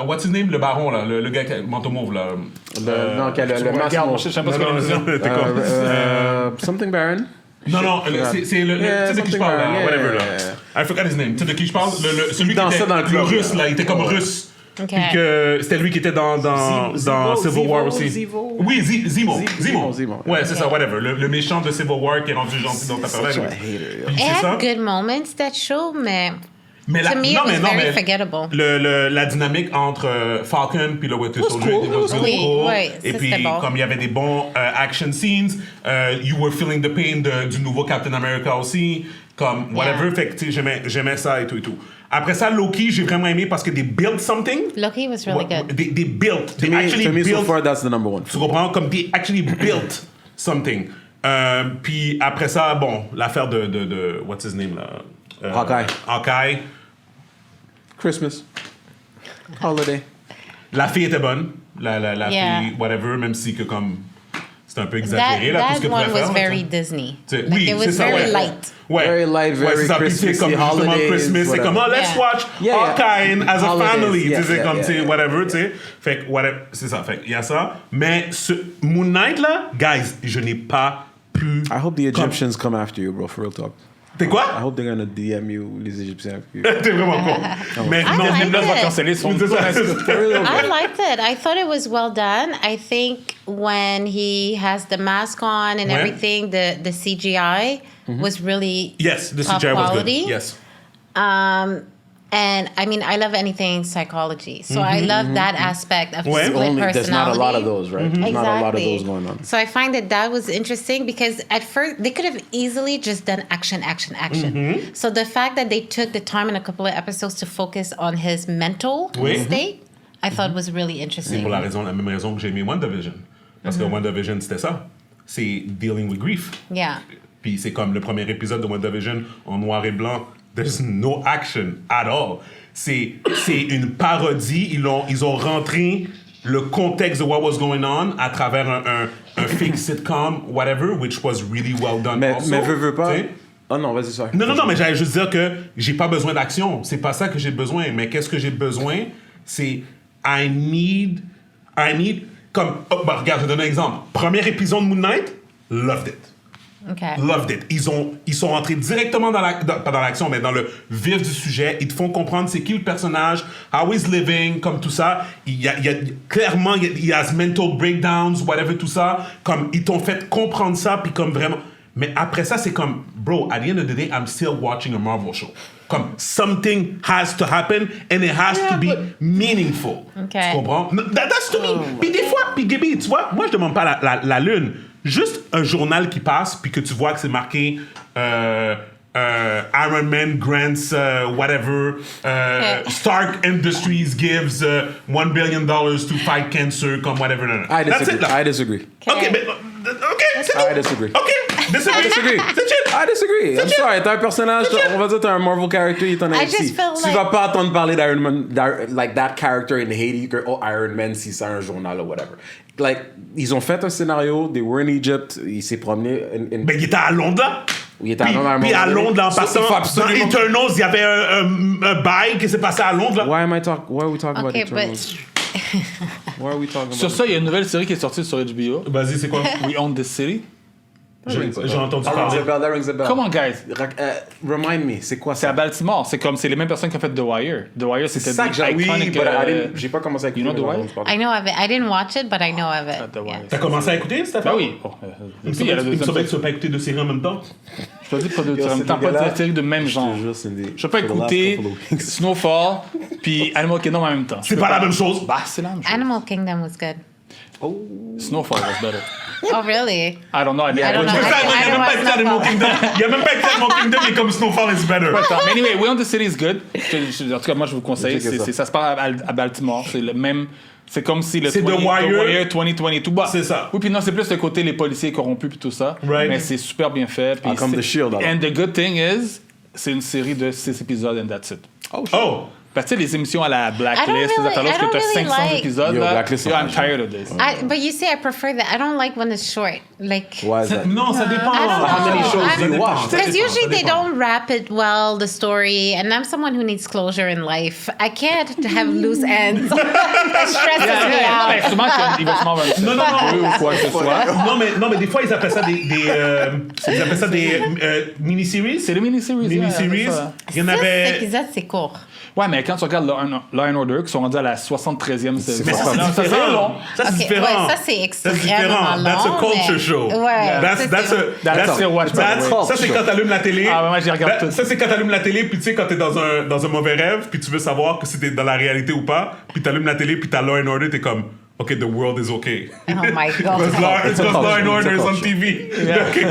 what's his name, le baron là, le gars qui a le manteau mauve là. Non, quel- le masque... Regarde, je sais pas ce qu'on a dit. T'es con. Something Baron? Non, c'est le Yeah, tu sais de qui je something parle là, like- whatever yeah. là. I forgot his name. Tu sais de qui je parle? Celui qui dansait était dans le club, russe là. là, il était comme russe. Ok. Puis que c'était lui qui était dans Civil War aussi. Zivo. Oui, Zemo. Zemo. Ouais, c'est ça, whatever. Le méchant de Civil War qui est rendu gentil dont t'as parlé. Such a anyway. hater, yo. Puis It c'est ça. had good moments, that show, mais Mais to me, it was very forgettable. La dynamique entre Falcon puis le Winter Soldier cool, était it was really cool. cool. Oui, Et ça, puis, c'était bon. comme il y avait des bons action scenes, you were feeling the pain du nouveau Captain America aussi, comme whatever. Yeah. Fait que, tu sais, j'aimais ça et tout et tout. Après ça, Loki, j'ai vraiment aimé parce que they built something. Loki was really good. They built. They To actually me, so built. far, that's the number one. Tu comprends? Comme they actually built something. Puis après ça, bon, l'affaire de what's his name là? Hawkeye. Christmas. Holiday. La fille était bonne. La Yeah. fille, whatever, même si que comme c'est un peu exagéré là, tout ce que That tu one pourrais was faire. very là, tu sais. Disney. C'est- Like, oui, it was c'est ça, very ouais. light. Ouais. Very light, Ouais, very c'est ça. Puis, tu sais, comme Christmassy, justement holidays, Christmas, c'est whatever. comme, oh, let's Yeah. watch Yeah, Hawkeye as a Holidays, family. yeah, Tu sais, yeah, comme, yeah, tu sais, yeah. whatever, tu sais. Fait que, whatever, c'est ça. Fait il y a ça. Mais ce Moon Knight, là, guys, je n'ai pas pu... I hope the Egyptians come after you, bro, for real talk. T'es I quoi? hope they're gonna DM you, les Égyptiens. T'es vraiment con. Mais non, like Disney Plus va it. canceller son C'est ça, c'est ça. I liked it. I thought it was well done. I think when he has the mask on and Ouais. everything, the CGI was really Yes, the top CGI was good. quality. Yes. And I mean, I love anything psychology, so I love that aspect of Ouais. split Only, there's not a personality. lot of those, right? There's not a lot of Exactly. those going on. So I find that was interesting because at first they could have easily just done action. So the fact that they took the time in a couple of episodes to focus on his mental Oui. state, I thought was really C'est interesting. pour la même raison que j'ai aimé WandaVision. Parce que WandaVision, c'était ça. C'est dealing with grief. Yeah. Puis c'est comme le premier épisode de WandaVision en noir et blanc. There's no action at all. C'est une parodie. Ils ont rentré le contexte de what was going on à travers un fake sitcom, whatever, which was really well done Mais also. veux pas. T'sais? Oh non, vas-y, sorry. Non, mais j'allais juste dire que j'ai pas besoin d'action. C'est pas ça que j'ai besoin. Mais qu'est-ce que j'ai besoin? C'est I need comme regarde, je te donne un exemple. Premier épisode de Moon Knight, loved it. Okay. Loved it. Ils sont rentrés directement pas dans l'action, mais dans le vif du sujet. Ils te font comprendre c'est qui le personnage, how he's living, comme tout ça. Il y a clairement, il y a mental breakdowns, whatever, tout ça. Comme, ils t'ont fait comprendre ça, puis comme vraiment... Mais après ça, c'est comme, bro, at the end of the day, I'm still watching a Marvel show. Comme, something has to happen, and it has to be meaningful. Okay. Tu comprends? That's to me. Puis des fois, puis Gaby, tu vois, moi, je demande pas la lune. Juste un journal qui passe, puis que tu vois que c'est marqué Iron Man grants whatever, Stark Industries gives $1 billion to fight cancer, comme whatever. I That's disagree. it, là. I disagree. OK, mais... OK, c'est I tout. disagree. OK, disagree. C'est chill. I disagree. I'm sorry, t'es un personnage, on va dire t'es un Marvel character, il est en I Haïti. just feel Tu like- vas pas entendre parler d'Iron Man, like that character in Haiti, que oh, Iron Man, si c'est un journal ou whatever. Like, ils ont fait un scénario, they were in Egypt, il s'est promené in Mais il était à Londres, là. Il était à Londres à un Puis moment à donné. Londres, là, en So, passant, il faut dans absolument- Eternals, il y avait un bail qui s'est passé à Londres, là. Why are we talking Okay, about Eternals? Why are we talking Sur about ça, il y a une nouvelle série qui est sortie sur HBO. Vas-y, c'est quoi? We Own This City. J'ai entendu That rings parler. a bell, that rings a bell. Come on, guys. Remind me, c'est quoi C'est à ça? Baltimore. C'est les mêmes personnes qui ont fait The Wire. The Wire, C'est c'était ça que j'ai... Oui, iconic, but j'ai pas commencé à écouter. you know The mais Wire? on parle. I know of it. I didn't watch it, but I know of it. The Wire. Yeah. T'as commencé à écouter, cette affaire? Ben oui. Oh, Il me puis, il y a la semblait que deuxième tu vas pas écouter deux séries en même temps. Je te dis pas de Yo, en même c'est temps, pas dégueulasse. de série de même genre. Je te jure, Cindy. Je peux pas For the last écouter couple of weeks. Snowfall puis Animal Kingdom en même temps. C'est pas la même chose. Bah, c'est la même chose. Animal Kingdom was good. Snowfall was better. Oh, really? I don't know. I don't know. Il y a même pas écouté Animal Kingdom. Il y a même pas écouté Animal Kingdom, mais comme Snowfall is better. Mais anyway, We Own the City is good. En tout cas, moi, je vous conseille. Checker ça. Ça se passe à Baltimore. C'est le même. C'est comme si le C'est The 20 Wire 2022. Bah, C'est ça. Oui, puis non, c'est plus le côté les policiers corrompus puis tout ça. Right. Mais c'est super bien fait. Puis comme c'est- The Shield, alors. And the good thing is, c'est une série de 6 épisodes and that's it. Oh! Parce que tu sais, les émissions à la I don't Blacklist, really- les affaires là, I que don't t'as really 500 like- épisodes, Yo, là, Blacklist, yo, c'est I'm pas tired of this. But you say I prefer that. I don't like when it's short. Like. Why is that? Non, ça dépend. I don't know. How many shows do you I'm- watch? Because usually they dépend. don't wrap it well, the story, and I'm someone who needs closure in life. I can't have loose ends. That stresses Non, me mais out. sûrement qu'il va sûrement avoir une Non, non, non. saison 2 ou quoi que ce soit. Non, mais des fois, ils appellent ça ils appellent ça des mini-series. C'est des mini-series. Mini-series. ouais, c'est ça. Il y en avait... Cet épisode, c'est court. Ouais, mais quand tu regardes Law and Order, qui sont rendus à la 73e saison. Mais ça, Non, c'est c'est long. différent. Ça, c'est Ok, différent. ouais, ça, c'est extrêmement long, That's a culture mais- show. Ouais, That's That's a watch, by the way. ça, c'est quand t'allumes la télé. Ah, ouais, moi, j'y regarde tout. Ça, c'est quand t'allumes la télé, puis tu sais, quand t'es dans un mauvais rêve, puis tu veux savoir que c'était dans la réalité ou pas, puis t'allumes la télé, puis t'as Law and Order, t'es comme... Okay, the world is okay. Oh my Because God. Law and Order is on culture. TV. Okay.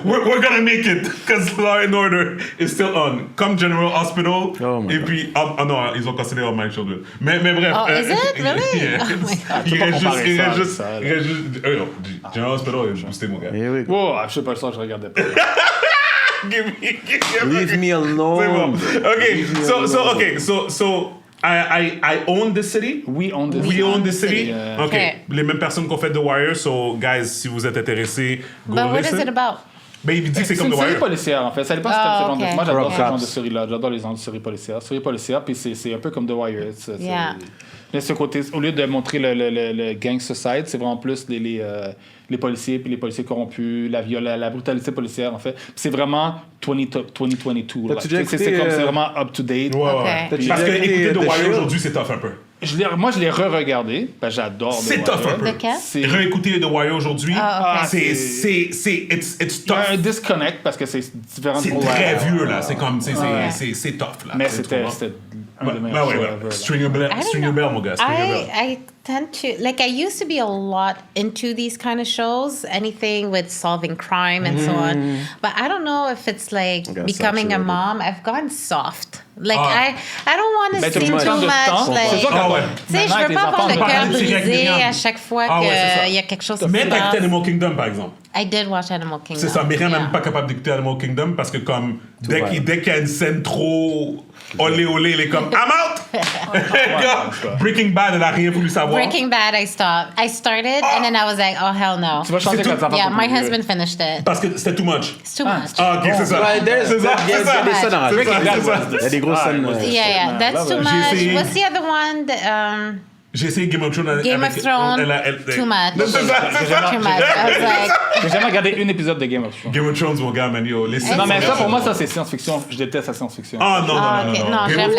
We're gonna make it because Law and Order is still on. Comme General Hospital. Oh my et God. puis, non, ils ont cancellé All My Children. Mais bref. Oh, is it? Really? yeah. Oh my God. Il Tu peux pas reste comparer juste. ça Il avec reste ça, là. non, General Hospital est boosté, mon gars. Here we go. Oh, je sais pas ça, je regardais pas. Leave me alone. C'est bon. Okay, so I own this city. We Own the We own this city. Yeah. OK. Okay. Les mêmes personnes qui ont fait The Wire. So, guys, si vous êtes intéressés, go But what is listen. it about? Ben, il dit que c'est C'est comme une The série Wire. policière, en fait. Ça dépend si Ah, t'aimes ce genre ok. de... Moi, j'adore Corrupt ce genre Cops. de série-là. J'adore les genres de séries policières. Séries policières, puis c'est un peu comme The Wire. Yeah. Mais ce côté, au lieu de montrer le gang society, c'est vraiment plus les policiers, puis les policiers corrompus, la brutalité policière, en fait. Puis c'est vraiment 2022. là. T'as-tu déjà C'est écouté, comme c'est vraiment up-to-date. Ouais, Ok. ouais. T'as-tu Parce que déjà écouté écouter The The Wire Shield? aujourd'hui, c'est tough un peu. Moi, je l'ai re-regardé, parce que j'adore The C'est Wire. tough un peu. Lequel? C'est- Réécouter The Wire aujourd'hui, Ah, ok. it's Il y a un tough. disconnect, parce que c'est différent C'est de très Wire. vieux, là. C'est comme, c'est Ouais. c'est tough, là. Mais Tu c'était comprends? un des Ouais, meilleurs ouais, shows ouais. ever, là. Stringer I don't Bell, know. mon gars. Stringer Bell. I tend to like I used to be a lot into these kind of shows, anything with solving crime and so on. But I don't know if it's like got becoming a saturated. mom. I've gone soft. Like Ah. I don't want Ben, to t'as see pas too besoin de much. temps. Like, C'est sûr que Ah ouais. tu sais, je maintenant, veux avec pas les avoir enfants, le on va cœur parler de série avec brisé Myriam. à chaque fois Ah ouais, c'est ça. qu'il y a quelque chose Mais qui t'as se écouté passe. Animal Kingdom, par exemple. I did watch Animal Kingdom. C'est ça, Myriam n'est yeah. même pas capable d'écouter Animal Kingdom parce que comme dès vrai. qu'il y a une scène trop olé olé, il est comme I'm out. Comme, Breaking Bad, elle a rien voulu savoir. Breaking Bad, I stopped. I started, and then I was like, oh, hell no. Tu vas chanter C'est quand tout- ça va Yeah, pas my plus husband finished it. Parce que c'était too much. It's too much. Ah, ok, c'est ça. Ouais, C'est ça, il y a c'est ça. des scènes en C'est rate. ça, c'est ça. Il y a des grosses scènes. Yeah, that's too J'ai much. essayé- What's the other one? J'ai essayé Game of Thrones. Game of Thrones, too much. Non, c'est ça, c'est ça. Too much. I was like, J'ai jamais regardé un épisode de Game of Thrones. Game of Thrones, mon gars, man, yo. Les Non, mais saisons- ça, pour moi, ça, c'est science-fiction. Je déteste la science-fiction. Ah, non, non, oh, non, okay, non. no, Game j'aime of-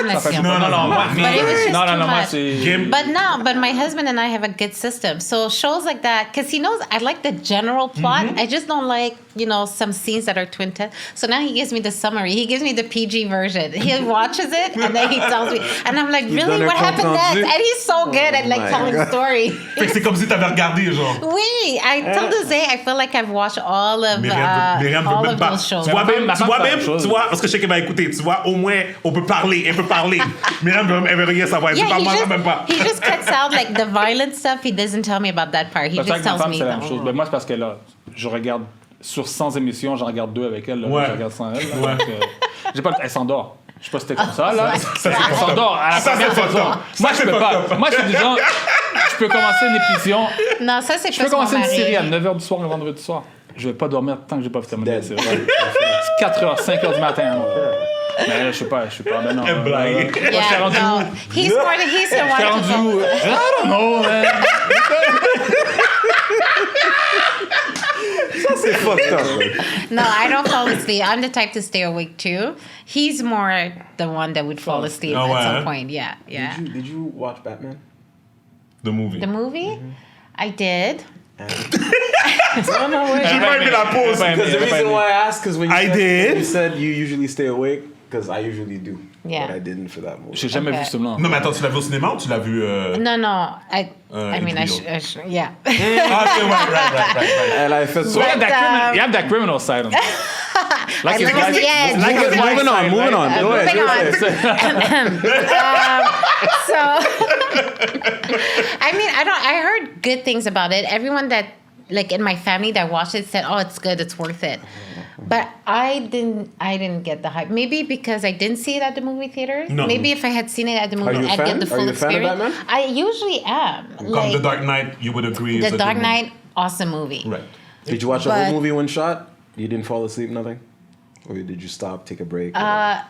la Ça fait- science. Non, non, non, moi, But it was just non, too moi, much. c'est... Game- But my husband and I have a good system. So shows like that, because he knows I like the general plot. I just don't like, some scenes that are twin ten. So now he gives me the summary. He gives me the PG version. He watches it and then he tells me, and I'm like, donne really, un what happened compte next? rendu. And he's so good at like my telling God. story. Fait que c'est comme si t'avais regardé, genre. Oui, till this day, I feel like I've watched all of Myriam veut all même of pas. those shows. Tu vois même, Ma femme fait la même chose. tu vois, parce que je sais qu'elle va écouter, tu vois, au moins, on peut parler, elle peut parler. Myriam, elle veut rien savoir, elle Yeah, veut pas, moi, ça même pas. he just cuts out like the violent stuff. He doesn't tell me about that part. He Parce just que ma tells femme, me c'est la même chose. the Ben, moi, c'est parce que là, je regarde sur 100 émissions, j'en regarde 2 avec elle. Là, Ouais. Je regarde sans elle. Là, Ouais. donc, j'ai pas, elle s'endort. Je sais pas si c'était comme ça, là. Ça, c'est Elle fucked up. s'endort à la Ça, première c'est fucked saison. up. Moi, Ça, je c'est peux fucked pas. up. Moi, je suis du genre, je peux commencer une émission. Non, ça c'est Je peux plus mon commencer une mari. série à 9h du soir le vendredi soir. Je vais pas dormir tant que j'ai pas terminé la Dead. série. C'est 4h, 5h du matin. Mais je sais pas, mais non. Elle blague. Moi, je suis Yeah, rendu no. où? He's the one Je suis to rendu fall où? I don't know, man. C'est fucked up. No, I don't fall asleep. I'm the type to stay awake too. He's more the one that would fall asleep Oh, at ouais. some point. Yeah, yeah. Did you watch Batman? The movie. The movie, I did. No, no, wait. J'ai pas aimé la pause. Because the reason why I asked, because when I did. you said you usually stay awake, because I usually do. Yeah. But I didn't for that movie. J'ai jamais Okay. vu ce blanc. Non, mais attends, tu l'as vu au cinéma ou tu l'as vu. No, I mean, HBO. yeah. Ah, c'est right. Elle a fait So ça. you have that criminal side on it. Like I his love wife- the edge. like his wife's Moving on, side, moving right? on. Go ahead, moving go on. ahead. So, I mean, I heard good things about it. Everyone that, like in my family that watched it said, oh, it's good, it's worth it. But I didn't get the hype. Maybe because I didn't see it at the movie theaters. No. Maybe if I had seen it at the movie, you a I'd fan? get the Are full you a fan of experience. Batman? I usually am. Comme The Dark Knight, you would agree. The it's a Dark good Knight, awesome movie. movie. Right. Did you watch the But- whole movie one shot? You didn't fall asleep, nothing? Or did you stop, take a break?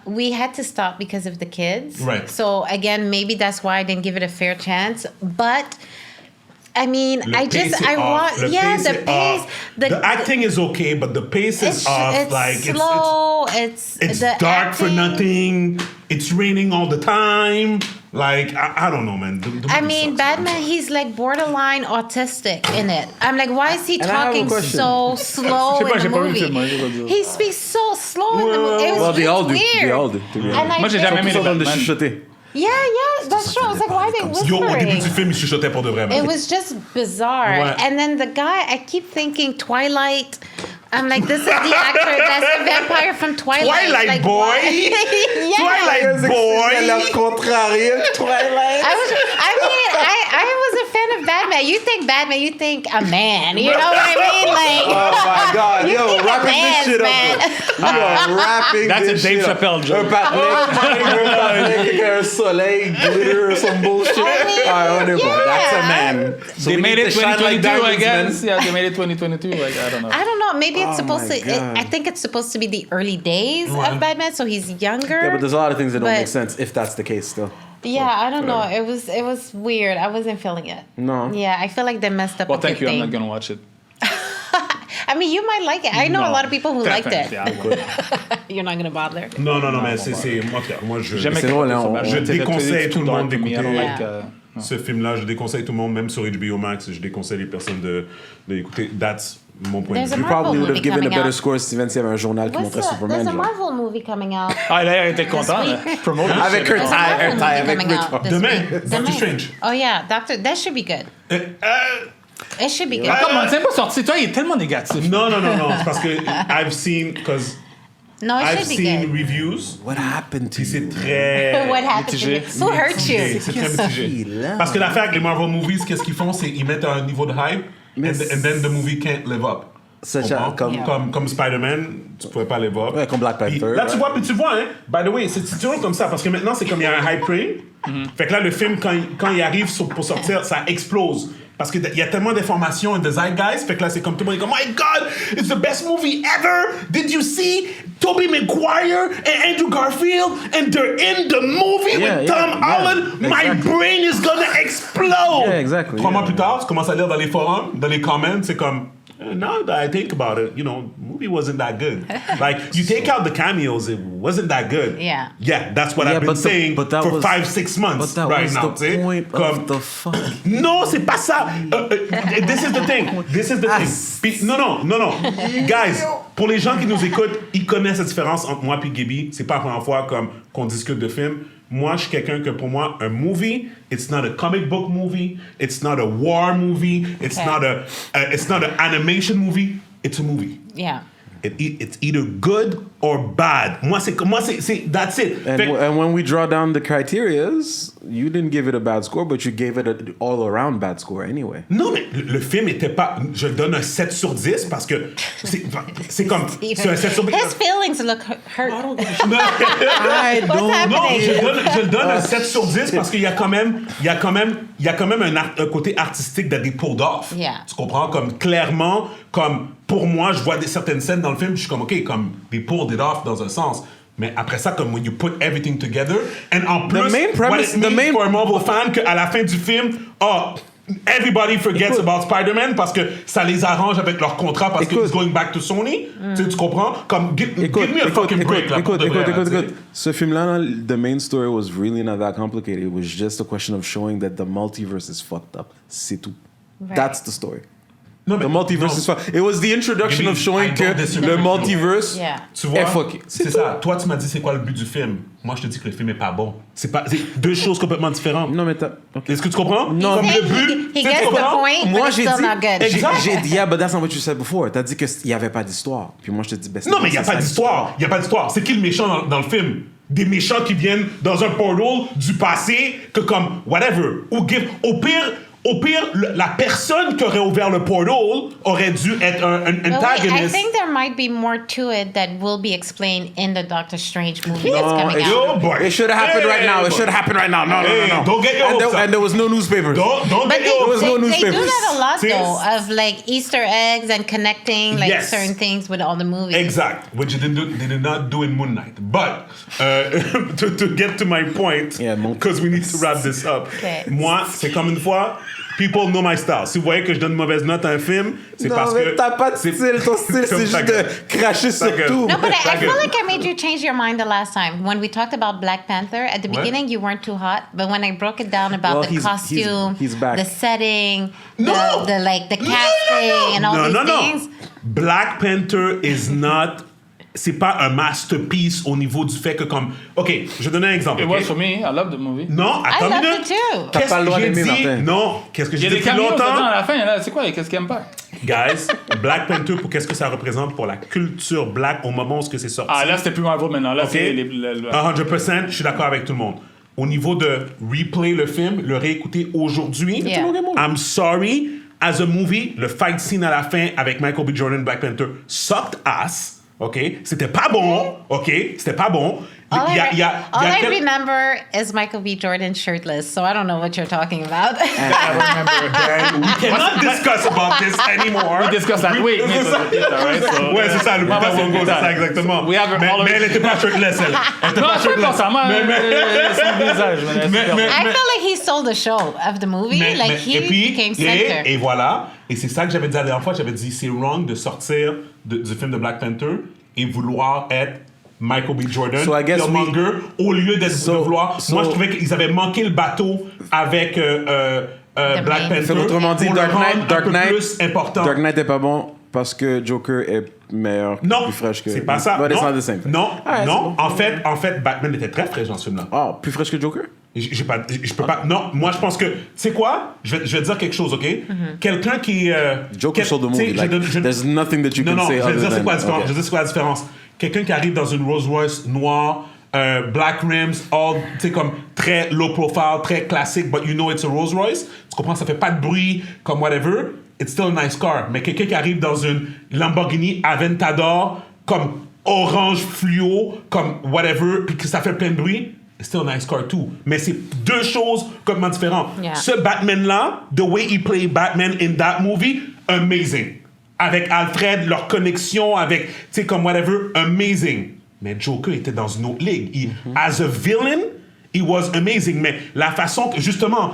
We had to stop because of the kids. Right. So again, maybe that's why I didn't give it a fair chance. But I mean, Le pace is off. want, The yeah, pace the is pace, off. The acting is okay, but the pace is off. it's Like slow. it's the dark for acting. nothing. It's raining all the time. Like I don't know, man. The I movie mean, sucks, Batman, man. he's like borderline autistic in it. I'm like, why is he And I have a talking question. so slow Je sais pas, in j'ai the pas vu le film, movie? hein, je vais dire. He speaks so slow in the movie. It was well, they all do. weird. They all do. To be And honest. I Moi, j'ai think- jamais aimé Ils sont en train de Batman. chuchoter. Yeah, that's true. I was like, why are they Yo, au début du whispering? film, il chuchotait pour de vrai. man. It was just bizarre. Ouais. And then the guy, I keep thinking Twilight. I'm like, this is the actor that's the vampire from Twilight. Twilight like, boy. why? Yeah. Twilight boy. contrarié, Twilight. I was a fan of Batman. You think Batman, you think a man. You know what I mean? Like, Oh my God, you yo, think a wrapping this man's shit man. up. You are wrapping That's this a Dave shit up. Chappelle joke. Un patinet avec un soleil, glitter, some bullshit. I mean, Ah, on est bon. yeah. That's a man. So They we made need it to shine like 2022, I diamonds, guess. man. Yeah, they made it 2022. Like, I don't know. I don't know. Maybe it's Oh supposed my to. God. I think it's supposed to be the early days Ouais. of Batman, so he's younger. Yeah, but there's a lot of things that don't But- make sense if that's the case still. Yeah, I don't know. whatever. It was weird. I wasn't feeling it. No. Yeah, I feel like they messed up. Well, a thank good you. I'm thing. not gonna watch it. I mean, you might like it. I know a No. lot of people who liked it. Yeah, I would. You're not gonna bother. Non, mais c'est moi je. Jamais C'est drôle, hein, on- Je It's déconseille too tout le dark monde for me. I don't d'écouter. like, Yeah. Ce film-là, je déconseille tout le monde, même sur HBO Max, je déconseille les personnes d'écouter. That's mon point There's de a vue. You probably would have movie given a coming better out. score, Steven, s'il y avait un journal qui montrait Superman. There's a genre. Marvel movie coming out. Ah, d'ailleurs, il était content. This là. week. Promote it. Avec un There's a tie, Marvel un tie movie avec coming Rich out Fox. this Demain, week. Doctor Demain. Strange. Oh yeah, that should be good. It should be good. Comment, c'est pas sorti. Toi, il est tellement négatif. Non, c'est parce que I've seen No, it I've should be seen good. reviews. What happened to Puis c'est you? très What happened to mitigé. you? Who hurt mitigé. you? C'est très Qu'est-ce mitigé. qu'il a? Parce que l'affaire avec les Marvel movies, qu'est-ce qu'ils font, c'est ils mettent un niveau de hype, Mais and then the movie can't live up. Comme Spider-Man, tu pouvais pas les voir. Ouais, comme Black Panther. Puis là, ouais. tu vois, hein, by the way, c'est toujours comme ça, parce que maintenant, c'est comme il y a un hype train. Fait que là, le film, quand il arrive pour sortir, ça explose. Parce qu'il y a tellement d'informations et de zeitgeist, fait que là, c'est comme tout le monde est comme, my God, it's the best movie ever! Did you see Tobey Maguire and Andrew Garfield? And they're in the movie with Tom Holland? My exactly. brain is gonna explode! Yeah, exactly. 3 mois plus tard, tu commences à lire dans les forums, dans les comments, c'est comme, now that I think about it, the movie wasn't that good. Like, you take out the cameos, it wasn't that good. Yeah. Yeah, that's what I've been saying for 5-6 months But that right was now. the point of the fuck. Non, c'est pas ça. This is the thing. Puis, non. Guys, pour les gens qui nous écoutent, ils connaissent la différence entre moi et Gaby. C'est pas la première fois qu'on discute de films. Moi, je suis quelqu'un que pour moi, un movie, it's not a comic book movie, it's not a war movie, it's not an animation movie, it's a movie. Yeah. It's either good or bad. Moi, c'est that's it. And when we draw down the criterias, you didn't give it a bad score, but you gave it an all-around bad score anyway. Non, mais le film était pas... Je le donne un 7 sur 10 parce que c'est comme... C'est un 7 sur 10. His feelings look hurt. I What's Non, happening? je le donne un 7 sur 10 parce qu'il y a quand même un côté artistique that they pulled off. Yeah. Tu comprends? Comme clairement, comme pour moi, je vois certaines scènes dans le film, je suis comme, OK, comme they pulled it off dans un sens. Mais après ça, comme when you put everything together, and en plus, what it means for a Marvel fan, qu'à la fin du film, everybody forgets about Spider-Man parce que ça les arrange avec leur contrat parce que it's going back to Sony. Tu comprends? Comme, give me a fucking break. Écoute. Ce film-là, the main story was really not that complicated. It was just a question of showing that the multiverse is fucked up. C'est tout. Right. That's the story. Non, mais The multiverse is fucked. It was the introduction of showing que le multiverse Tu vois, est fucké. c'est ça. Toi, tu m'as dit c'est quoi le but du film. Moi, je te dis que le film est pas bon. C'est deux choses complètement différentes. Non, mais Est-ce que tu comprends? Non, Comme He le but. gets tu the comprends? point, Moi, but it's j'ai still dit, not good. j'ai dit, yeah, but that's not what you said before. T'as dit qu'il n'y avait pas d'histoire. Puis moi, je te dis, ben, Non, mais il n'y a pas d'histoire. Il n'y a pas d'histoire. C'est qui le méchant dans le film? Des méchants qui viennent dans un portal du passé que comme whatever. Au pire, la personne qui aurait ouvert le portal aurait dû être un But wait, I antagonist. think there might be more to it that will be explained in the Doctor Strange movie that's No, coming it out. Oh boy. It should have happened right now. It should have happened right now. No. Don't get your hopes up. And there was no newspapers. Don't But get your hopes they up. no do newspapers. that a lot See? though, of like Easter eggs and connecting like Yes. certain things with all the movies. Exact, which they did not do in Moon Knight. But to get to my point, Yeah, because we need to wrap this up. Okay. Moi, c'est comme une fois, people know my style. Si vous voyez que je donne une mauvaise note à un film, c'est Non, parce mais que t'as pas de style. Ton style, c'est juste de cracher sur gueule. tout. No, but I feel Good. like I made you change your mind the last time when we talked about Black Panther. At the What? beginning, you weren't too hot, but when I broke it down about Well, the he's costume, back. the setting, No! the casting, and all these things. Black Panther is not... C'est pas un masterpiece au niveau du fait que comme... OK, je vais donner un exemple. It OK? was for me. I love the movie. Non, attends I une love minute. it too. T'as Qu'est-ce pas le droit que j'ai d'aimer, dit? Martin. Non, qu'est-ce que Il y j'ai a dit des depuis cameos dedans longtemps? à la fin. Là. C'est quoi? Qu'est-ce qu'il aime pas? Guys, Black Panther, pour qu'est-ce que ça représente pour la culture black au moment où c'est sorti? Ah, là, c'était plus Marvel maintenant. Là, OK? c'est 100%, je suis d'accord avec tout le monde. Au niveau de replay le film, le réécouter aujourd'hui, Yeah. I'm sorry, as a movie, le fight scene à la fin avec Michael B. Jordan, Black Panther, sucked ass. OK? C'était pas bon. OK? C'était pas bon. All I quel- remember is Michael B. Jordan shirtless, so I don't know what you're talking about. Again, we cannot discuss about this anymore. We discuss that. Wait, C'est ça. Ouais, c'est ça, le Ouais, Peter c'est Longo, c'est ça. ça, exactement. We have mais, all of mais it. elle était pas shirtless, elle. Elle était Non, pas je peux pas shirtless. ça. Moi, son visage. mais- I feel like he stole the show of the movie. He became center. et voilà. Et c'est ça que j'avais dit la dernière fois. J'avais dit, c'est wrong de sortir du film de Black Panther et vouloir être Michael B. Jordan, So I guess Killmonger, au lieu de vouloir... so- Moi, je trouvais qu'ils avaient manqué le bateau avec Black main. Panther. Fait autrement dit, pour le Dark rendre Knight, un peu plus important. Dark Knight est pas bon parce que Joker est meilleur, Non, plus fraîche que. c'est pas ça. But it's Non, not the same thing. non, Alright, non. c'est bon. En fait, Batman était très fraîche dans ce film-là. Ah, plus fraîche que Joker? Je peux pas. Non, moi je pense que. Tu sais quoi? Je vais dire quelque chose, OK? Quelqu'un qui. Joker sur the movie. Like, there's nothing that you Non, can non, say je vais other dire c'est than. quoi la différence. Okay. Je vais dire c'est quoi la différence. Quelqu'un qui arrive dans une Rolls Royce noire, black rims, all, tu sais, comme très low profile, très classique, but you know it's a Rolls Royce. Tu comprends? Ça fait pas de bruit, comme whatever. it's still a nice car. Mais quelqu'un qui arrive dans une Lamborghini Aventador, comme orange fluo, comme whatever, puis que ça fait plein de bruit, it's still a nice car too. Mais c'est deux choses complètement différentes. Yeah. Ce Batman-là, the way he played Batman in that movie, amazing. Avec Alfred, leur connexion, avec, tu sais, comme whatever, amazing. Mais Joker était dans une autre ligue. As a villain, he was amazing. Mais la façon que, justement,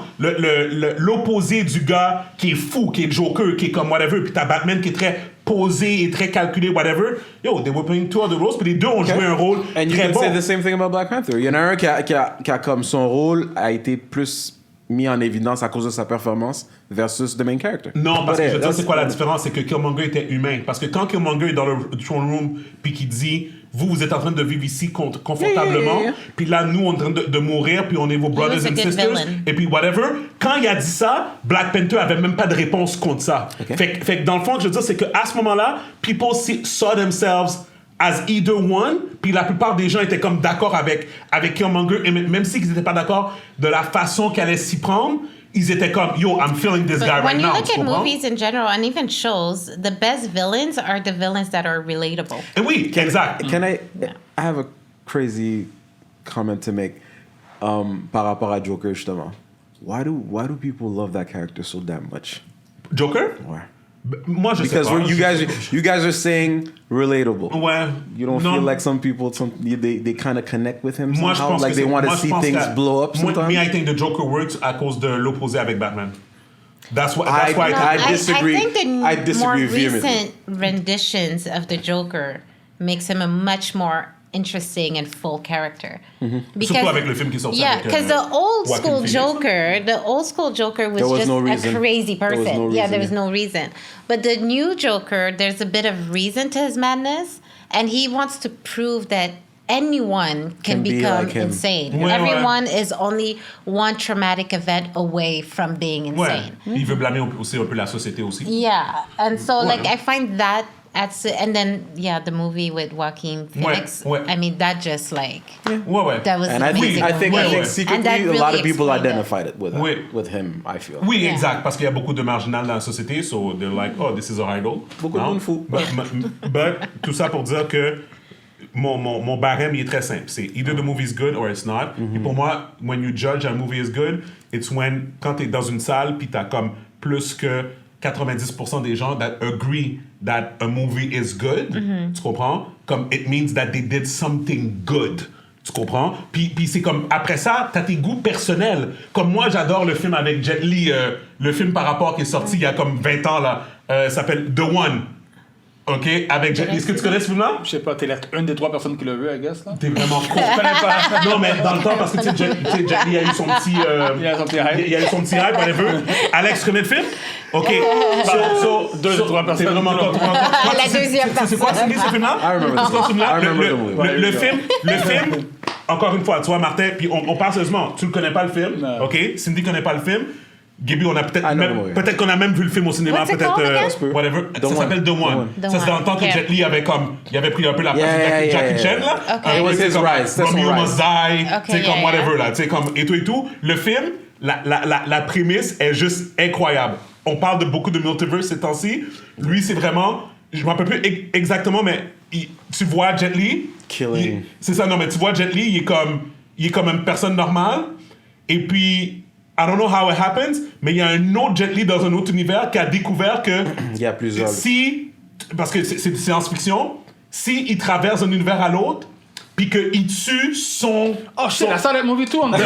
l'opposé du gars qui est fou, qui est Joker, qui est comme whatever, puis t'as Batman qui est très posé et très calculé, whatever. Yo, they were playing two other roles, puis les deux ont joué un rôle And you très can bon. say the same thing about Black Panther. Il y en a un qui a comme son rôle a été plus mis en évidence à cause de sa performance versus the main character. Non, parce que je veux dire, that's- c'est quoi la différence? C'est que Killmonger était humain. Parce que quand Killmonger est dans le throne room, puis qu'il dit, vous êtes en train de vivre ici confortablement, Yeah. puis là, nous, on est en train de mourir, puis on est vos brothers was a and good sisters, villain. et puis whatever. Quand il a dit ça, Black Panther avait même pas de réponse contre ça. Okay. Fait que dans le fond, je veux dire, c'est qu'à ce moment-là, people saw themselves as either one, puis la plupart des gens étaient comme d'accord avec Killmonger, et même s'ils n'étaient pas d'accord de la façon qu'elle allait s'y prendre, ils étaient comme, yo, I'm feeling this guy But right when you now. look tu at comprends? movies in general and even shows, the best villains are the villains that are relatable. Et oui, exact. Can I have a crazy comment to make par rapport à Joker justement? Why do people love that character so damn much? Joker? Ouais. Moi, je Because sais pas. you guys are saying relatable. Ouais. You don't Non. feel like some people they kind of connect with him Moi, je somehow, pense like que they c'est- want to moi, je see pense things que- blow up moi, sometimes. me, I think the Joker works à cause de l'opposé avec Batman. That's why I disagree. I think the I disagree more vehemently. recent renditions of the Joker makes him a much more interesting and full character. Surtout avec le film qui est sorti Yeah, avec, because the old Joaquin school Phoenix. Joker was There was just no a reason. crazy There was person. no Yeah, reason, there was yeah. no reason. But the new Joker, there's a bit of reason to his madness, and he wants to prove that anyone Can can be become like him. insane. Ouais, Everyone is only one traumatic event away from being Ouais. insane. Il veut blâmer aussi un peu la société aussi. Yeah, and so Ouais. like I find that and then the movie with Joaquin Phoenix. ouais. I mean that just like Ouais, ouais. that was And I think amazing. I think Ouais, ouais. And secretly that a lot really of people explained it. identified it Oui. with him. I feel. Oui, Yeah. exact, parce qu'il y a beaucoup de marginales dans la société, so they're like, oh, this is our idol. Beaucoup de Non? monde fou. But, tout ça pour dire que mon barème, il est très simple. C'est either the movie is good or it's not. Et pour moi, when you judge a movie is good, it's when, quand t'es dans une salle, puis t'as comme plus que 90% des gens that agree that a movie is good, tu comprends? Comme it means that they did something good. Tu comprends? Puis c'est comme, après ça, t'as tes goûts personnels. Comme moi, j'adore le film avec Jet Li, le film par rapport qui est sorti il y a comme 20 ans, là, s'appelle The One. OK? Avec Jet Li. Est-ce que tu connais ce film-là? Je sais pas, t'es une des 3 personnes qui l'a vu, I guess, là. T'es vraiment con. Je connais pas. Non, mais dans le temps, parce que tu sais, Jet Li a eu son petit... Il a son petit hype. Il a eu son petit hype, whatever. Alex, tu connais le film? OK. Deux ou trois personnes. T'es vraiment con. La deuxième C'est quoi ce film-là? I remember C'est quoi ce film-là? I remember the movie. Le film, encore une fois, tu vois, Martin, puis on parle sérieusement, tu le connais pas le film, Non. OK? Cindy connaît pas le film. Gaby, on a I know the movie. peut-être qu'on a même vu le film au cinéma, What's it peut-être called again? whatever. Ça One. s'appelle The One. The Ça c'est dans le One. temps que Okay. Jet Li avait pris un peu la place Yeah, de yeah, Jackie yeah. Chan là. Okay. It was C'est his comme rise. That's Romeo his Must rise. Die, Okay, tu sais comme yeah, whatever yeah. là, tu sais comme et tout. Le film, la prémisse est juste incroyable. On parle de beaucoup de multiverse ces temps-ci. Lui, c'est vraiment, je m'en rappelle plus exactement, mais tu vois Jet Li. Killing. C'est ça, non, mais tu vois Jet Li, il est comme une personne normale. Et puis, I don't know how it happens, mais il y a un autre Jet Li dans un autre univers qui a découvert que Il y a plusieurs. parce que c'est science-fiction, si il traverse d'un univers à l'autre, puis qu'il tue son... Oh, shit, la salle movie too, on me dit.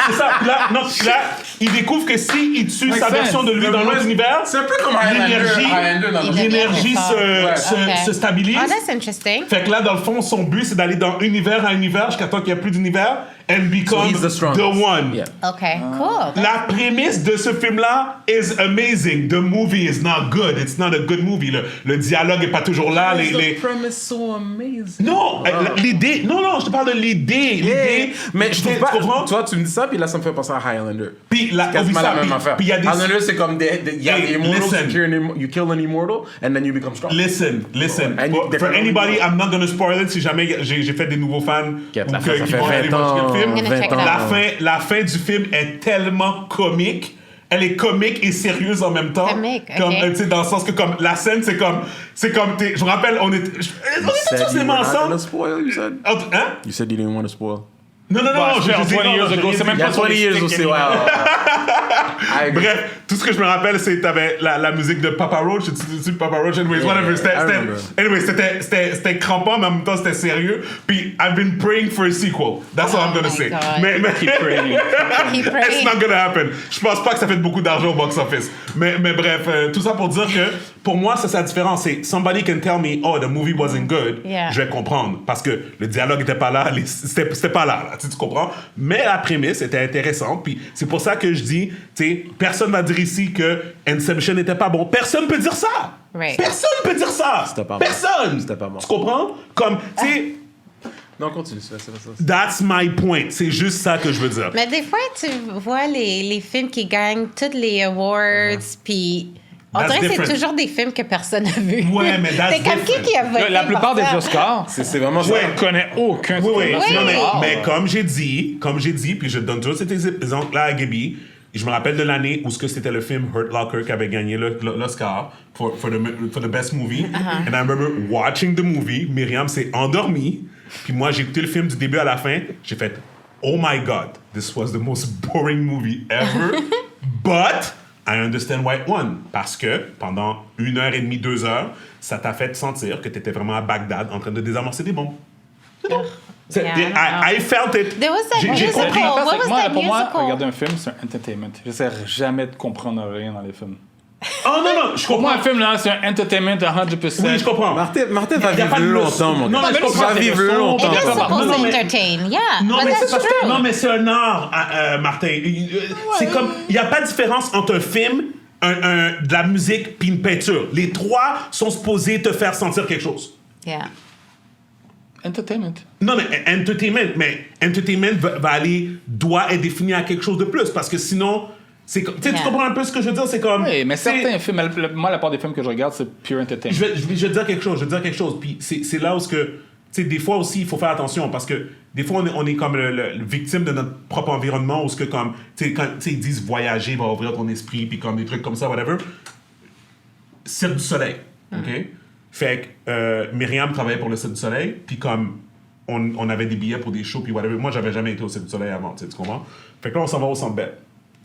C'est ça. Puis là, il découvre que si il tue sa sense. version de lui dans l'autre univers, C'est un peu comme Highlander dans le l'énergie Okay. se stabilise. Oh, that's interesting. Fait que là, dans le fond, son but, c'est d'aller d'un univers à univers jusqu'à temps qu'il n'y a plus d'univers and become he's the strongest. one. Yeah. Okay, cool. La prémisse de ce film-là is amazing. The movie is not good. It's not a good movie. Le dialogue n'est pas toujours là. premise so amazing. Non, l'idée... Non, je te parle de l'idée. L'idée... Mais je trouve tu pas. comprends? Toi, tu me dis ça, puis là, ça me fait penser à Highlander. Puis la, C'est quasiment oublie ça, la même puis- affaire. Puis il y a des... Highlander, c'est comme il y a Hey, des immortals, listen. you kill an immortal, and then you become strong. Listen. And For anybody, I'm not gonna spoil it si jamais j'ai fait des nouveaux fans Ça ou fait qui vont aller 20 voir ans. le film. I'm gonna check it out. La fin du film est tellement comique elle est comique et sérieuse en même temps. Comique, Comme, ok. tu sais, dans le sens que comme la scène, c'est comme je me rappelle, on était tous ensemble. spoil, you said. Hein? You said you didn't want to spoil. Non, je fais en 20 years ago, c'est même Il y a pas sur 20 les years sticks aussi, anymore. wow. Bref, tout ce que je me rappelle, c'est t'avais la musique de Papa Roach, tu Papa Roach, anyways, whatever. C'était crampant, mais en même temps, c'était sérieux. Puis, I've been praying for a sequel. That's all I'm gonna my say. God. Mais Keep praying. Keep it's praying. not gonna happen. Je pense pas que ça fait beaucoup d'argent au box-office. Mais bref, tout ça pour dire que, pour moi, c'est la différence. C'est somebody can tell me, oh, the movie wasn't good. Yeah. Je vais comprendre. Parce que le dialogue était pas là, c'était pas là, tu comprends? Mais la prémisse était intéressante. Puis c'est pour ça que je dis, tu sais, personne va dire ici que Inception n'était pas bon. Personne peut dire ça. Right. Personne peut dire ça. C'était pas bon. Personne. C'était pas bon. Tu comprends? Comme, tu sais, Non, continue, c'est ça. that's my point. C'est juste ça que je veux dire. Mais des fois, tu vois les films qui gagnent tous les awards, puis on That's dirait que c'est different. toujours des films que personne n'a vus. Ouais, mais that's C'est comme different. qui a voté La plupart des pour ça? Oscars, C'est vraiment ça. Ouais. je connais aucun. Oui, oui. Oui. Non, Ah. mais comme j'ai dit, puis je donne toujours cet exemple-là à Gaby, je me rappelle de l'année où c'était le film Hurt Locker qui avait gagné l'Oscar for the best movie. And I remember watching the movie, Myriam s'est endormie, puis moi j'ai écouté le film du début à la fin, j'ai fait « Oh my God, this was the most boring movie ever, but I understand why it won. » Parce que pendant 1h30, 2 heures, ça t'a fait sentir que t'étais vraiment à Bagdad en train de désamorcer des bombes. C'est- Yeah, I don't know. I felt it. There was that J'ai musical. compris. What was moi, that pour moi, musical? regarder un film, c'est un entertainment. J'essaie jamais de comprendre rien dans les films. Oh non, non, je Pour moi, comprends. un film, là, c'est un entertainment à 100%. Oui, je comprends. Martin va Y a vivre pas de longtemps, leçon. mon Non, gars. mais je comprends, va c'est vivre leçon. longtemps. It is Non, supposed non, to mais- entertain, yeah. Non, but mais that's c'est parce true. que non, mais c'est un art, Martin. C'est comme il y a pas de différence entre un film, de la musique puis une peinture. Les trois sont supposés te faire sentir quelque chose. Yeah. Entertainment. Non, mais entertainment doit être défini à quelque chose de plus parce que sinon, c'est comme, tu sais, tu Yeah. comprends un peu ce que je veux dire, c'est comme. Oui, mais c'est- certains films, moi, la part des films que je regarde, c'est pure entertainment. Je vais te dire quelque chose. Puis c'est là où que, tu sais, des fois aussi, il faut faire attention parce que des fois, on est comme le victime de notre propre environnement où ce que comme, tu sais, quand tu sais, ils disent voyager va ouvrir ton esprit, puis comme des trucs comme ça, whatever. Cirque du Soleil, OK? Fait que Myriam travaillait pour le Cirque du Soleil, puis comme on avait des billets pour des shows, puis whatever. Moi, j'avais jamais été au Cirque du Soleil avant, tu comprends? Fait que là, on s'en va au Centre Bell.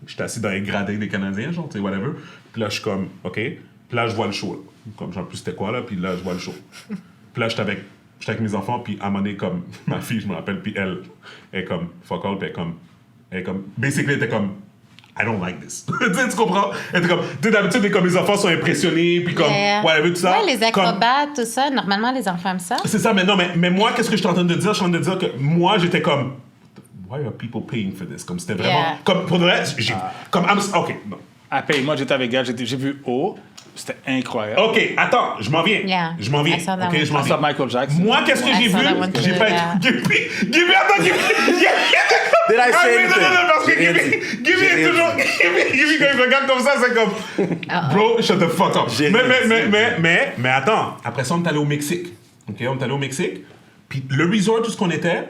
J'étais assis dans les gradins des Canadiens, genre, tu sais, whatever. Puis là, je suis comme, OK. Puis là, je vois le show, là. Comme, j'en plus, c'était quoi, là? Puis là, je vois le show. Puis là, j'étais avec mes enfants, puis à un moment donné, comme, ma fille, je me rappelle, puis elle est comme, fuck all, puis elle est comme, basically, elle était comme, I don't like this. Tu comprends? Elle était comme, tu sais, d'habitude, comme les enfants sont impressionnés, puis comme, whatever, tout ça. Ouais, les Comme- acrobates, tout ça, normalement, les enfants aiment ça. c'est ça, mais non, mais moi, qu'est-ce que je suis en train de dire? Je suis en train de dire que moi, j'étais comme, why are people paying for this? Comme c'était vraiment, Yeah. comme pour de vrai, comme, ok, non. À paye, moi, j'étais avec elle, j'ai vu O, c'était incroyable. Ok, attends, je m'en viens. Yeah. Je m'en viens. I saw that Ok, one. je m'en I saw viens. Michael Jackson. Moi, qu'est-ce que I j'ai saw vu? that one J'ai too, pas yeah. Give me, Did I say non, anything? parce que J'ai rien Give dit. me J'ai est rien toujours, dit. Give me, quand il regarde comme ça, c'est comme, bro, shut the fuck up. J'ai rien dit. Mais attends, après ça, on est allé au Mexique. Ok, on est allé au Mexique. Puis le resort où on était,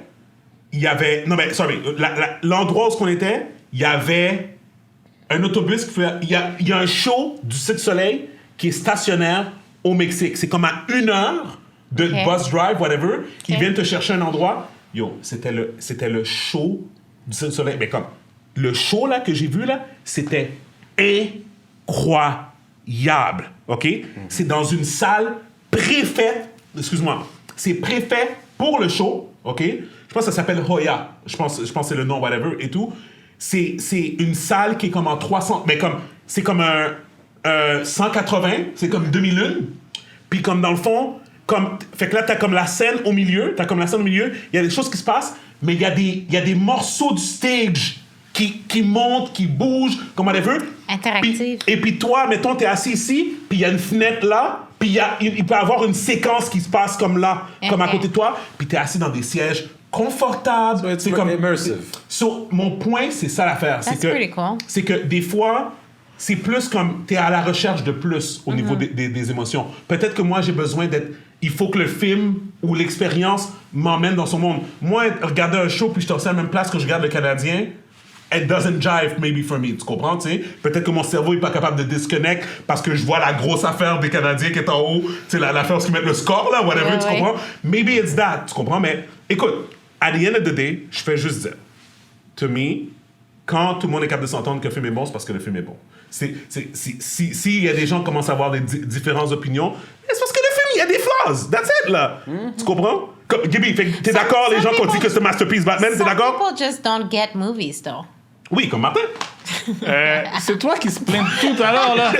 il y avait, non, mais, sorry, l'endroit où on était, il y avait un autobus qui fait, il y a un show du Cirque du Soleil qui est stationnaire au Mexique. C'est comme à 1 heure de Ok. bus drive, whatever. Ils Ok. viennent te chercher un endroit. Yo, c'était le show du Cirque du Soleil. Mais comme, le show là que j'ai vu là, c'était incroyable. OK? C'est dans une salle préfaite. Excuse-moi. C'est préfet pour le show. OK? Je pense que ça s'appelle Hoya. Je pense que c'est le nom, whatever, et tout. C'est une salle qui est comme en 300... Mais comme... C'est comme un 180. C'est comme 2001. Puis comme dans le fond... Comme, fait que là, t'as comme la scène au milieu. Il y a des choses qui se passent, mais il y a des morceaux du stage qui montent, qui bougent, comme whatever. Interactive. Et puis toi, mettons, t'es assis ici, puis il y a une fenêtre là, puis il peut y avoir une séquence qui se passe comme là, comme à Ok. côté de toi, puis t'es assis dans des sièges confortables. So it's c'est comme immersive. So, mon point, c'est ça l'affaire. That's pretty cool. C'est que des fois, c'est plus comme t'es à la recherche de plus au niveau Mm-hmm. des émotions. Peut-être que moi, j'ai besoin d'être... Il faut que le film ou l'expérience m'emmène dans son monde. Moi, regarder un show puis je suis à la même place que je regarde le Canadien, it doesn't jive maybe for me, tu comprends, tu sais? Peut-être que mon cerveau est pas capable de disconnect parce que je vois la grosse affaire des Canadiens qui est en haut, tu sais, l'affaire où ils mettent le score, là, whatever, Ouais, tu ouais. comprends? Maybe it's that, tu comprends? Mais écoute, at the end of the day, je fais juste dire, to me, quand tout le monde est capable de s'entendre que le film est bon, c'est parce que le film est bon. S'il y a des gens qui commencent à avoir des différentes opinions, c'est parce que le film, il y a des flaws. That's it, là. Tu comprends? Gibi, t'es d'accord, les gens qui ont dit que c'est un masterpiece Batman, t'es Some d'accord? people just don't get movies, though. Oui, comme Martin. C'est toi qui se plains de tout à l'heure, là.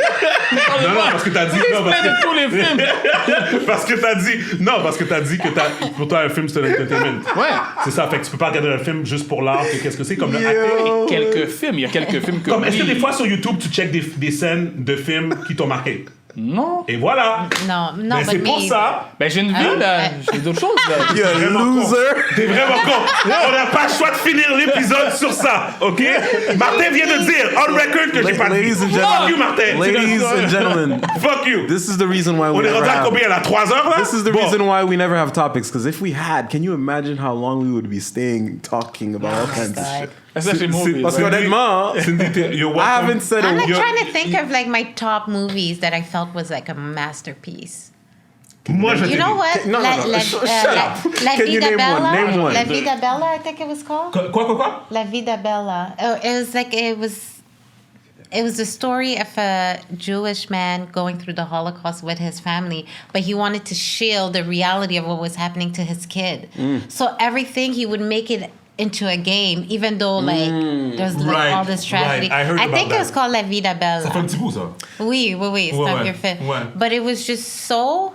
Non, parce que t'as dit... Qui se non, parce plaint de tous les films. parce que t'as dit... Non, parce que t'as dit que pour toi, un film, c'est un entertainment. Ouais. C'est ça, fait que tu peux pas regarder un film juste pour l'art, que qu'est-ce que c'est, comme le Yo. acting. Quelques films, il y a quelques films que Comme, est-ce que oui. des fois, sur YouTube, tu checkes des scènes de films qui t'ont marqué? Non. Et voilà. No, no, Mais but c'est pour me. ça... Ben, j'ai une vie, là. J'ai d'autres choses, là. You Vraiment loser. con. T'es vraiment con. On n'a pas le choix de finir l'épisode sur ça, OK? Martin vient de dire, on record, que j'ai pas dit. Ladies and Fuck you, gentlemen. Martin. Ladies and gentlemen. Fuck you. This is the reason why we On est never rendu à have... combien, là? 3 heures, là? This is the Bon. reason why we never have topics. Because if we had, can you imagine how long we would be staying talking about all kinds of shit? Ça, c'est mauvais. Parce qu'honnêtement, You're welcome. I haven't said I'm a like You're- trying to think of like my top movies that I felt was like a masterpiece. Moi, je te You know dis. what? No, no, no. Shut up. La Can you Vida name Bella. one? Name one. La Vida Bella, I think it was called. Quoi? La Vida Bella. Oh, it was the story of a Jewish man going through the Holocaust with his family, but he wanted to shield the reality of what was happening to his kid. So everything he would make it into a game, even though like there's like Right, all this tragedy. right. I heard about think it was that. called La Vida Bella. Ça fait un petit bout, ça. Oui, c'est Ouais, un ouais, vieux film. ouais. But it was just so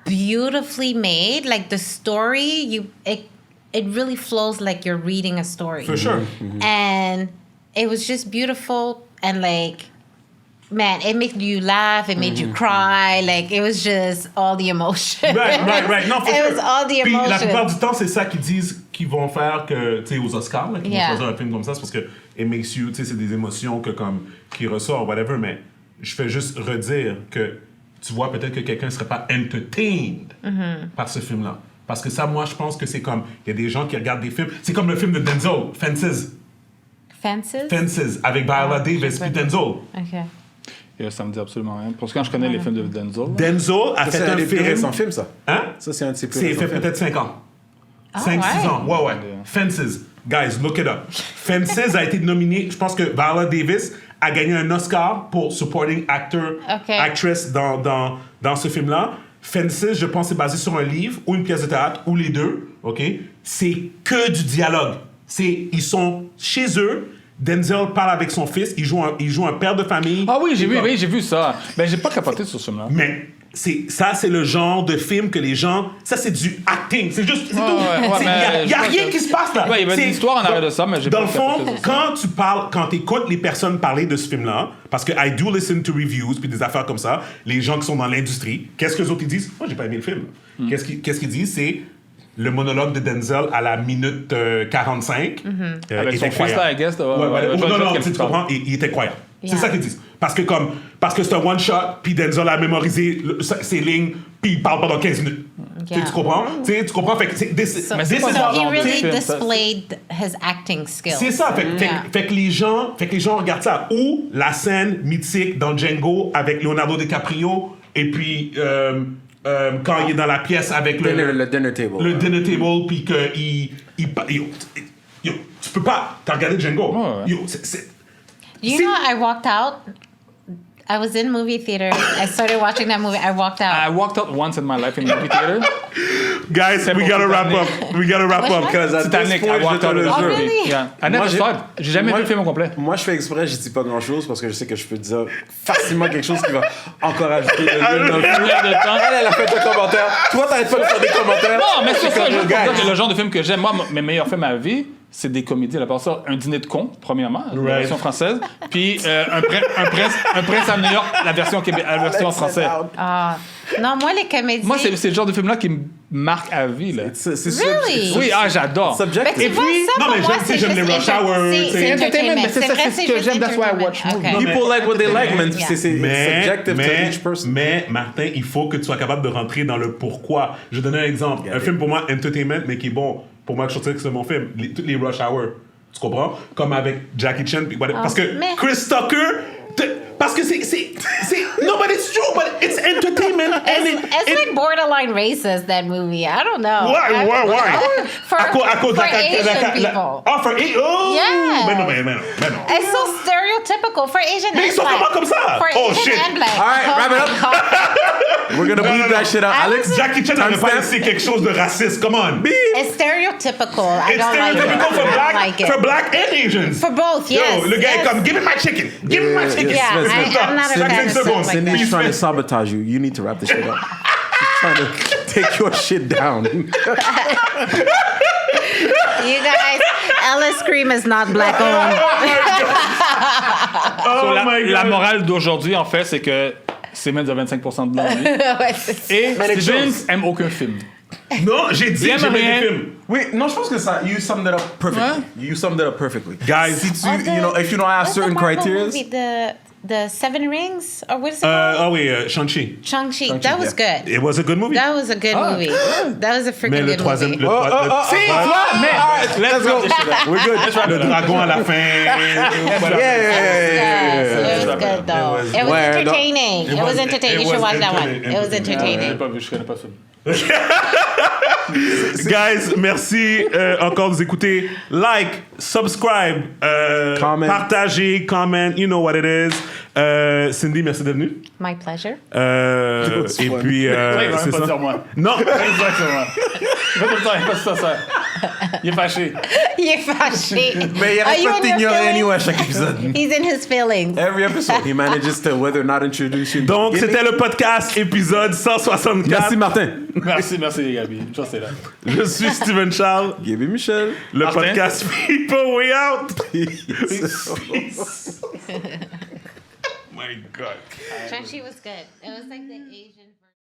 beautifully made. Like the story, it really flows like you're reading a story. For sure. And it was just beautiful and like, man, it made you laugh, it made you cry. Like it was just all the emotion. Right. Non, for It sure. was all the Puis la emotion. plupart du temps, c'est ça qu'ils disent qu'ils vont faire que, tu sais, aux Oscars, là, qu'ils Yeah. vont choisir un film comme ça, c'est parce que it makes you, tu sais, c'est des émotions que comme qui ressortent, whatever. Mais je fais juste redire que tu vois peut-être que quelqu'un serait pas entertained par ce film-là. Parce que ça, moi, je pense que c'est comme il y a des gens qui regardent des films. C'est comme le film de Denzel, Fences, avec Viola Davis puis Denzel. Okay. Ça me dit absolument rien. Parce que quand je connais les films de Denzel, Denzel a fait c'est un un des plus film. récents films, ça. Hein? Ça, c'est un de ses plus C'est récents fait films. peut-être 5 ans. Ah, 5-6 ouais. ans. Ouais. Fences. Guys, look it up. Fences a été nominé, je pense que Viola Davis a gagné un Oscar pour supporting actor, Ok. actress dans ce film-là. Fences, je pense, c'est basé sur un livre ou une pièce de théâtre, ou les deux, OK? C'est que du dialogue. Ils sont chez eux, Denzel parle avec son fils, il joue un père de famille. ah oui, j'ai C'est comme- vu ça. Ben, j'ai pas capoté sur ce film-là. Mais c'est le genre de film que les gens... Ça, c'est du acting. C'est juste... C'est tout. ouais, Il mais n'y a je rien pense qui se passe là. Ouais, il y avait C'est- une histoire en arrière de ça, mais j'ai Dans pas le fond, capoté sur ça. quand tu écoutes les personnes parler de ce film-là, parce que I do listen to reviews puis des affaires comme ça, les gens qui sont dans l'industrie, qu'est-ce que les autres ils disent? Moi, j'ai pas aimé le film. Qu'est-ce qu'ils disent? C'est le monologue de Denzel à la minute 45. Avec est son incroyable. fils là, I guess. Ouais, je vois non, de quel tu tu parles. comprends? Il était incroyable. Yeah. C'est ça qu'ils disent. Parce que c'est un one-shot, puis Denzel a mémorisé ses lignes, puis il parle pendant 15 minutes. Yeah. Tu comprends? Tu comprends? Fait que So, Mais c'est this pas is ça, all- he genre de really film, ça. displayed his acting skills. C'est ça. Yeah. Fait que les gens regardent ça. Ou la scène mythique dans Django avec Leonardo DiCaprio, et puis quand il est dans la pièce avec Le dinner table. le dinner table, puis yo, tu peux pas. T'as regardé Django? Ouais. Yo, You See- know, I walked out. I was in movie theater. I started watching that movie. I walked out. I walked out once in my life in the movie theater. Guys, we pour gotta wrap Titanic. up. We gotta wrap Which up. one? Because at this Titanic, point, I je walked te out le of the Oh, jure. movie. really? Yeah. I never Moi, j'ai- saw it. J'ai jamais moi- vu le film au complet. Moi, je fais exprès, je dis pas grand chose parce que je sais que je peux dire facilement quelque chose qui va encore ajouter le gueule dans le feu. Plein de temps. Elle a fait un commentaire. Toi, t'arrêtes pas de faire des commentaires. Non, mais c'est C'est ça, comme juste le pour dire gars. que le genre de film que j'aime, moi, mes meilleurs films à vie, c'est des comédies. À part ça, Un dîner de con, premièrement, la Right. version française, puis un prince à New York, la version la version française. Ah. Non, moi, les comédies. Moi, c'est le genre de film-là qui me marque à vie. Là. Really? Oui, j'adore. Mais Subjective. tu vois, ça, non, pour mais moi, j'aime- c'est j'aime juste les rush hour, c'est c'est entertainment, mais c'est ça, vrai, c'est ce que juste j'aime, that's why I watch entertainment. movies. Okay. People like what they like, man. Yeah. C'est subjective to each person. Mais, Martin, il faut que tu sois capable de rentrer dans le pourquoi. Je vais donner un exemple. Un film pour moi, entertainment, mais qui est bon. Pour moi, je trouve que c'est mon film. Toutes les Rush Hour. Tu comprends? Comme avec Jackie Chan. Parce que mais- Chris Tucker... Parce que c'est... No, but it's true, but it's entertainment. And It's like borderline racist, that movie. I don't know. Why? For, À cause for Asian people. Ah, for Asian... Oh! Yeah. Mais non. It's so stereotypical for Asian Mais and ils sont black. comment comme ça? For Oh, Asian shit. and black. All right, wrap it my up. God. We're gonna bleep no. that shit out. I Alex, was- Jackie Chan n'avait pas timestamp. laissé quelque chose de raciste. Come on. It's stereotypical. I It's don't like it. stereotypical for I don't black, like it. for black and Asians. For both, yes. Yo, le gars est yes. comme, give me my chicken. Give me my Yeah, chicken. Yeah, Yes, yes, I'm not a fan of 5 stuff secondes. like Cindy's that. trying to sabotage you. You need to wrap this shit up. She's trying to take your shit down. You guys, Ellis Cream is not black owned. Oh La, my God. la morale d'aujourd'hui, en fait, c'est que Simmons a 25% de blanc. lui. Ouais, c'est ça. Et Manic Stevens Shows. aime aucun film. Non, j'ai dit Il que aime j'aimais rien. des films. Wait, no, je pense que ça, you summed it up perfectly. Ouais. You summed it up perfectly. Guys, Si tu, Oh, the- you know, if you don't have what's certain the Marvel criteria, movie? The Seven Rings? Or what is it called? ah oui, Shang-Chi. Shang-Chi. That was good. It was a good movie. That was a good movie. That was a Mais freaking le good troisième... movie. Le Let's go. we're good. le dragon à la fin. Yes, it was good though. It was Where the- entertaining. It was entertaining. You should watch that one. entertaining. It was Je entertaining. connais pas ça. Guys, merci encore de nous écouter. Like, subscribe, Comment. partagez, comment, you know what it is. Cindy, merci d'être venue. My pleasure. Et puis, Il va même c'est pas ça. dire moi. Non, Exactement. Il va tout le temps, il fait ça. Il est fâché. Il est fâché. Mais il Are you arrête pas in de your t'ignorer feelings? anyway à chaque épisode. He's in his feelings. Every episode, he manages to whether or not introduce you. donc c'était le podcast épisode 164. Merci Martin. Merci Gabi. Une chose, c'est là. Je suis Steven Charles. Gaby Michel. Le Martin. podcast People We Out. Peace. My God. Shang-Chi was good. It was like the Asian.